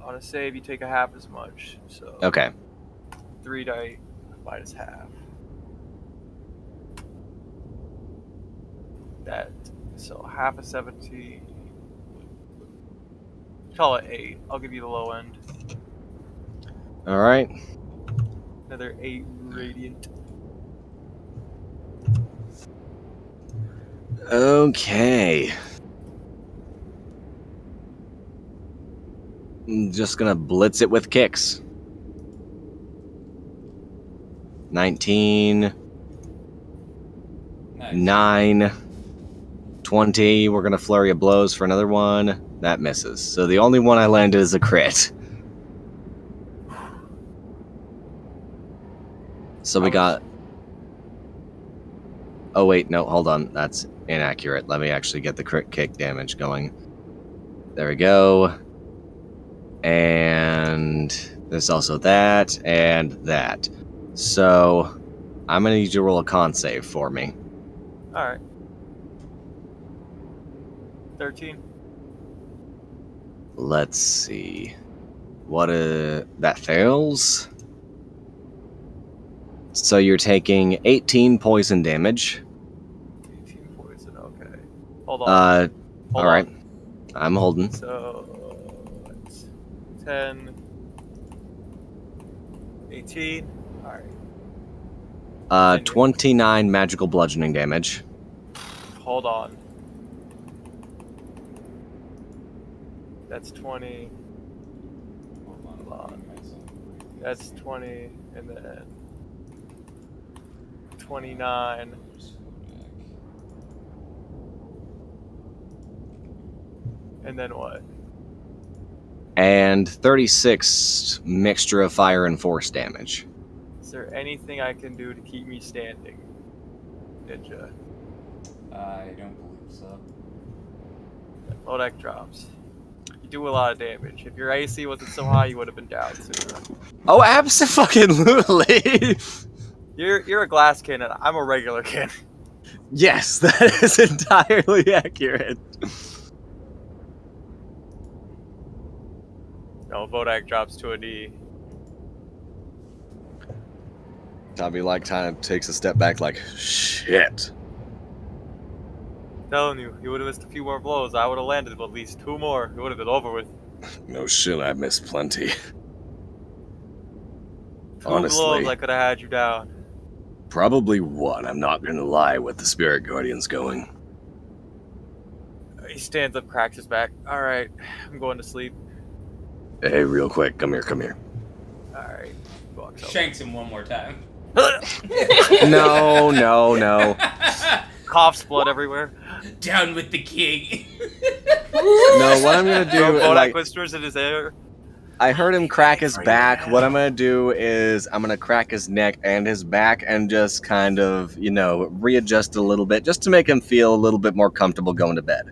On a save, you take a half as much. So. Okay. 3 die minus half. That. So half of 17. Call it 8. I'll give you the low end. Alright. Another 8 radiant. Okay. I'm just gonna blitz it with kicks. 19. Nice. 9. 20. We're gonna flurry of blows for another one. That misses. So the only one I landed is a crit. So we got... Oh wait, no, hold on. That's inaccurate. Let me actually get the crit kick damage going. There we go. And there's also that and that. So I'm gonna need you to roll a con save for me. Alright. 13. Let's see. That fails. So you're taking 18 poison damage. 18 poison, okay. Hold on. Hold Alright. on. I'm holding. So, it's 10, 18. Alright. 29 magical bludgeoning damage. Hold on. That's 20. Hold on. That's 20, and then 29. And then what? And 36 mixture of fire and force damage. Is there anything I can do to keep me standing, Ninja? I don't believe so. Low deck drops. You do a lot of damage. If your AC wasn't so high, you would have been down sooner. Oh, absolutely. You're a glass cannon. I'm a regular cannon. Yes, that is entirely accurate. No, Vodak drops to a D. Tommy kind of takes a step back, like, shit. Telling you, he would have missed a few more blows. I would have landed at least 2 more. It would have been over with. No shit, I missed plenty. 2 Honestly. blows, I could have had you down. Probably 1, I'm not gonna lie, with the Spirit Guardians going. He stands up, cracks his back. Alright, I'm going to sleep. Hey, real quick, come here. Alright. Shanks him one more time. No. Coughs blood everywhere. Down with the king. No, what I'm gonna do, Vodak whispers in his ear. I heard him crack his back. What I'm gonna do is I'm gonna crack his neck and his back and just kind of, readjust a little bit just to make him feel a little bit more comfortable going to bed.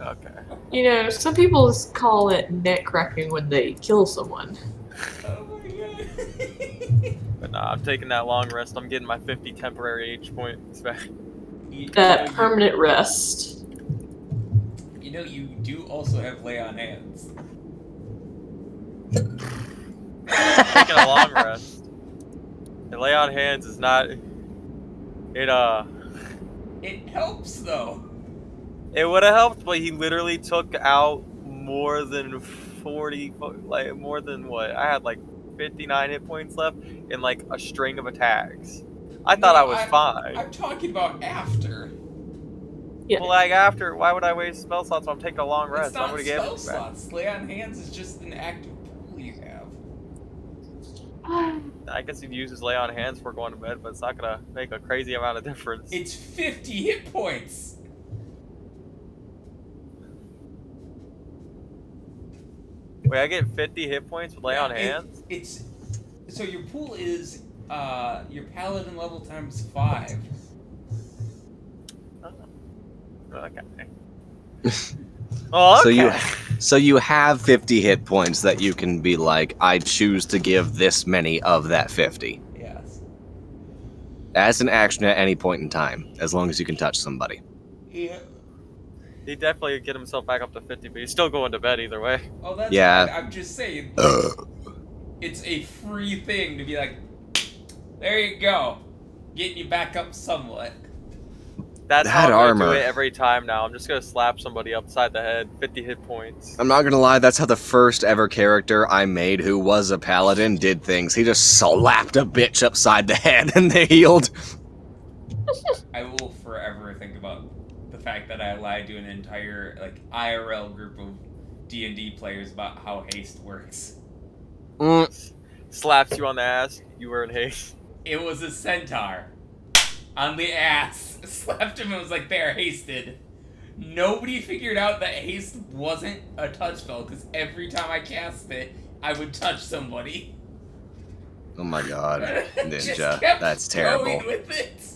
Okay. Some people call it neck cracking when they kill someone. Oh my god. But nah, I'm taking that long rest. I'm getting my 50 temporary H points back. That permanent rest. You do also have lay on hands. Taking a long rest. And lay on hands is not. It helps though. It would have helped, but he literally took out more than 40, more than what? I had 59 hit points left in a string of attacks. I thought I was fine. I'm talking about after. Yeah. Well, after, why would I waste spell slots when I'm taking a long rest? It's not I would have given spell it back. slots. Lay on hands is just an active pool you have. I guess he'd use his lay on hands before going to bed, but it's not gonna make a crazy amount of difference. It's 50 hit points. Wait, I get 50 hit points with lay on hands? So your pool is your paladin level times 5. Okay. Oh, okay. So you have 50 hit points that you can be like, I choose to give this many of that 50. Yes. As an action at any point in time, as long as you can touch somebody. Yeah. He'd definitely get himself back up to 50, but he's still going to bed either way. Oh, that's Yeah. fine. I'm just saying, it's a free thing to be like, there you go, getting you back up somewhat. That's That how I'm armor. gonna do it every time now. I'm just gonna slap somebody upside the head, 50 hit points. I'm not gonna lie, that's how the first ever character I made who was a paladin did things. He just slapped a bitch upside the head and they healed. I will forever think about the fact that I lied to an entire IRL group of D&D players about how haste works. Slaps you on the ass, you were in haste. It was a centaur on the ass. Slapped him and was like, "There, hasted." Nobody figured out that haste wasn't a touch spell because every time I cast it, I would touch somebody. Oh my god, Just Ninja, kept that's going terrible. with it.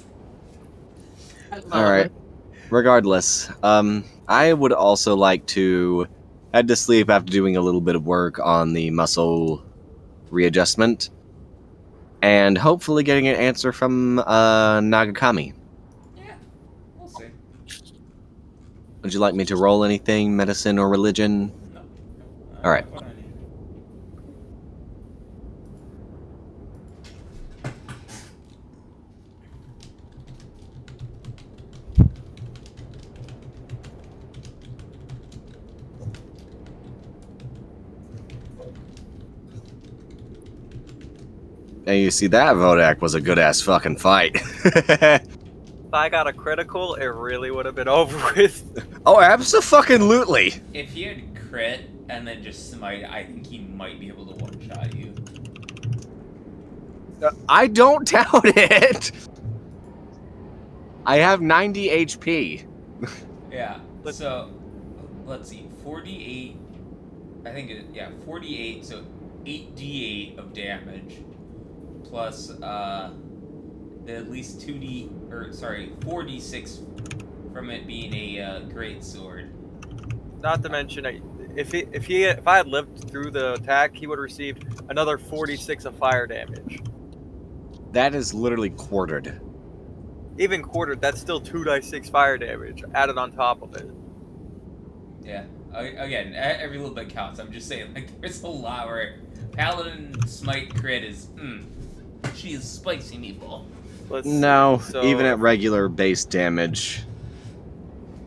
Alright, regardless, I would also like to head to sleep after doing a little bit of work on the muscle readjustment, and hopefully getting an answer from Nagakami. Yeah, we'll see. Would you like me to roll anything, medicine or religion? No. All right. What I need. And you see, that Vodak was a good-ass fucking fight. If I got a critical, it really would have been over with. Oh, abso-fucking-lutely! If he had crit and then just smite, I think he might be able to one-shot you. I don't doubt it! I have 90 HP. Yeah, so, let's see, 48, I think yeah, 48, so 8d8 of damage, plus, at least 4d6 from it being a great sword. Not to mention, if I had lived through the attack, he would have received another 46 of fire damage. That is literally quartered. Even quartered, that's still 2d6 fire damage added on top of it. Yeah. Again, every little bit counts. I'm just saying, like, there's a lot where Paladin Smite crit is, she is spicy meatball. Let's No, see. So even at regular base damage.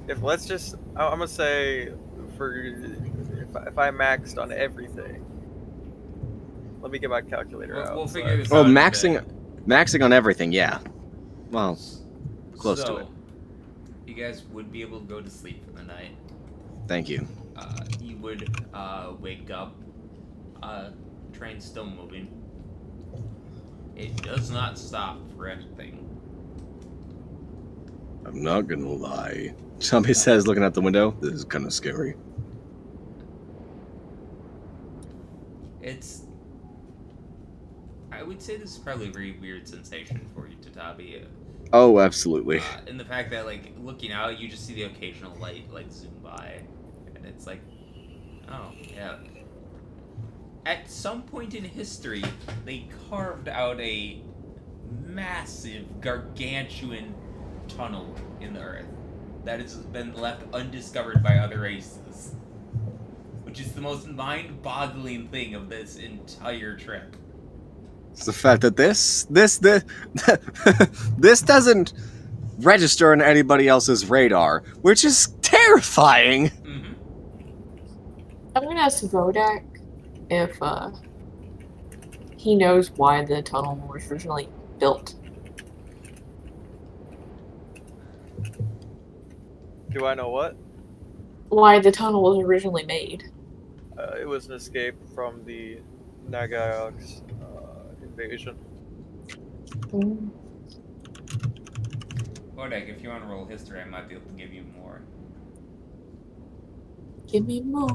I'm gonna say if I maxed on everything. Let me get my calculator out. We'll figure this Oh, out. maxing on everything, yeah. Well, close to it. You guys would be able to go to sleep for the night. Thank you. You would wake up. Train's still moving. It does not stop for anything. I'm not gonna lie. Tommy says, looking out the window, this is kind of scary. I would say this is probably a very weird sensation for you, Tatabi. Oh, absolutely. And the fact that, like, looking out, you just see the occasional light, like, zoom by. And it's like, oh, yeah. At some point in history, they carved out a massive, gargantuan tunnel in the earth that has been left undiscovered by other races. Which is the most mind-boggling thing of this entire trip. It's the fact that this doesn't register on anybody else's radar, which is terrifying. Mm-hmm. I'm gonna ask Vodak if he knows why the tunnel was originally built. Do I know what? Why the tunnel was originally made. It was an escape from the Nagaox invasion. Bodak, if you want to roll history, I might be able to give you more. Give me more.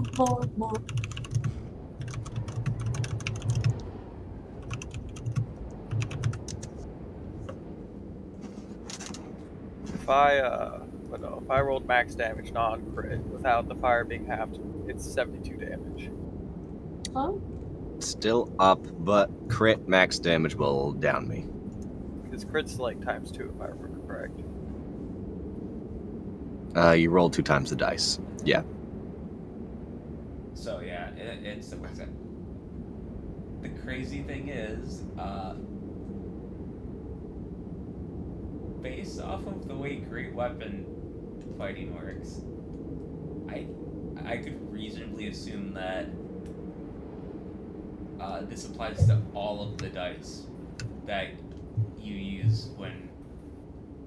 If I rolled max damage non-crit without the fire being halved, it's 72 damage. Huh? Still up, but crit max damage will down me. Because crit's like times 2 if I remember correct. You roll 2 times the dice. Yeah. So yeah, it still works out. The crazy thing is, based off of the way great weapon fighting works, I could reasonably assume that this applies to all of the dice that you use when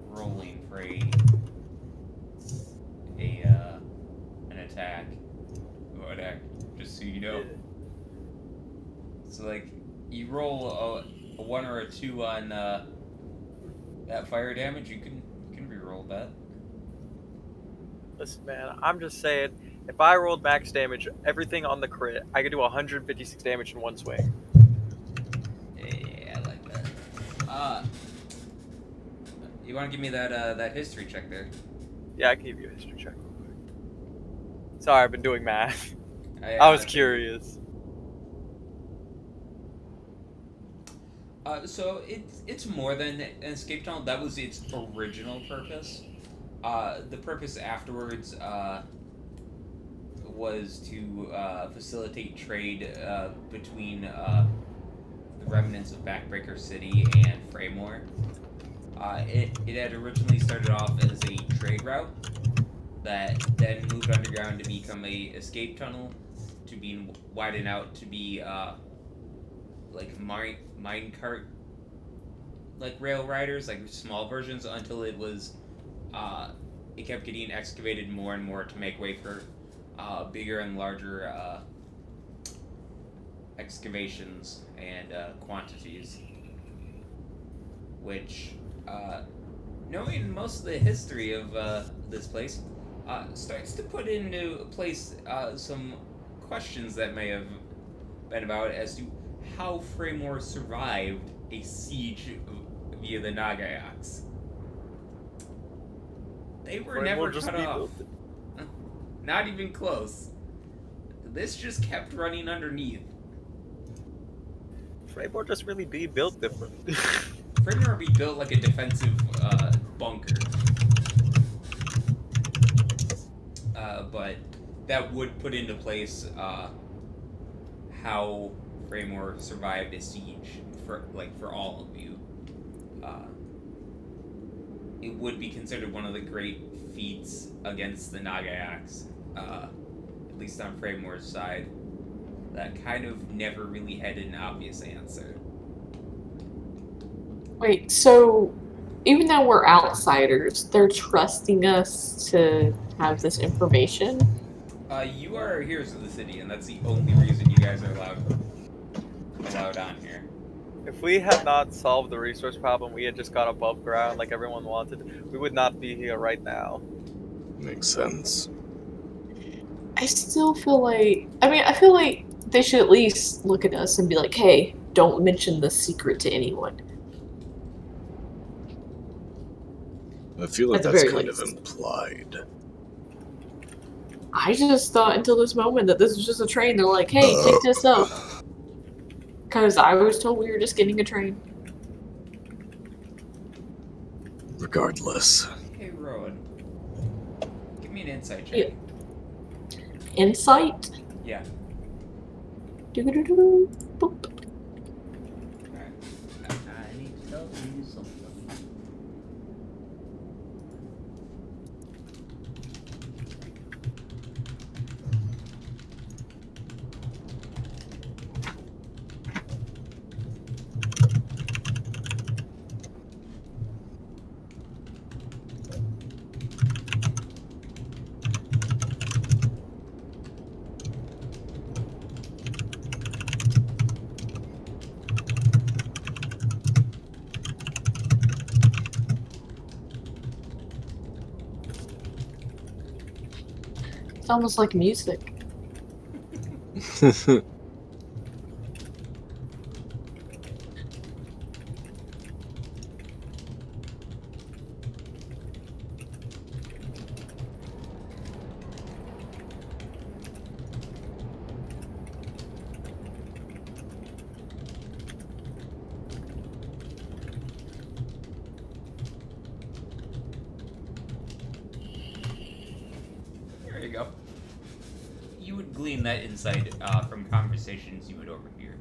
rolling for an attack or attack, just so you know. So like, you roll a 1 or a 2 on that fire damage, you can re-roll that. Listen, man, I'm just saying, if I rolled max damage, everything on the crit, I could do 156 damage in one swing. Yeah, I like that. You want to give me that history check there? Yeah, I can give you a history check real quick. Sorry, I've been doing math. I was curious. So it's more than an escape tunnel. That was its original purpose. The purpose afterwards was to facilitate trade between the remnants of Backbreaker City and Fraymore. It had originally started off as a trade route that then moved underground to become a escape tunnel, to being widened out to be like minecart like rail riders, like small versions, until it was it kept getting excavated more and more to make way for bigger and larger excavations and quantities, which knowing most of the history of this place starts to put into place some questions that may have been about as to how Fraymore survived a siege via the Nagaox. They were never cut off. Not even close. This just kept running underneath. Framework just really be built different. Framework be built like a defensive bunker. But that would put into place how Framework survived a siege for all of you. It would be considered one of the great feats against the Nagayaks, at least on Framework's side. That kind of never really had an obvious answer. Wait, so even though we're outsiders, they're trusting us to have this information? You are heroes of the city, and that's the only reason you guys are allowed on here. If we had not solved the resource problem, we had just got above ground like everyone wanted, we would not be here right now. Makes sense. I still feel like... I feel like they should at least look at us and be like, hey, don't mention the secret to anyone. I feel like At the that's very kind of least. implied. I just thought until this moment that this was just a train. They're like, hey, pick this up. Because I was told we were just getting a train. Regardless. Hey, Rowan. Give me an insight check. Yeah. Insight? Yeah. Doo-doo-doo-doo. Boop. Alright. I need to tell you something. It's almost like music. There you go. You would glean that insight from conversations you would overhear.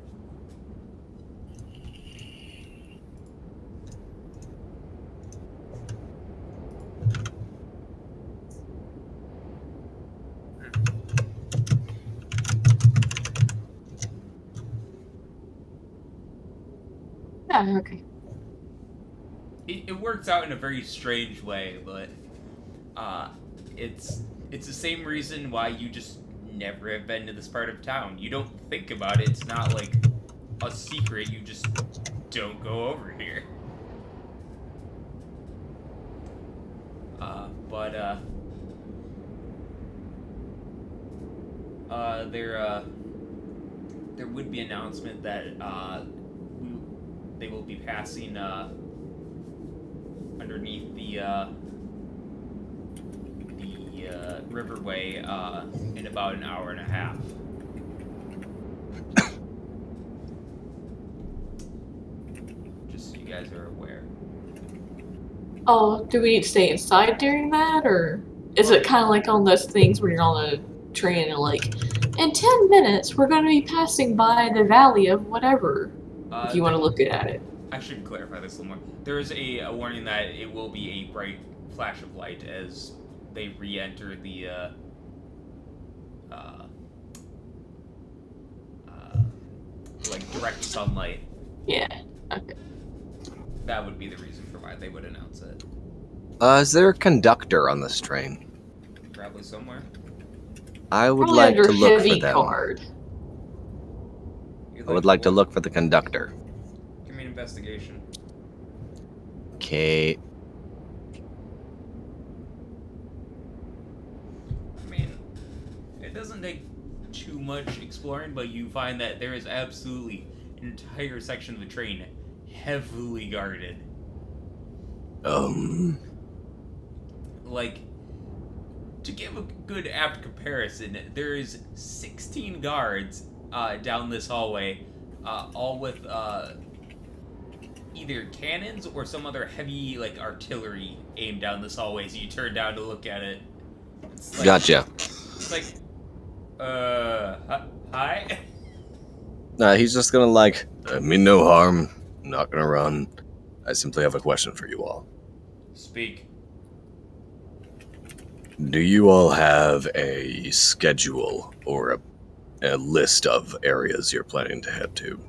Yeah, okay. It works out in a very strange way, but it's the same reason why you just never have been to this part of town. You don't think about it. It's not like a secret. You just don't go over here. There would be an announcement that they will be passing underneath the riverway in about an hour and a half. Just so you guys are aware. Oh, do we need to stay inside during that, or is it kind of like on those things where you're on a train and like, in 10 minutes we're going to be passing by the valley of whatever, if you want to look at it. I should clarify this a little more. There is a warning that it will be a bright flash of light as they re-enter the like direct sunlight. Yeah, okay. That would be the reason for why they would announce it. Is there a conductor on this train? Probably somewhere. I would Probably like under to look heavy for them. guard. I would like to look for the conductor. Give me an investigation. Okay. I mean, it doesn't take too much exploring, but you find that there is absolutely an entire section of the train heavily guarded. Um, Like, to give a good apt comparison, there's 16 guards down this hallway, all with either cannons or some other heavy like artillery aimed down this hallway. So you turn down to look at it. It's like, Gotcha. It's like, hi. He's just gonna like, I mean no harm. I'm not gonna run. I simply have a question for you all. Speak. Do you all have a schedule or a list of areas you're planning to head to?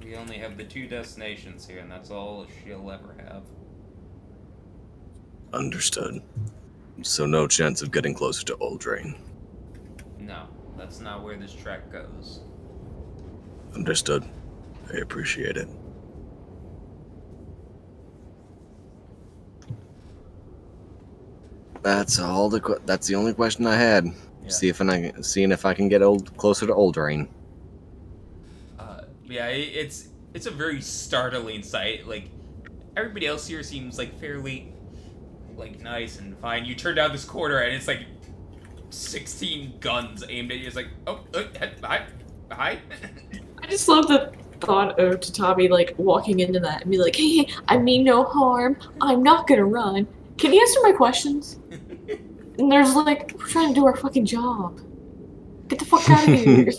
We only have the 2 destinations here, and that's all she'll ever have. Understood. So no chance of getting closer to Eldraine. No, that's not where this trek goes. Understood. I appreciate it. That's all that's the only question I had. Yeah. Seeing if I can get closer to Eldraine. Yeah, it's a very startling sight. Like, everybody else here seems like fairly like nice and fine. You turn down this corridor and it's like 16 guns aimed at you. It's like, oh, hi. I just love the thought of Tatami like walking into that and be like, hey, I mean no harm. I'm not gonna run. Can you answer my questions? And there's like, we're trying to do our fucking job. Get the fuck out of here.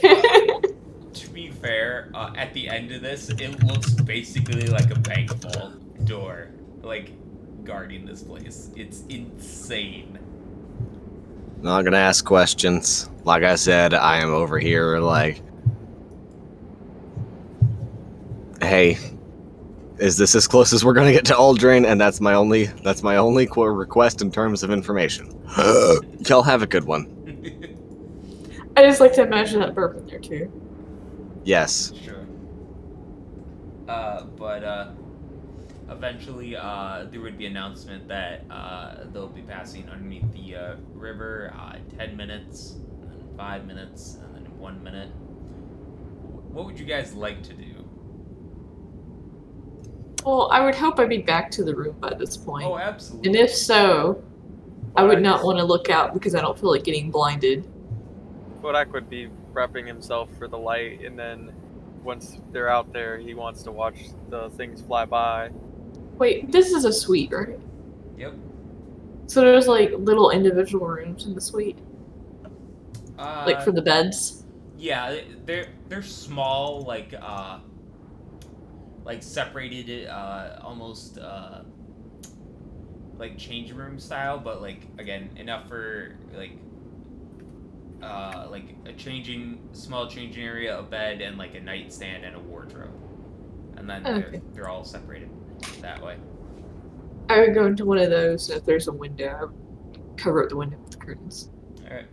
To be fair, at the end of this, it looks basically like a bank vault door, like, guarding this place. It's insane. Not gonna ask questions. Like I said, I am over here like, hey, is this as close as we're gonna get to Eldraine? And that's my only request in terms of information. Y'all have a good one. I just like to imagine that burp in there too. Yes. Sure. But eventually, there would be an announcement that they'll be passing underneath the river. 10 minutes, and then 5 minutes, and then 1 minute. What would you guys like to do? Well, I would hope I'd be back to the room by this point. Oh, absolutely. And if so, I would not want to look out because I don't feel like getting blinded. Kodak would be prepping himself for the light, and then once they're out there, he wants to watch the things fly by. Wait, this is a suite, right? Yep. So there's like little individual rooms in the suite, like for the beds. Yeah, they're small, like separated, almost like change room style, but like again enough for like a small changing area, a bed, and like a nightstand and a wardrobe, and then they're all separated that way. I would go into one of those, and if there's a window, I would cover up the window with the curtains. All right.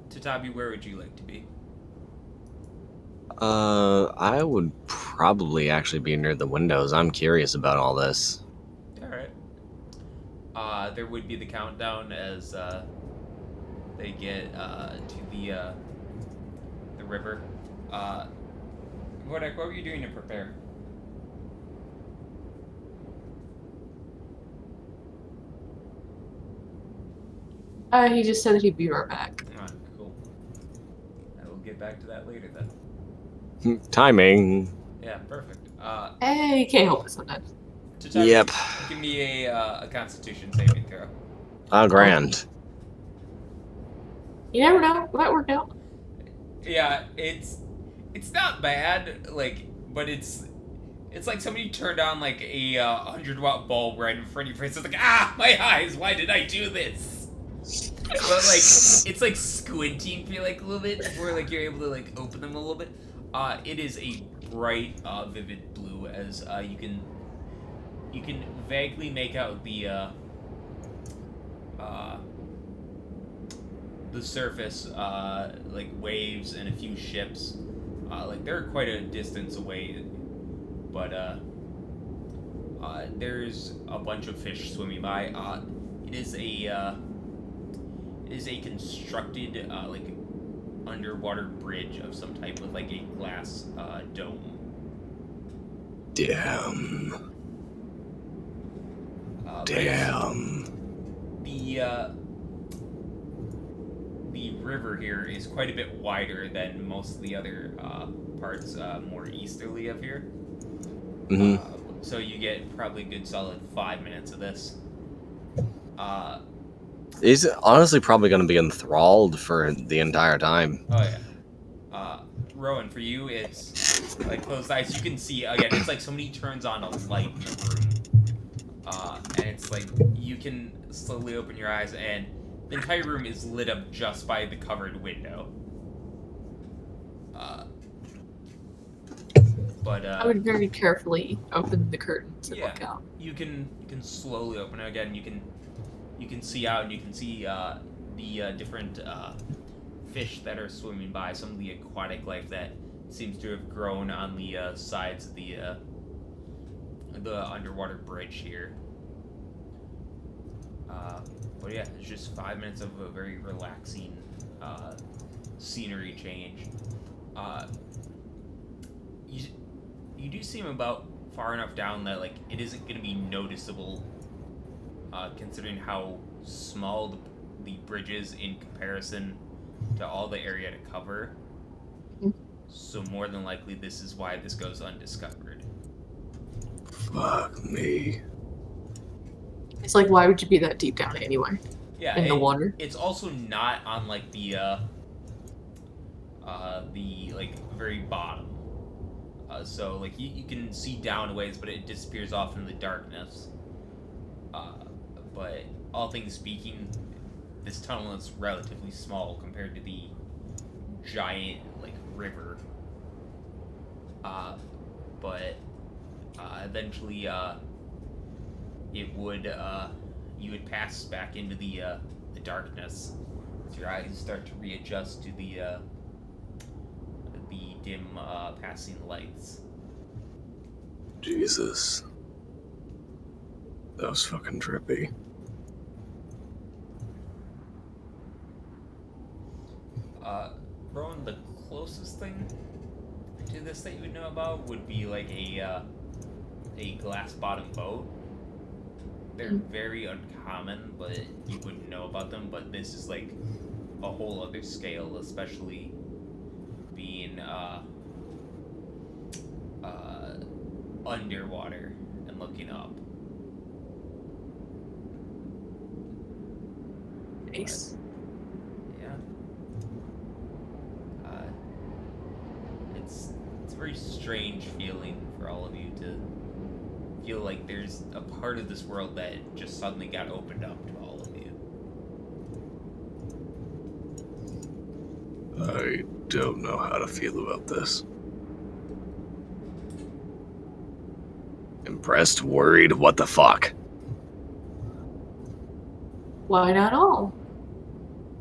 Tatabi, where would you like to be? I would probably actually be near the windows. I'm curious about all this. All right. There would be the countdown as they get to the river. What were you doing to prepare? He just said that he'd be right back. Alright, cool. I will get back to that later then. Timing. Yeah, perfect. Hey, you can't help it sometimes. Tatabi, Yep. Give me a Constitution saving throw. Oh, grand. You never know. It might work out. Yeah, it's not bad, like, but it's like somebody turned on like a 100-watt bulb right in front of your face. It's like, my eyes! Why did I do this? But like, it's like squinting for like a little bit before like you're able to like open them a little bit. It is a bright, vivid blue, as you can vaguely make out the surface, like waves and a few ships. Like they're quite a distance away, but there's a bunch of fish swimming by. It is a constructed like underwater bridge of some type with like a glass dome. Damn. Damn. the river here is quite a bit wider than most of the other parts more easterly of here. So you get probably a good solid 5 minutes of this. He's honestly probably going to be enthralled for the entire time. Oh yeah. Rowan, for you, it's like closed eyes. You can see again. It's like somebody turns on a light in the room, and it's like you can slowly open your eyes, and the entire room is lit up just by the covered window. But I would very carefully open the curtains and yeah, look out. you can slowly open it again. You can see out, and you can see the different fish that are swimming by. Some of the aquatic life that seems to have grown on the sides of the underwater bridge here. But yeah, it's just 5 minutes of a very relaxing scenery change. You do seem about far enough down that like it isn't going to be noticeable, considering how small the bridge is in comparison to all the area to cover. So more than likely, this is why this goes undiscovered. Fuck me. It's like, why would you be that deep down anyway? Yeah, In the water? It's also not on like the like very bottom. So like you can see down a ways, but it disappears off in the darkness. But all things speaking, this tunnel is relatively small compared to the giant like river. But eventually it would you would pass back into the darkness as your eyes start to readjust to the dim passing lights. Jesus. That was fucking trippy. Rowan, the closest thing to this that you would know about would be like a glass bottom boat. They're very uncommon, but you wouldn't know about them. But this is like a whole other scale, especially being underwater and looking up. Nice. Yeah. It's a very strange feeling for all of you to feel like there's a part of this world that just suddenly got opened up to all of you. I don't know how to feel about this. Impressed, worried, what the fuck? Why not all?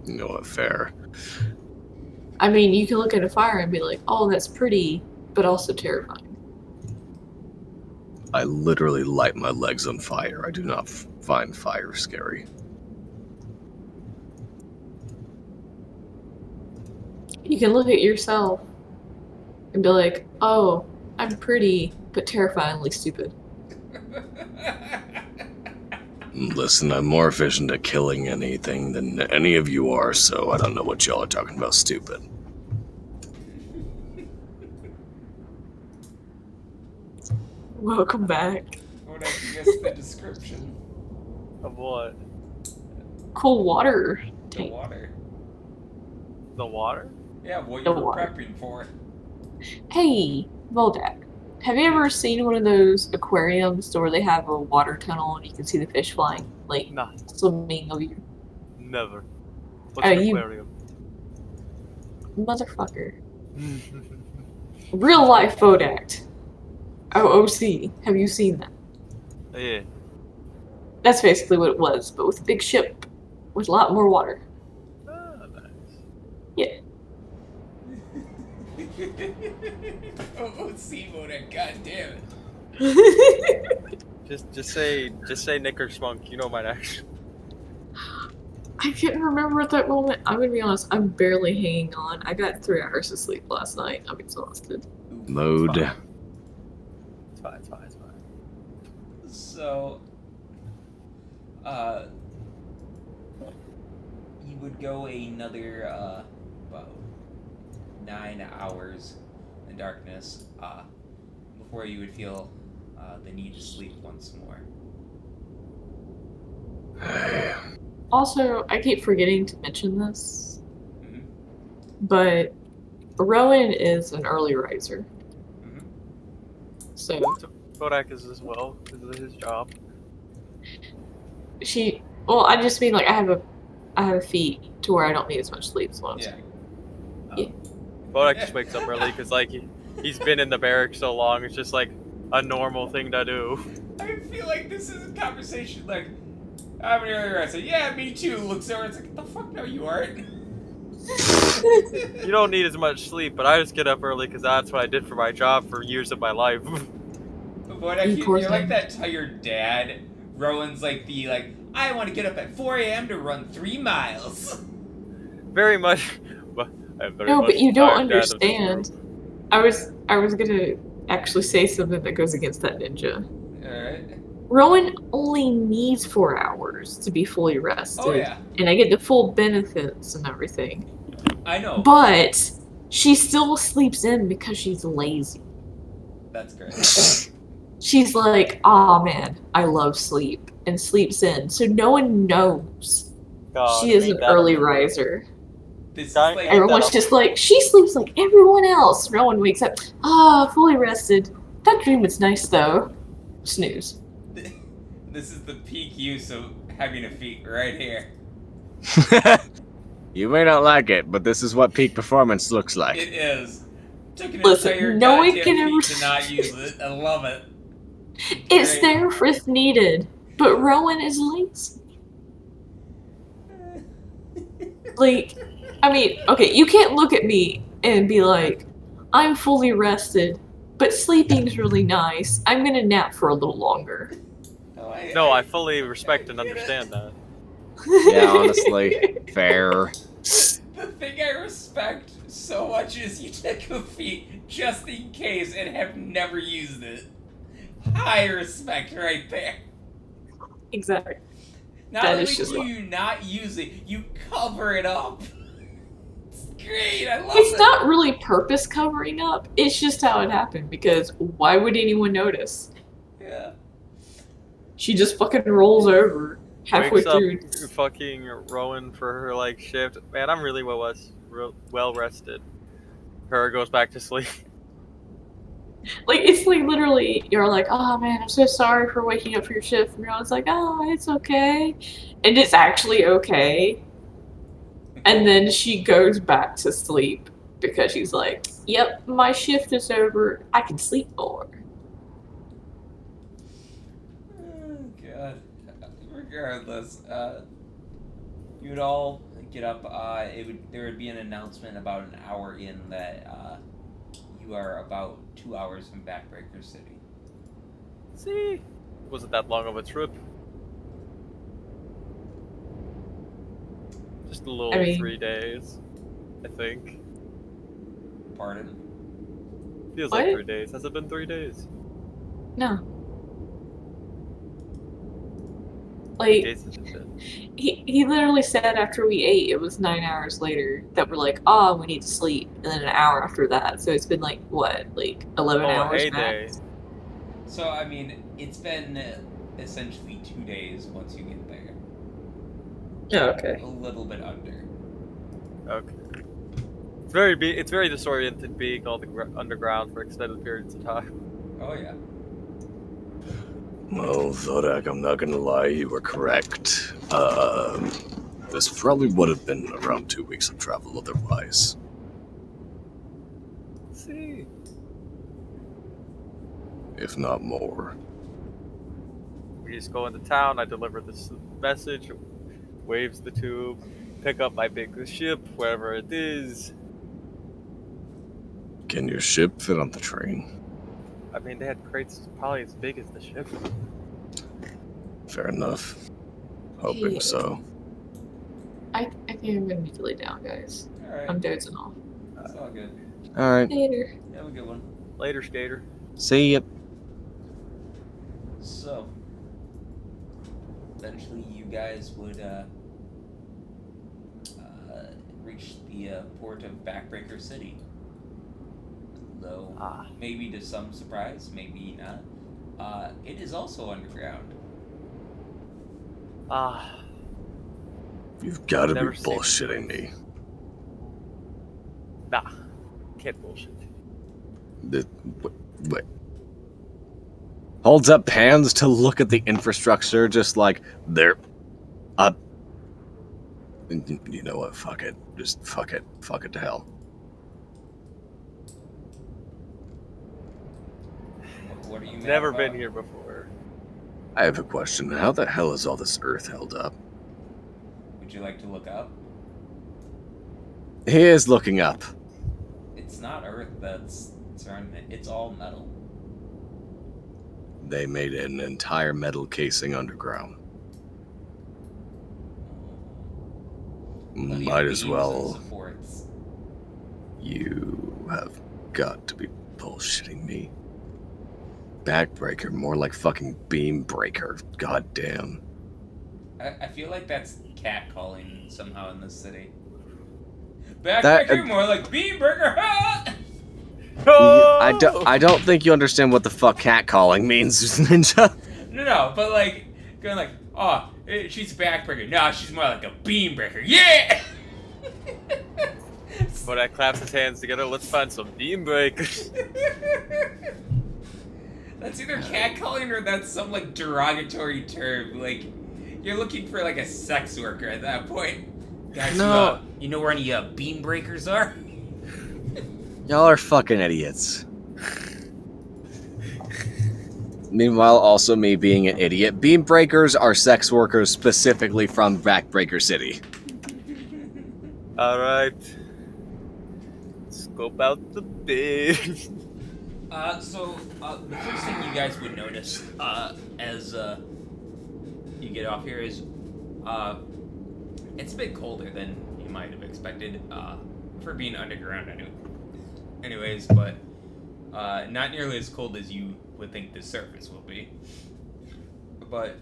You know what, fair. I mean, you can look at a fire and be like, oh, that's pretty, but also terrifying. I literally light my legs on fire. I do not find fire scary. You can look at yourself and be like, oh, I'm pretty, but terrifyingly stupid. Listen, I'm more efficient at killing anything than any of you are, so I don't know what y'all are talking about stupid. Welcome back. What I guess the description. Of what? Cool water The tank. water. The water? Yeah, what The you were water. prepping for. Hey, Voldak, have you ever seen one of those aquariums where they have a water tunnel and you can see the fish flying, like Nah, swimming over you? never. What's Oh, an you- aquarium? Motherfucker. Real life Vodak. OOC. Have you seen that? Yeah. That's basically what it was, but with a big ship with a lot more water. Ah, nice. Oh, Seamoda, god damn it. Just say Nick or Smunk. You know my action. I can't remember at that moment. I'm gonna be honest, I'm barely hanging on. I got 3 hours of sleep last night. I'm exhausted. Mode. It's fine. It's fine. It's fine. So, would go another about 9 hours in darkness before you would feel the need to sleep once more. Also, I keep forgetting to mention this, Mhm. but Rowan is an early riser. Mhm. So Kodak is as well. This is his job. well, I just mean like I have a feat to where I don't need as much sleep as what I'm Yeah. saying. Kodak just wakes up early because like he's been in the barracks so long. It's just like a normal thing to do. I feel like this is a conversation like, I'm an early riser. Yeah, me too. Looks over, it's like, the fuck no, you aren't. You don't need as much sleep, but I just get up early because that's what I did for my job for years of my life. But You poor you're like thing. that tired dad. Rowan's like I want to get up at 4 a.m. to run 3 miles. Very much. But I'm very No, much but you the don't tired dad of this understand. group. I was gonna actually say something that goes against that ninja. Alright. Rowan only needs 4 hours to be fully rested, Oh, yeah. and I get the full benefits and everything. I know. But she still sleeps in because she's lazy. That's great. She's like, "Aw, man, I love sleep," and sleeps in, so no one knows God, she is ain't an that early the truth. riser. This is Ain't like that Everyone's a- just like, she sleeps like everyone else. No one wakes up, fully rested. That dream was nice though. Snooze. this is the peak use of having a feat right here. You may not like it, but this is what peak performance looks like. It is. Took an Listen, entire no one goddamn can feat ever- to not use it. I love it. It's Great. there if needed, but Rowan is lazy. Like, I mean, okay, you can't look at me and be like, I'm fully rested, but sleeping's really nice. I'm gonna nap for a little longer. No, I fully respect and understand that. Yeah, honestly, fair. The thing I respect so much is you took a feat just in case and have never used it. High respect right there. Exactly. Not That only is just do you not use it, you cover it up. It's great, I love It's it. not really purpose covering up. It's just how it happened because why would anyone notice? Yeah. She just fucking rolls over halfway Wakes up through. fucking Rowan for her like shift. Man, I'm really well rested. Her goes back to sleep. Like, it's like literally, you're like, oh man, I'm so sorry for waking up for your shift. And Ron's like, oh, it's okay. And it's actually okay. And then she goes back to sleep because she's like, yep, my shift is over. I can sleep more. Oh, God. Regardless, you would all get up. There would be an announcement about an hour in that you are about 2 hours from Backbreaker City. See, wasn't that long of a trip. Just a little I mean- 3 days, I think. Pardon? Feels What? like 3 days. Has it been 3 days? No. Like, Days has it been? he literally said after we ate, it was 9 hours later that we're like, oh, we need to sleep. And then an hour after that. So it's been like, what, like 11 Oh, a hours heyday. max? So, I mean, it's been essentially 2 days once you get there. Oh, okay. A little bit under. Okay. It's very disoriented being all the underground for extended periods of time. Oh, yeah. Well, Zodak, I'm not gonna lie, you were correct. This probably would have been around 2 weeks of travel otherwise. See, If not more. we just go into town. I deliver this message, waves the tube, pick up my big ship, wherever it is. Can your ship fit on the train? I mean, they had crates probably as big as the ship. Fair enough. Hoping Yeah. so. I think I'm gonna need to lay down, guys. Alright. I'm dozing off. It's all good. Alright. Later. Have a good one. Later, skater. See ya. So, eventually you guys would reached the port of Backbreaker City. Though, maybe to some surprise, maybe not, it is also underground. You've got to be Never seen this bullshitting place. me. Nah, can't bullshit. Wait. Holds up hands to look at the infrastructure, just like there. You know what? Fuck it. Just fuck it. Fuck it to hell. What are you mad Never about? been here before. I have a question. How the hell is all this Earth held up? Would you like to look up? He is looking up. It's not Earth that's surrounding it. It's all metal. They made an entire metal casing underground. Plenty of Might as beams and well. supports. You have got to be bullshitting me. Backbreaker, more like fucking beam breaker. God damn. I feel like that's catcalling somehow in this city. That- Backbreaker, more like beam-breaker. I don't think you understand what the fuck catcalling means, Ninja. No, but like going like, oh, she's a backbreaker. No, she's more like a beam breaker. Yeah. Bodak claps his hands together. Let's find some beam breakers. That's either catcalling or that's some like derogatory term. Like you're looking for like a sex worker at that point. Guys, No. you know where any beam breakers are? Y'all are fucking idiots. Meanwhile, also me being an idiot. Beam breakers are sex workers specifically from Backbreaker City. Alright. Scope out the bin. So the first thing you guys would notice as you get off here is it's a bit colder than you might have expected for being underground. Anyways, but not nearly as cold as you would think the surface will be. But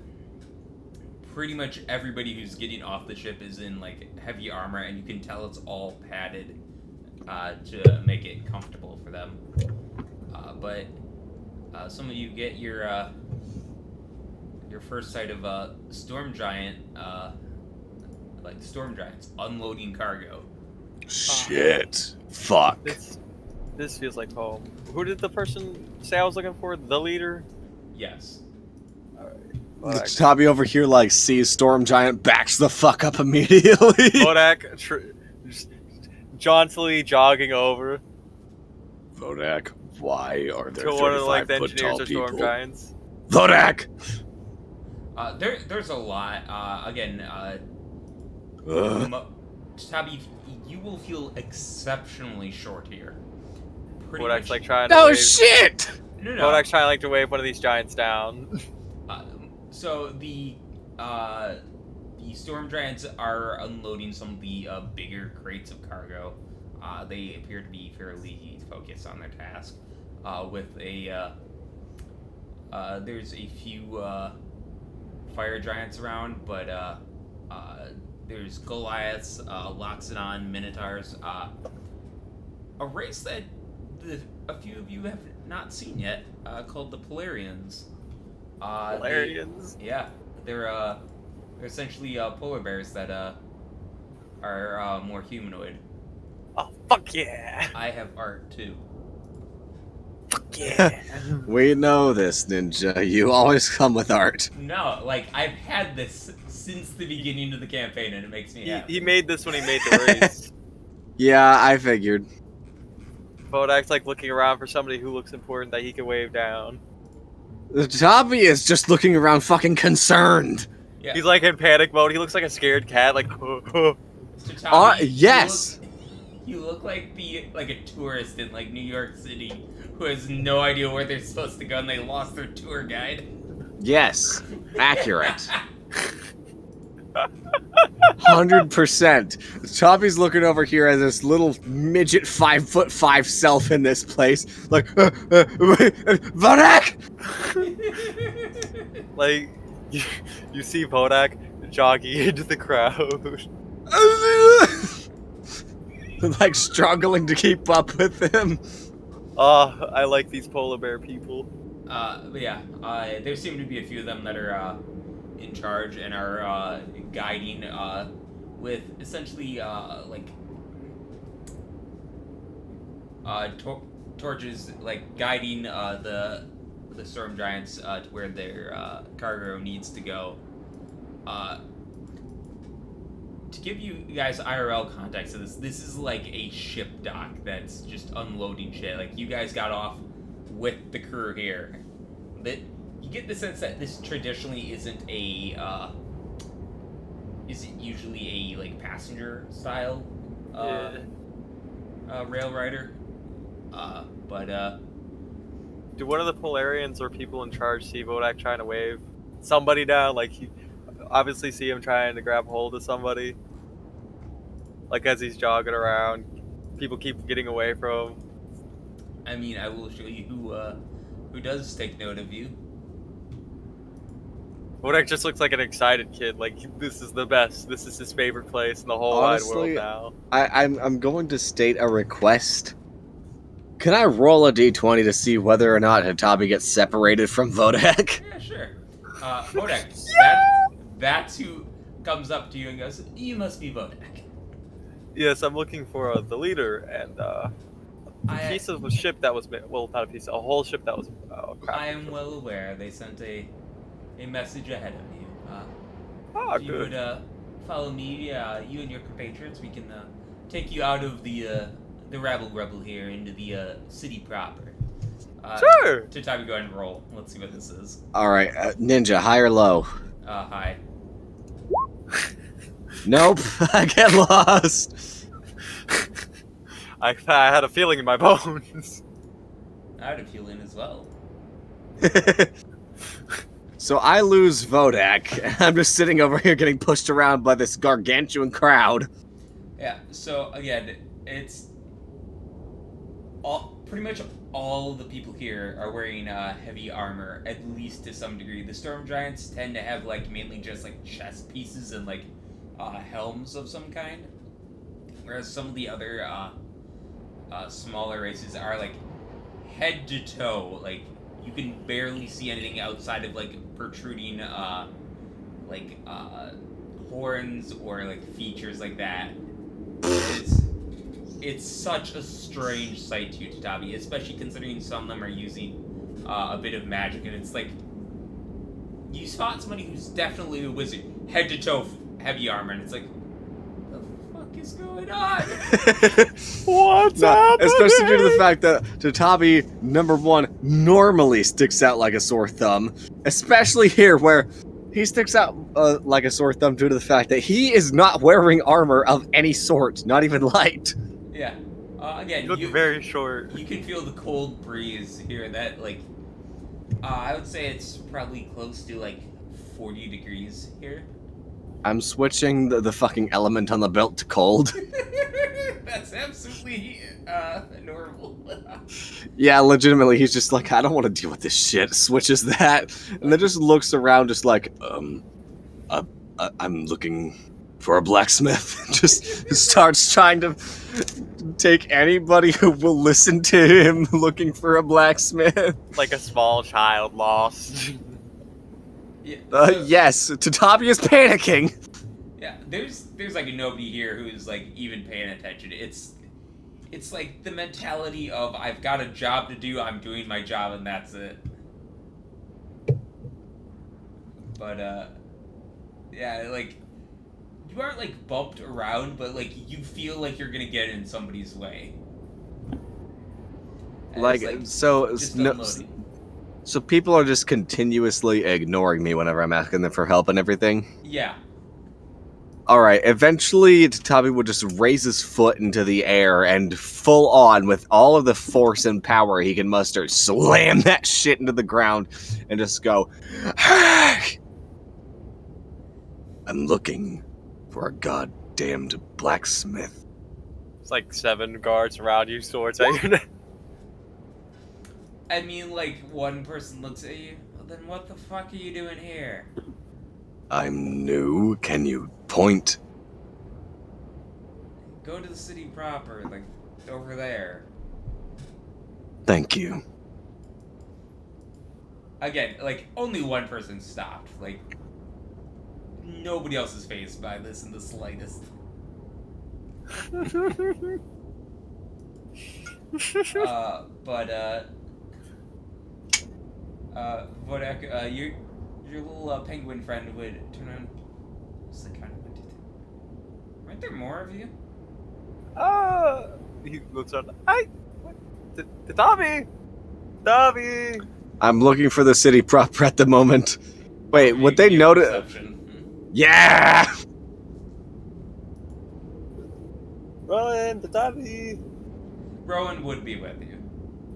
pretty much everybody who's getting off the ship is in like heavy armor, and you can tell it's all padded to make it comfortable for them. But some of you get your first sight of storm giant, like storm giants unloading cargo. Shit. Fuck. This feels like home. Who did the person say I was looking for? The leader? Yes. Alright. Tommy over here like sees Storm Giant, backs the fuck up immediately. Bodak just jauntily jogging over Vodak, why are there to one of like the 35 foot tall engineers of Storm people? Giants. Vodak! There's a lot. Again, Tabi, you will feel exceptionally short here. Pretty Bodak's much. like trying to Oh wave. shit! No. Bodak's trying like to wave one of these giants down. So the storm giants are unloading some of the bigger crates of cargo. They appear to be fairly focused on their task. With a there's a few fire giants around, but there's Goliaths, Loxodon, Minotaurs, a race that a few of you have not seen yet, called the Polarians. Polarians? They're essentially polar bears that are more humanoid. Oh fuck yeah! I have art too. Fuck yeah! We know this, Ninja. You always come with art. No, like I've had this since the beginning of the campaign, and it makes me happy. He made this when he made the race. Yeah, I figured. Bodak's like looking around for somebody who looks important that he can wave down. Tommy is just looking around fucking concerned. Yeah. He's like in panic mode. He looks like a scared cat. Like, So, Tommy, yes! You look like a tourist in like New York City who has no idea where they're supposed to go and they lost their tour guide. Yes, accurate. 100%. Tommy's looking over here at this little midget 5'5" self in this place, like, Vanek! like you see Bodak jogging into the crowd. like struggling to keep up with him. I like these polar bear people. But yeah, there seem to be a few of them that are in charge and are guiding with essentially torches, like guiding the storm giants to where their cargo needs to go. To give you guys IRL context of this is like a ship dock that's just unloading shit. Like, you guys got off with the crew here. That you get the sense that this traditionally isn't usually a like passenger style rail rider. But do one of the Polarians or people in charge see Vodak trying to wave somebody down? Like, you obviously see him trying to grab hold of somebody. Like, as he's jogging around, people keep getting away from him. I mean, I will show you who does take note of you. Vodak just looks like an excited kid. Like, this is the best. This is his favorite place in the whole Honestly, wide world now. I'm going to state a request. Can I roll a d20 to see whether or not Hitabi gets separated from Vodak? Yeah, sure. Vodak, that's who comes up to you and goes, "You must be Vodak." Yes, I'm looking for the leader and a piece of a ship that was well, not a piece, a whole ship that was. I am well aware they sent a message ahead of you. If you Good. would follow me, you and your compatriots, we can take you out of the rabble here into the city proper. Sure. To time to go ahead and roll. Let's see what this is. All right, Ninja, high or low? Hi. Nope, I get lost. I had a feeling in my bones. I had a feeling as well. So I lose Vodak, and I'm just sitting over here getting pushed around by this gargantuan crowd. Yeah, so again, it's pretty much all the people here are wearing heavy armor, at least to some degree. The storm giants tend to have like mainly just like chest pieces and like helms of some kind, whereas some of the other smaller races are like head to toe, like you can barely see anything outside of like protruding horns or like features like that. It's such a strange sight to you, Tatabi, especially considering some of them are using a bit of magic, and it's like you spot somebody who's definitely a wizard, head to toe heavy armor, and it's like, what the fuck is going on? What's happening? Especially due to the fact that Tatabi, number one, normally sticks out like a sore thumb, especially here where he sticks out like a sore thumb due to the fact that he is not wearing armor of any sort, not even light. Yeah. Again, You look very short. You can feel the cold breeze here. That like, I would say it's probably close to like 40 degrees here. I'm switching the fucking element on the belt to cold. That's absolutely normal. Yeah, legitimately, he's just like, I don't want to deal with this shit. Switches that, and then just looks around, just like, I'm looking for a blacksmith. Just starts trying to take anybody who will listen to him looking for a blacksmith. Like a small child lost. Yeah. Yes, Tatabi is panicking. Yeah, there's like nobody here who's like even paying attention. It's like the mentality of I've got a job to do, I'm doing my job, and that's it. But yeah, like you aren't like bumped around, but like you feel like you're gonna get in somebody's way. And Like, it's, so just no, unloading. so people are just continuously ignoring me whenever I'm asking them for help and everything. Yeah. All right, eventually Tatabi will just raise his foot into the air and full on, with all of the force and power he can muster, slam that shit into the ground and just go, "Hey! I'm looking for a goddamned blacksmith." It's like 7 guards around you, swords at your neck. I mean, like one person looks at you. Well, then what the fuck are you doing here? I'm new. Can you point? Go to the city proper, like over there. Thank you. Again, like only one person stopped. Like nobody else is phased by this in the slightest. Vodak, your little penguin friend would turn around. What's the kind of one, 2, 3? Aren't there more of you? He looks around. Tommy! Tommy! I'm looking for the city proper at the moment. Wait, You would they give notice? perception. Yeah! Rowan, Tommy! Rowan would be with you.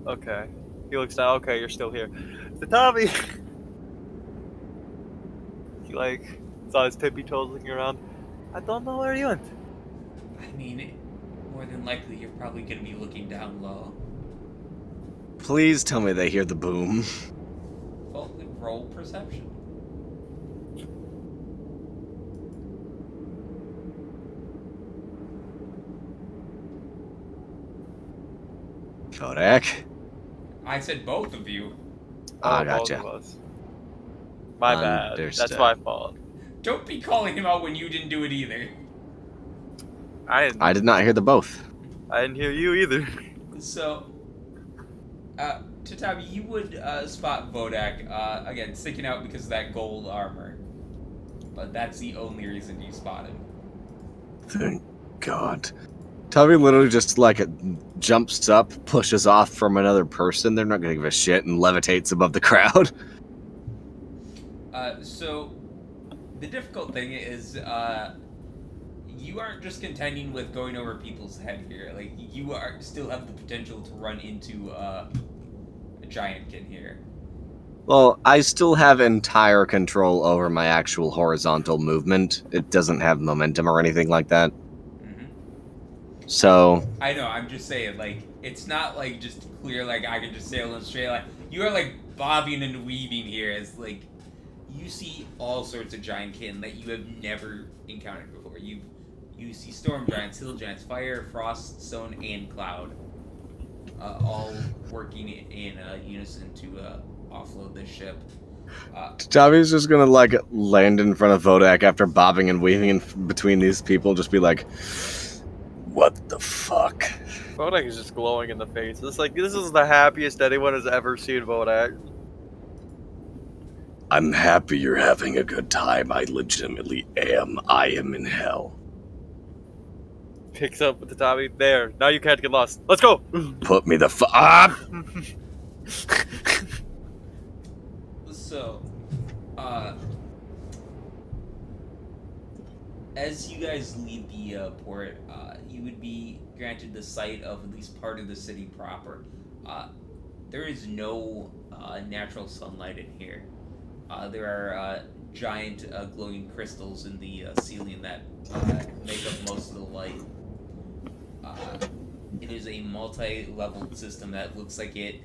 Okay. He looks down. Okay, you're still here. Tommy! He saw his tippy toes looking around. I don't know where he went. I mean, more than likely you're probably gonna be looking down low. Please tell me they hear the boom. Well, roll perception. Kodak. I said both of you. Ah, Both gotcha. of us. My bad. That's Understood. my fault. Don't be calling him out when you didn't do it either. I did not hear the both. I didn't hear you either. So, Tatabi, you would spot Vodak, again, sticking out because of that gold armor. But that's the only reason you spot him. Thank God. Tubby literally just jumps up, pushes off from another person. They're not gonna give a shit and levitates above the crowd. So, the difficult thing is, you aren't just contending with going over people's head here. Like, you still have the potential to run into a giantkin here. Well, I still have entire control over my actual horizontal movement. It doesn't have momentum or anything like that. Mm-hmm. So I know, I'm just saying, like, it's not, like, just clear, like, I can just sail in a straight line. You are, like, bobbing and weaving here as, like, you see all sorts of giantkin that you have never encountered before. You see storm giants, hill giants, fire, frost, stone, and cloud. All working in unison to offload this ship. Tubby's just gonna land in front of Vodak after bobbing and weaving in between these people, just be like, What the fuck? Bodak is just glowing in the face. This is the happiest anyone has ever seen Bodak. I'm happy you're having a good time. I legitimately am. I am in hell. Picks up with the Tommy. There. Now you can't get lost. Let's go! Put me the up! So, as you guys leave the port, you would be granted the sight of at least part of the city proper. There is no natural sunlight in here. There are giant glowing crystals in the ceiling that make up most of the light. It is a multi-leveled system that looks like it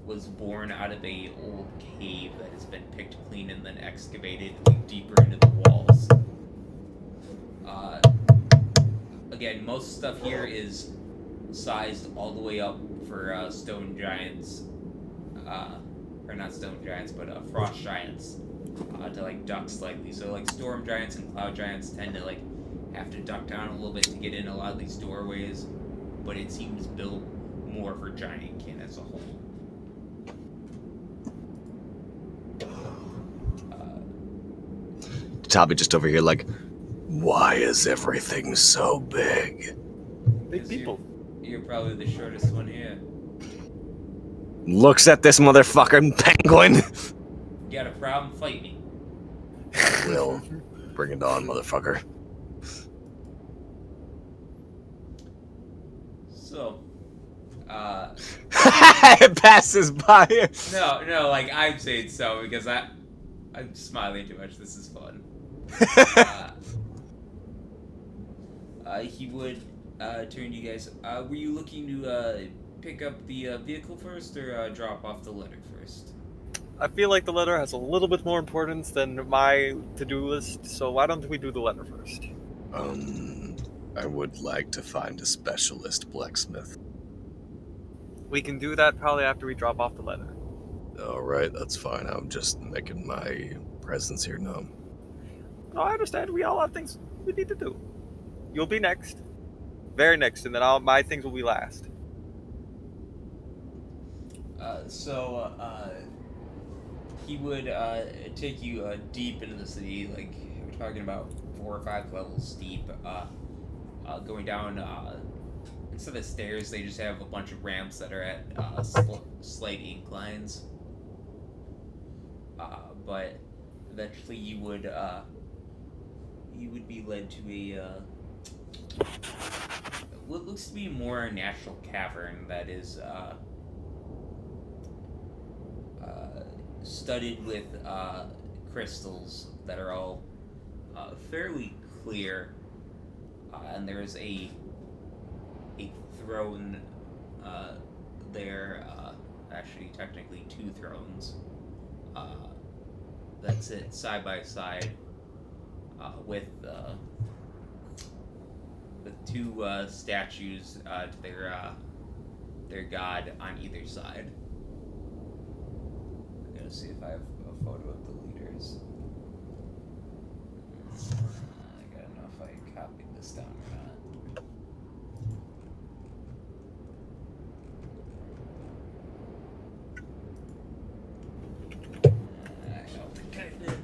was born out of a old cave that has been picked clean and then excavated deeper into the walls. Again, most stuff here is sized all the way up for stone giants, or not stone giants, but frost giants, to duck slightly. So storm giants and cloud giants tend to have to duck down a little bit to get in a lot of these doorways, but it seems built more for giantkin as a whole. Tubby just over here Why is everything so big? Big people. You're probably the shortest one here. looks at this motherfucking penguin. You got a problem? Fight me. Will, bring it on, motherfucker. So, It passes by. no, I'm saying so because I'm smiling too much. This is fun. He would turn to you guys. Were you looking to pick up the vehicle first or drop off the letter first? I feel like the letter has a little bit more importance than my to-do list, so why don't we do the letter first? I would like to find a specialist blacksmith. We can do that probably after we drop off the letter. Alright, that's fine. I'm just making my presence here known. No, I understand. We all have things we need to do. You'll be next. Very next, and then my things will be last. He would take you deep into the city, like we're talking about 4 or 5 levels deep. Going down, instead of stairs, they just have a bunch of ramps that are at slight inclines. But eventually, you would be led to what looks to be more a natural cavern that is studded with crystals that are all fairly clear, and there's a throne there. Actually, technically 2 thrones that sit side by side with 2 statues to their god on either side. I'm gonna see if I have a photo of the leaders. I gotta know if I copied this down or not. I don't think I did.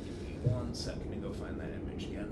Give me 1 second to go find that image again.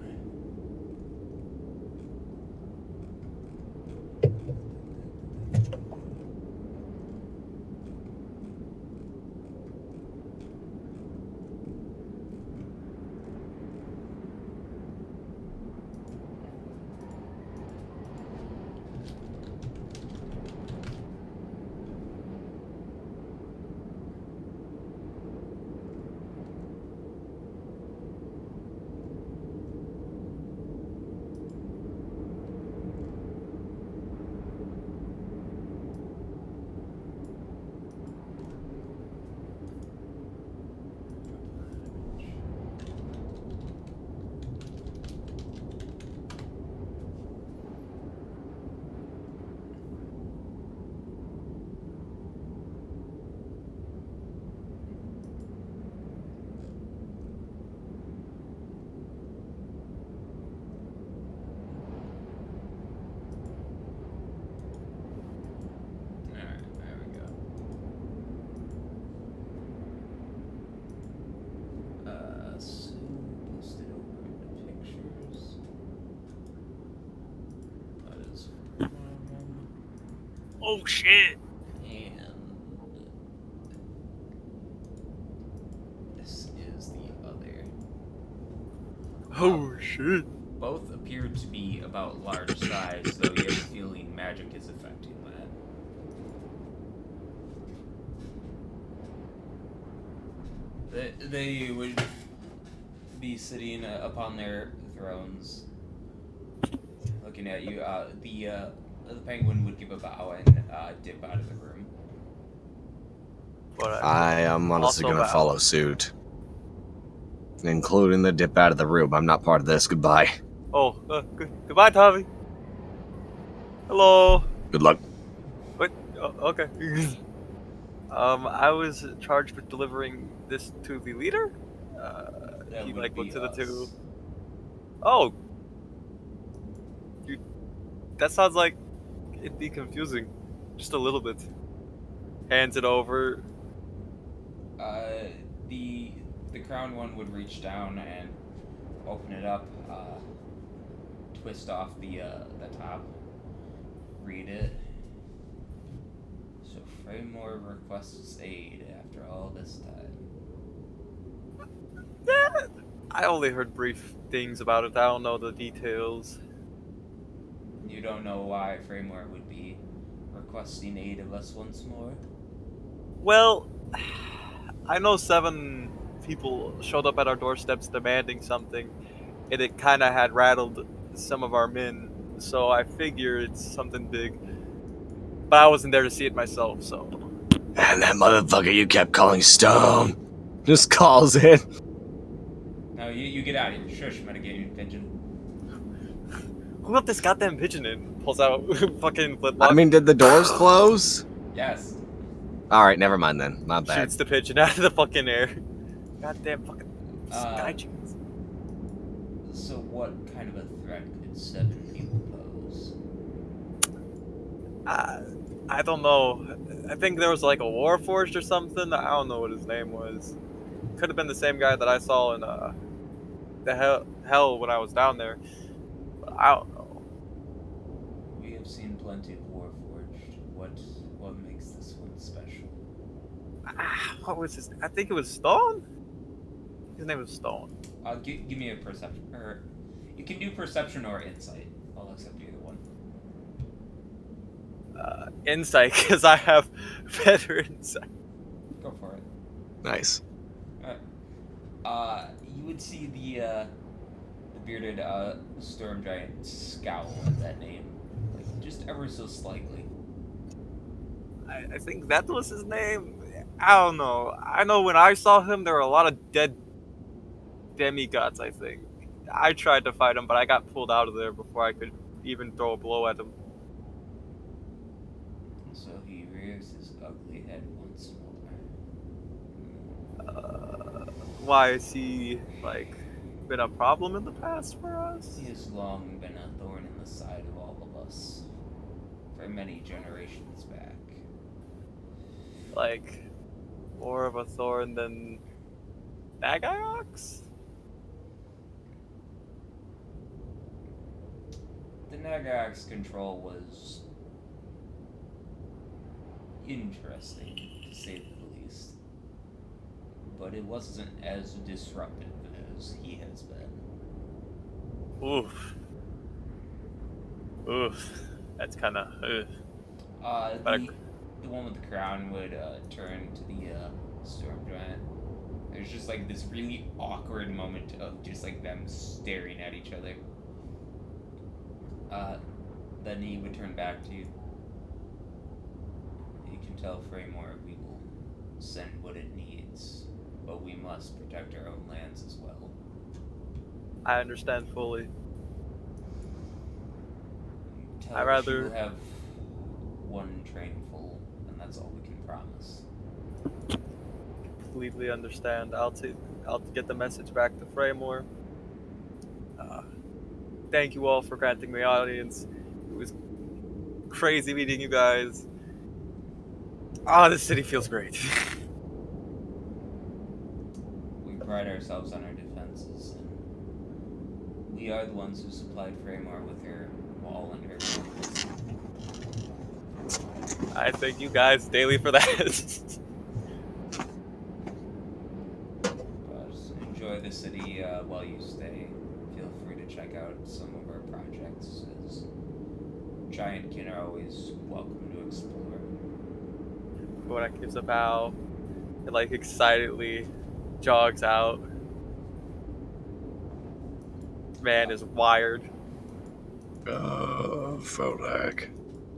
Oh shit! And this is the other. Oh shit! Both appear to be about large size, though you have a feeling magic is affecting that. They would be sitting upon their thrones, looking at you. The penguin would give a bow and dip out of the room. But I am honestly also gonna bow. follow suit. Including the dip out of the room. I'm not part of this. Goodbye. Oh, goodbye, Tommy. Hello. Good luck. What? Oh, okay. I was charged with delivering this to the leader. That He would like be looked to the us. 2. Oh. That sounds like it'd be confusing, just a little bit. Hands it over. The crown one would reach down and open it up, twist off the top, read it. So Fraymore requests aid after all this time. Yeah, I only heard brief things about it. I don't know the details. You don't know why Fraymore would be requesting aid of us once more? Well, I know 7 people showed up at our doorsteps demanding something, and it kind of had rattled some of our men, so I figure it's something big. But I wasn't there to see it myself, so. And that motherfucker you kept calling Stone just calls it. No, you get out of here. Shush, metagaming pigeon. Who let this goddamn pigeon in? Pulls out fucking flintlock. I mean, did the doors close? Yes. Alright, never mind then. My bad. Shoots the pigeon out of the fucking air. Goddamn fucking sky Uh, chickens. So what kind of a threat could 7 people pose? I don't know. I think there was like a Warforged or something. I don't know what his name was. Could have been the same guy that I saw in the hell when I was down there. But I don't know. We have seen plenty of Warforged. What makes this one special? What was his? I think it was Stone. His name was Stone. Give me a perception, or you can do perception or insight. I'll accept either one. Insight, because I have better insight. Go for it. Nice. You would see the bearded storm giant scowl at that name, like just ever so slightly. I think that was his name. I don't know. I know when I saw him, there were a lot of dead demigods, I think. I tried to fight him, but I got pulled out of there before I could even throw a blow at him. So he rears his ugly head once more. Why is he, like, been a problem in the past for us? He has long been a thorn in the side of all of us, for many generations back. Like, more of a thorn than Nagaox? The Nagax control was interesting, to say the least. But it wasn't as disruptive as he has been. Oof. Oof. That's kind of... The one with the crown would turn to the storm giant. There's just like this really awkward moment of just like them staring at each other. Then he would turn back to you. You can tell Fraymore we will send what it needs, but we must protect our own lands as well. I understand fully. Tell I'd us rather- you have one train full, and that's all we can promise. Completely understand. I'll get the message back to Fraymore. Thank you all for granting me audience. It was crazy meeting you guys. This city feels great. We pride ourselves on our defenses, and we are the ones who supplied Fraymore with her wall and her guns. I thank you guys daily for that. But enjoy the city while you stay. Feel free to check out some of our projects, as Giantkin are always welcome to explore. Kodak gives a bow and like excitedly jogs out. Man is wired. Fodak.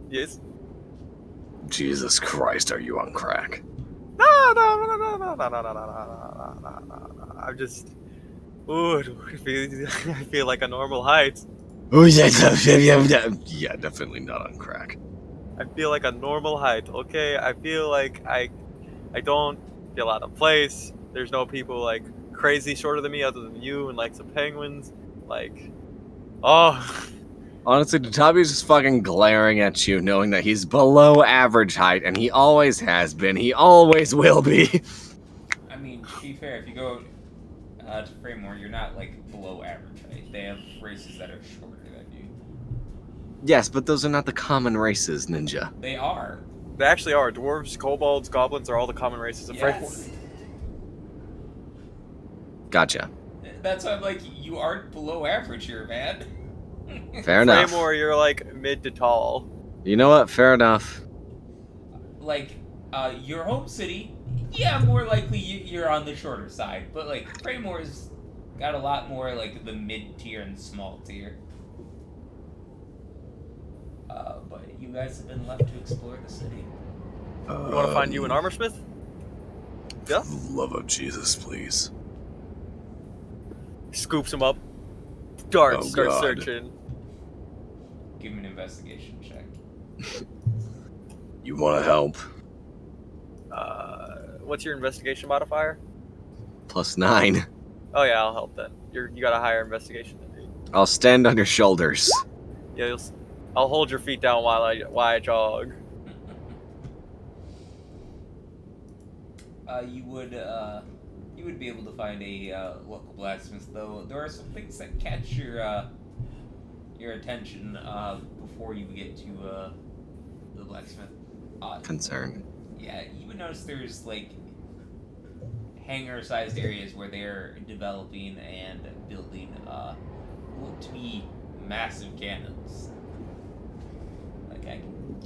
Yes. Jesus Christ, are you on crack? No. I'm just. Ooh, I feel like a normal height. Oh, yeah, definitely not on crack. I feel like a normal height. Okay, I feel like I don't feel out of place. There's no people like crazy shorter than me other than you and like some penguins. Like, oh. Honestly, Tatabi's just fucking glaring at you, knowing that he's below average height, and he always has been. He always will be. I mean, to be fair, if you go to Fraymore, you're not like below average height. They have races that are shorter than you. Yes, but those are not the common races, Ninja. They are. They actually are. Dwarves, kobolds, goblins are all the common races in Framework. Gotcha. That's why I'm like, you aren't below average here, man. Fair enough. Framework, you're like mid to tall. You know what? Fair enough. Like, your home city, yeah, more likely you're on the shorter side. But, like, Freymore's got a lot more, like, the mid-tier and small tier. But you guys have been left to explore the city. You want to find you an armorsmith? Yeah. Love of Jesus, please. Scoops him up. Starts Oh, God. searching. Give me an investigation check. You want to help? What's your investigation modifier? +9. Oh yeah, I'll help then. You got a higher investigation than me. I'll stand on your shoulders. Yeah, I'll hold your feet down while I jog. You would be able to find a local blacksmith, though. There are some things that catch your attention before you get to the blacksmith. Concern. Yeah, you would notice there's like hangar-sized areas where they're developing and building look to be massive cannons. Like I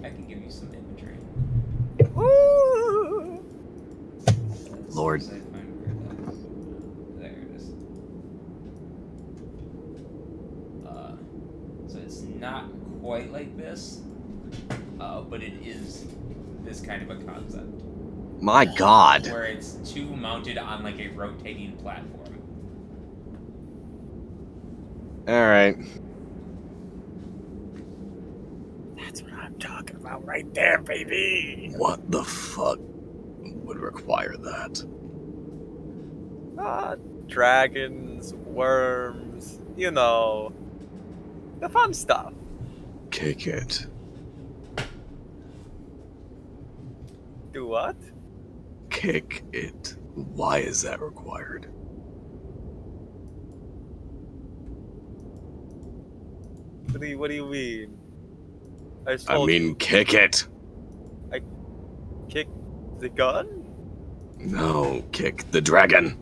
can give you some imagery. Lord. As soon as I find where there it is. So it's not quite like this, but it is this kind of a concept. My God. Where it's two mounted on like a rotating platform. Alright. That's what I'm talking about right there, baby. What the fuck would require that? Dragons, worms, you know, the fun stuff. Kick it. Do what? Kick it. Why is that required? What do you mean? I just I told mean, you, kick it. kick the gun? No, kick the dragon.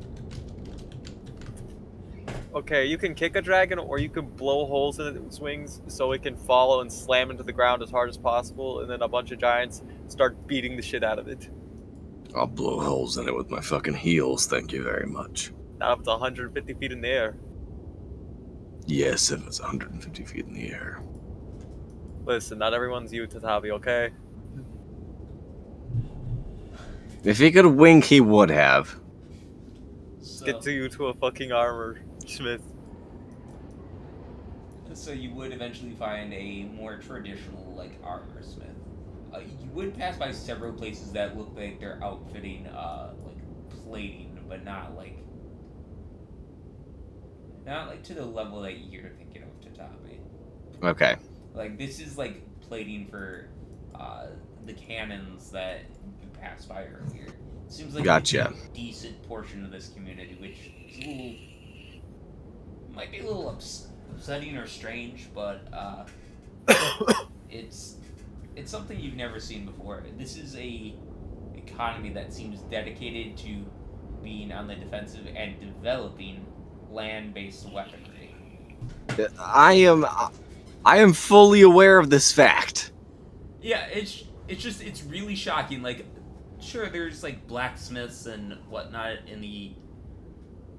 Okay, you can kick a dragon, or you can blow holes in its wings so it can follow and slam into the ground as hard as possible, and then a bunch of giants start beating the shit out of it. I'll blow holes in it with my fucking heels, thank you very much. Not if it's 150 feet in the air. Yes, if it's 150 feet in the air. Listen, not everyone's you, Tatabi, okay? If he could wink, he would have. So, Get to you to a fucking armor smith. so you would eventually find a more traditional like armor smith. You would pass by several places that look like they're outfitting like plating, but not like to the level that you're thinking of, Tatabi. Okay. Like this is like plating for the cannons that you passed by earlier. Seems like Gotcha. a decent portion of this community, which is a little might be a little upsetting or strange, but it's something you've never seen before. This is a economy that seems dedicated to being on the defensive and developing land-based weaponry. I am fully aware of this fact. Yeah, it's really shocking. Like, sure, there's like blacksmiths and whatnot in the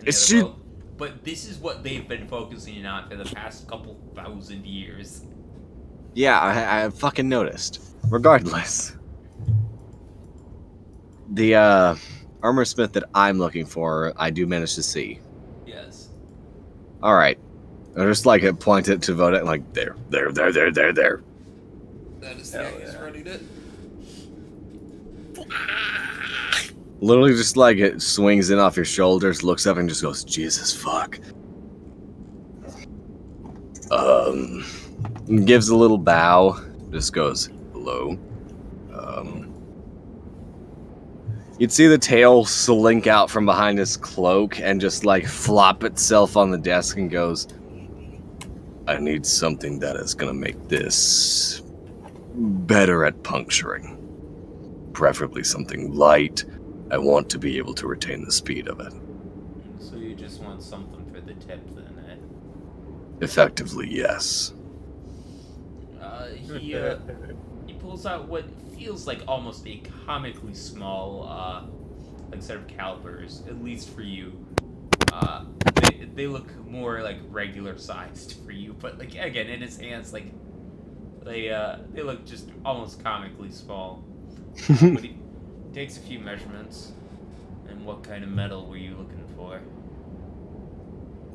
It's other ju- world, but this is what they've been focusing on for the past couple thousand years. Yeah, I fucking noticed. Regardless. The armor smith that I'm looking for, I do manage to see. Yes. Alright. I just like point it to Voda and like there. That is Hell he's yeah. ready to. Literally just like it swings in off your shoulders, looks up and just goes, Jesus fuck. Gives a little bow, just goes, hello. You'd see the tail slink out from behind his cloak and just like flop itself on the desk and goes, I need something that is gonna make this better at puncturing. Preferably something light. I want to be able to retain the speed of it. So you just want something for the tip, then, eh? Effectively, yes. He pulls out what feels like almost a comically small, like set of calipers, at least for you. They look more like regular sized for you, but like again, in his hands, like they look just almost comically small. But he takes a few measurements. And what kind of metal were you looking for?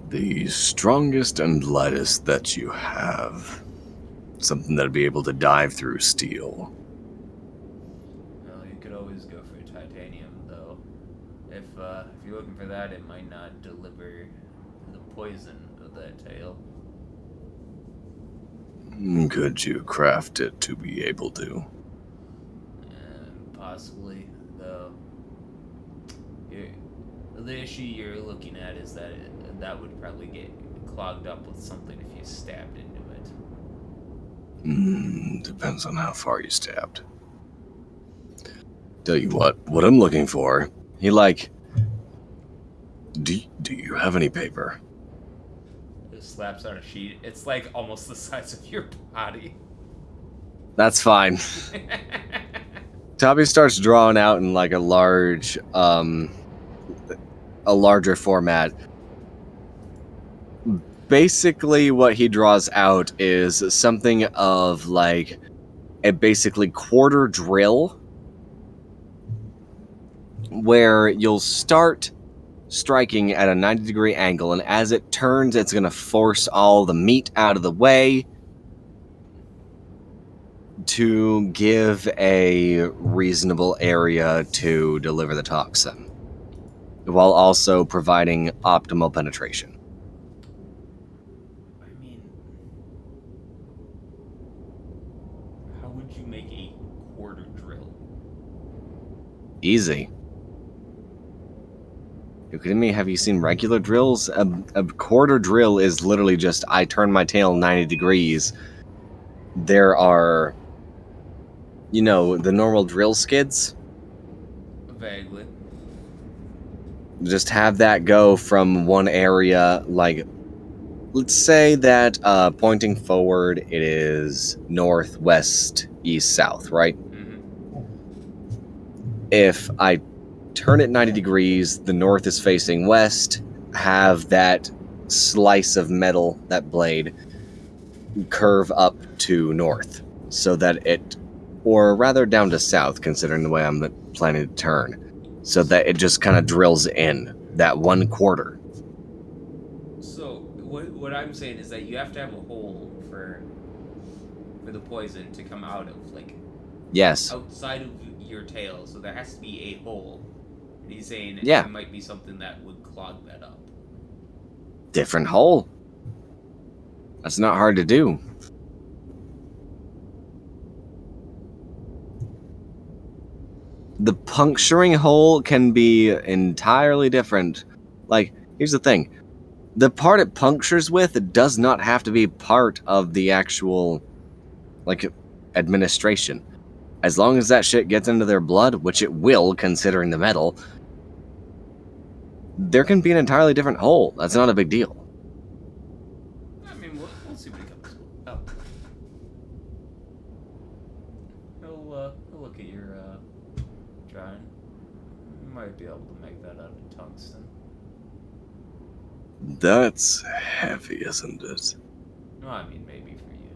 The strongest and lightest that you have. Something that'd be able to dive through steel. Well, you could always go for titanium, though. If you're looking for that, it might not deliver the poison of that tail. Could you craft it to be able to? Possibly, though. The issue you're looking at is that that would probably get clogged up with something if you stabbed into it. Depends on how far you stabbed. Tell you what I'm looking for. He do you have any paper? It slaps on a sheet. It's like almost the size of your body. That's fine. Tabby starts drawing out in like a larger format. Basically, what he draws out is something of like a basically quarter drill where you'll start striking at a 90-degree angle, and as it turns, it's going to force all the meat out of the way to give a reasonable area to deliver the toxin, while also providing optimal penetration. I mean, how would you make a quarter drill? Easy. You kidding me? Have you seen regular drills? A quarter drill is literally just, I turn my tail 90 degrees. There are, the normal drill skids. Vaguely. Just have that go from one area, like, let's say that pointing forward, it is north, west, east, south, right? Mm-hmm. If I turn it 90 degrees, the north is facing west, have that slice of metal, that blade, curve up to north, so that it, or rather down to south, considering the way I'm planning to turn, so that it just kind of drills in that 1/4. So what I'm saying is that you have to have a hole for the poison to come out of, like, Yes. outside of your tail. So there has to be a hole. And he's saying Yeah. it might be something that would clog that up. Different hole. That's not hard to do. The puncturing hole can be entirely different. Like, here's the thing. The part it punctures with, it does not have to be part of the actual, like, administration. As long as that shit gets into their blood, which it will, considering the metal, there can be an entirely different hole. That's not a big deal. I mean, we'll see what he comes up. He'll look at your drawing. You might be able to make that out of tungsten. That's heavy, isn't it? No, I mean, maybe for you.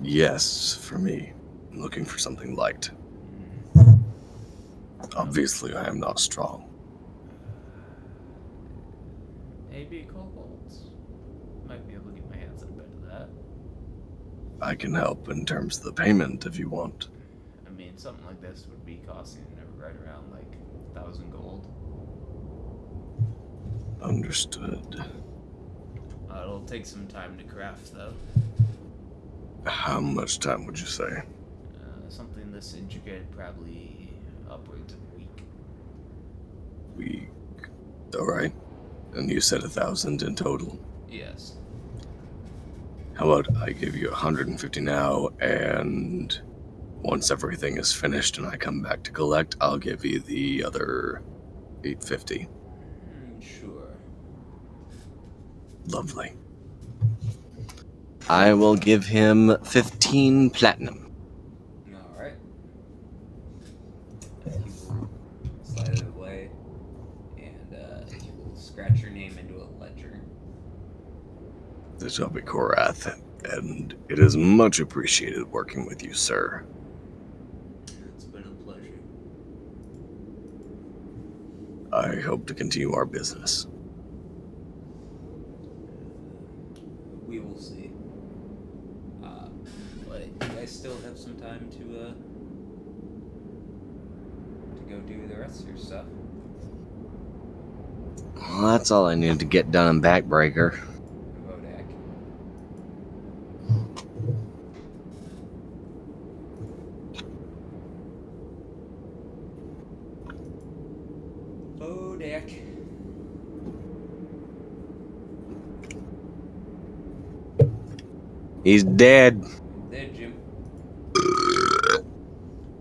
Yes, for me. I'm looking for something light. Obviously, I am not strong. Maybe cobalt. Might be able to get my hands on a bit of that. I can help in terms of the payment if you want. I mean, something like this would be costing right around like 1,000 gold. Understood. It'll take some time to craft, though. How much time would you say? Something this intricate, probably upwards of a week. Week. Alright. And you said 1,000 in total. Yes. How about I give you 150 now, and once everything is finished and I come back to collect, I'll give you the other 850. Sure. Lovely. I will give him 15 platinum. Alright. He will slide it away, and he will scratch your name into a ledger. This shall be Korath, and it is much appreciated working with you, sir. It's been a pleasure. I hope to continue our business. We will see. But you guys still have some time to go do the rest of your stuff. Well, that's all I needed to get done in Backbreaker. Vodak. Vodak. He's dead. There, Jim.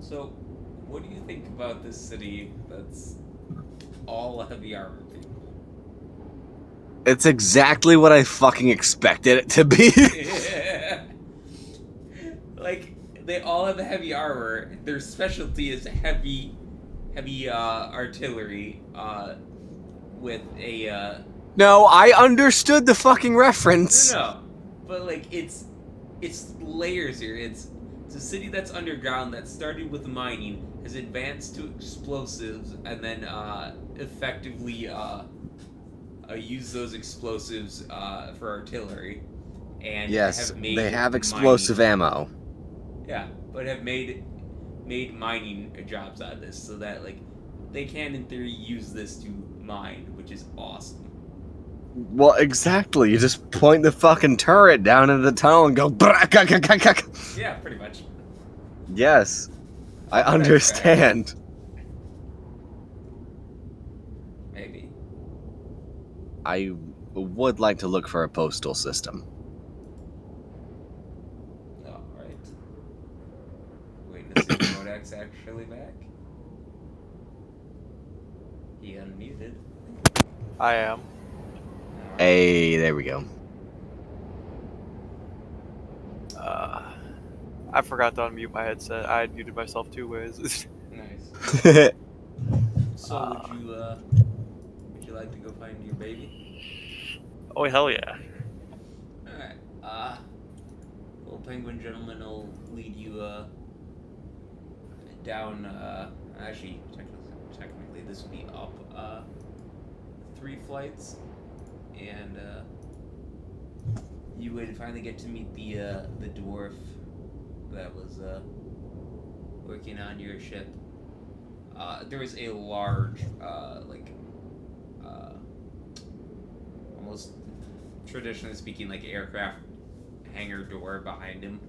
So, what do you think about this city that's all heavy armor people? It's exactly what I fucking expected it to be. Like, they all have heavy armor. Their specialty is heavy artillery, with a, No, I understood the fucking reference. No. But, like, it's layers here. It's a city that's underground that started with mining, has advanced to explosives, and then, effectively, use those explosives, for artillery. And Yes, have made they have explosive mining, ammo. Yeah, but have made mining jobs out of this, so that, like, they can, in theory, use this to mine, which is awesome. Well, exactly. You just point the fucking turret down into the tunnel and go. Yeah, pretty much. Yes, I understand. Maybe. I would like to look for a postal system. Alright. Waiting to see if Modak's actually back. He unmuted. I am. Alright. Hey, there we go. I forgot to unmute my headset. I had muted myself 2 ways. Nice. So would you like to go find your baby? Oh, hell yeah. Alright. Little penguin gentleman will lead you down, actually technically this would be up 3 flights, and you would finally get to meet the dwarf that was working on your ship. There was a large, almost traditionally speaking, like aircraft hangar door behind him.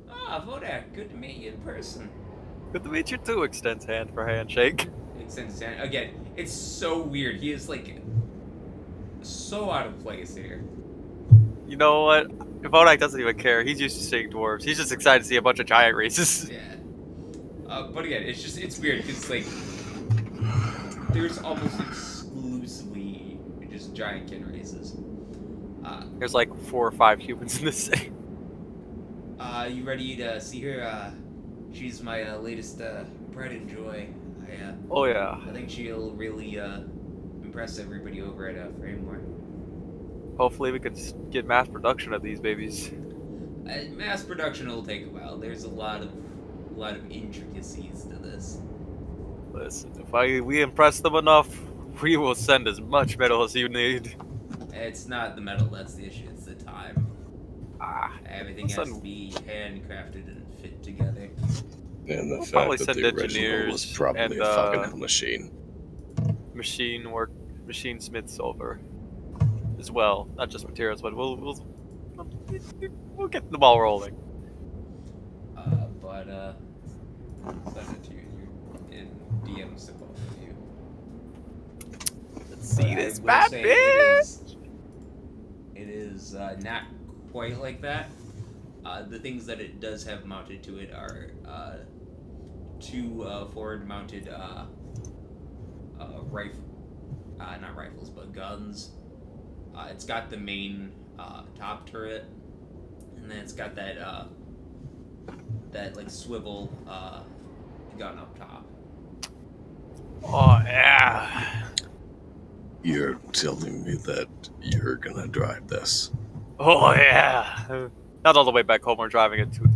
Ah, Vodak, good to meet you in person. Good to meet you too, extends hand for handshake. Extends hand. Again, it's so weird. He is, like, so out of place here. You know what? Vodak doesn't even care. He's used to seeing dwarves. He's just excited to see a bunch of giant races. Yeah. But again, it's weird because, like, there's almost exclusively just giant kin races. There's like 4 or 5 humans in this city. You ready to see her? She's my latest pride and joy. Oh yeah. I think she'll really impress everybody over at Framemore. Hopefully we can get mass production of these babies. Mass production will take a while. There's a lot of intricacies to this. Listen, if we impress them enough, we will send as much metal as you need. It's not the metal that's the issue, it's the time. Everything has listen. to be handcrafted and fit together. And the We'll fact probably that send the original engineers was probably and, a fucking machine. Machine smiths over as well. Not just materials, but we'll get the ball rolling. Send it to you in DMs to both of you. Let's see But this I will bad say bitch. It is not quite like that. The things that it does have mounted to it are 2 forward-mounted not rifles, but guns. It's got the main top turret, and then it's got that like swivel gun up top. Oh yeah. You're telling me that you're gonna drive this? Oh yeah. Not all the way back home. We're driving it to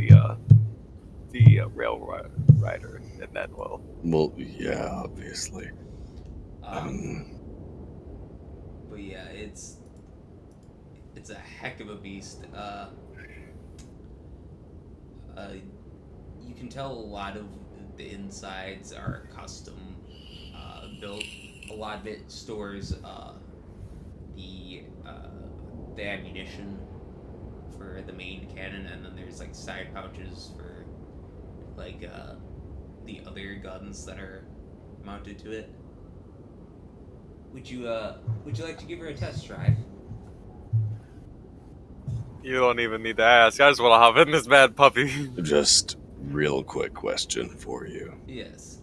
the rail rider, and then we'll. Well, yeah, obviously. But yeah, it's a heck of a beast. You can tell a lot of the insides are custom built. A lot of it stores the ammunition for the main cannon, and then there's like side pouches for like the other guns that are mounted to it. Would you like to give her a test drive? You don't even need to ask. I just want to hop in this mad puppy. Just real quick question for you. Yes.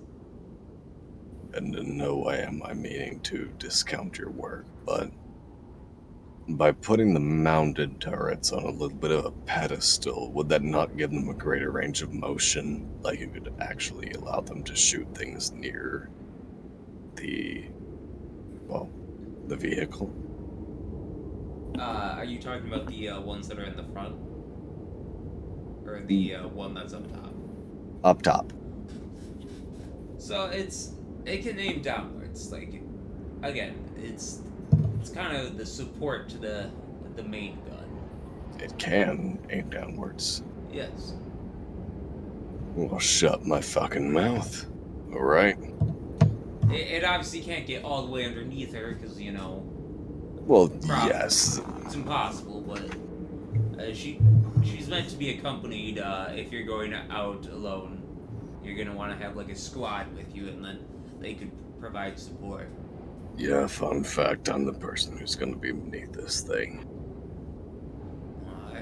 And in no way am I meaning to discount your work, but by putting the mounted turrets on a little bit of a pedestal, would that not give them a greater range of motion? Like it could actually allow them to shoot things near the vehicle? Are you talking about the ones that are in the front? Or the one that's up top? Up top. So it can aim downwards. Like, again, it's kind of the support to the main gun. It can aim downwards. Yes. Well, shut my fucking mouth. Alright? It obviously can't get all the way underneath her because Well, Probably. yes. it's impossible. But she's meant to be accompanied. If you're going out alone, you're gonna want to have like a squad with you, and then they could provide support. Yeah, fun fact, I'm the person who's gonna be beneath this thing.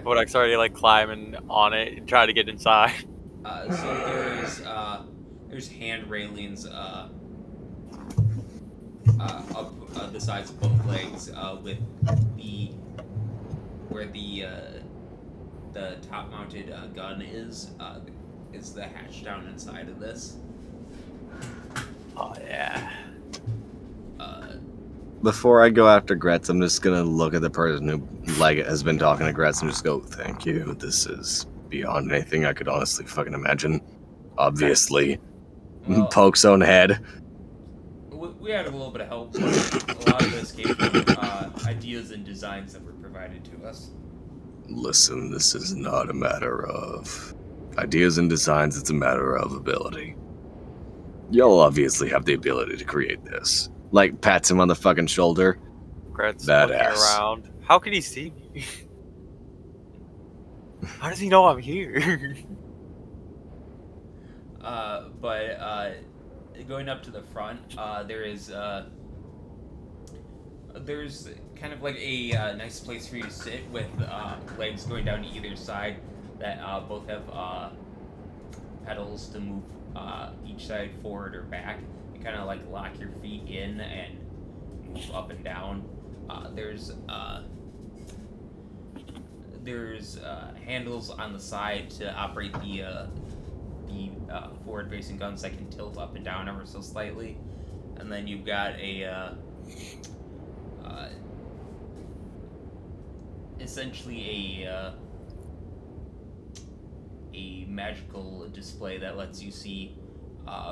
Bodek's already like climbing on it and trying to get inside. So there's hand railings up the sides of both legs with where the top mounted gun is the hatch down inside of this. Oh yeah. Before I go after Gretz, I'm just gonna look at the person who has been talking to Gretz and just go, "Thank you. This is beyond anything I could honestly fucking imagine." Obviously, Well, Poke's own head. we had a little bit of help. But a lot of this came from ideas and designs that were provided to us. Listen, this is not a matter of ideas and designs, it's a matter of ability. Y'all obviously have the ability to create this. Like, pats him on the fucking shoulder. Gret's looking Badass. around. How can he see me? How does he know I'm here? But going up to the front, there's kind of like a nice place for you to sit with legs going down either side that both have pedals to move each side forward or back. You kind of like lock your feet in and move up and down. There's handles on the side to operate the forward-facing guns that can tilt up and down ever so slightly, and then you've got essentially a magical display that lets you see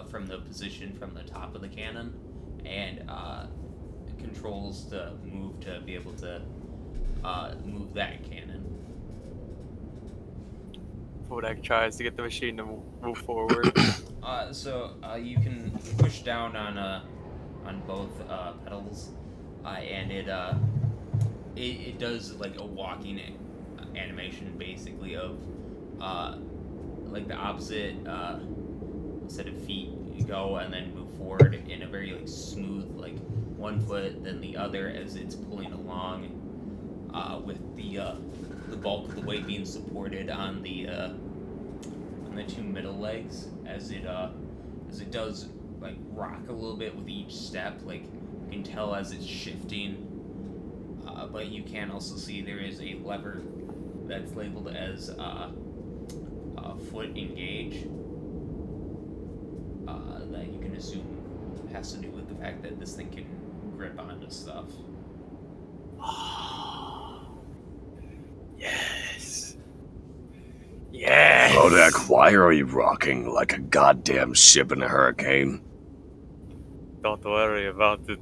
from the position from the top of the cannon, and controls to move to be able to move that cannon. Bodek tries to get the machine to move forward. So you can push down on both pedals, and it does like a walking animation basically of like the opposite set of feet you go and then move forward in a very like smooth, like one foot then the other as it's pulling along, with the bulk of the weight being supported on the two middle legs as it does like rock a little bit with each step. Like you can tell as it's shifting, but you can also see there is a lever that's labeled as foot engage, that you can assume has to do with the fact that this thing can grip onto stuff. Yes. Yes. Bodek, why are you rocking like a goddamn ship in a hurricane? Don't worry about it.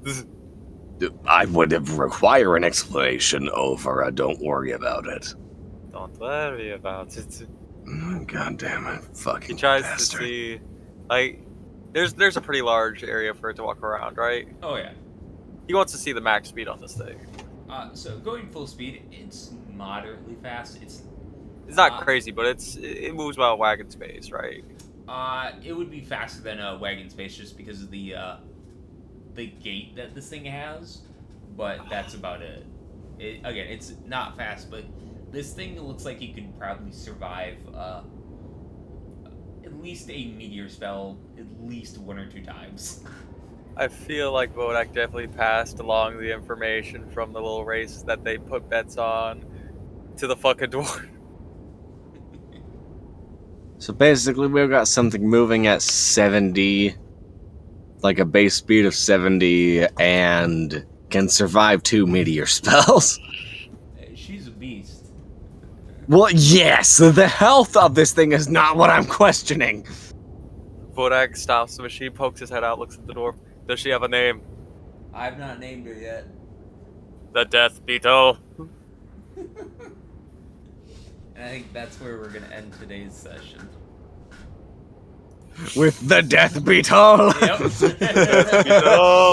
I would require an explanation over. Don't worry about it. Don't worry about it. God damn it. Fucking He tries bastard. to see, like, there's a pretty large area for it to walk around, right? Oh yeah. He wants to see the max speed on this thing. So going full speed, it's moderately fast. It's not crazy, but it moves about wagon space, right? It would be faster than a wagon space just because of the gate that this thing has, but that's about it. Again, it's not fast, but this thing looks like you could probably survive at least a meteor spell at least 1 or 2 times. I feel like Bodak definitely passed along the information from the little race that they put bets on to the fucking dwarf. So basically, we've got something moving at 70, like a base speed of 70, and can survive 2 meteor spells. She's a beast. Well, yes, the health of this thing is not what I'm questioning. Bodak stops the machine, pokes his head out, looks at the dwarf. Does she have a name? I've not named her yet. The Death Beetle. And I think that's where we're gonna end today's session. With the Death Beetle! Yep. Death Beetle.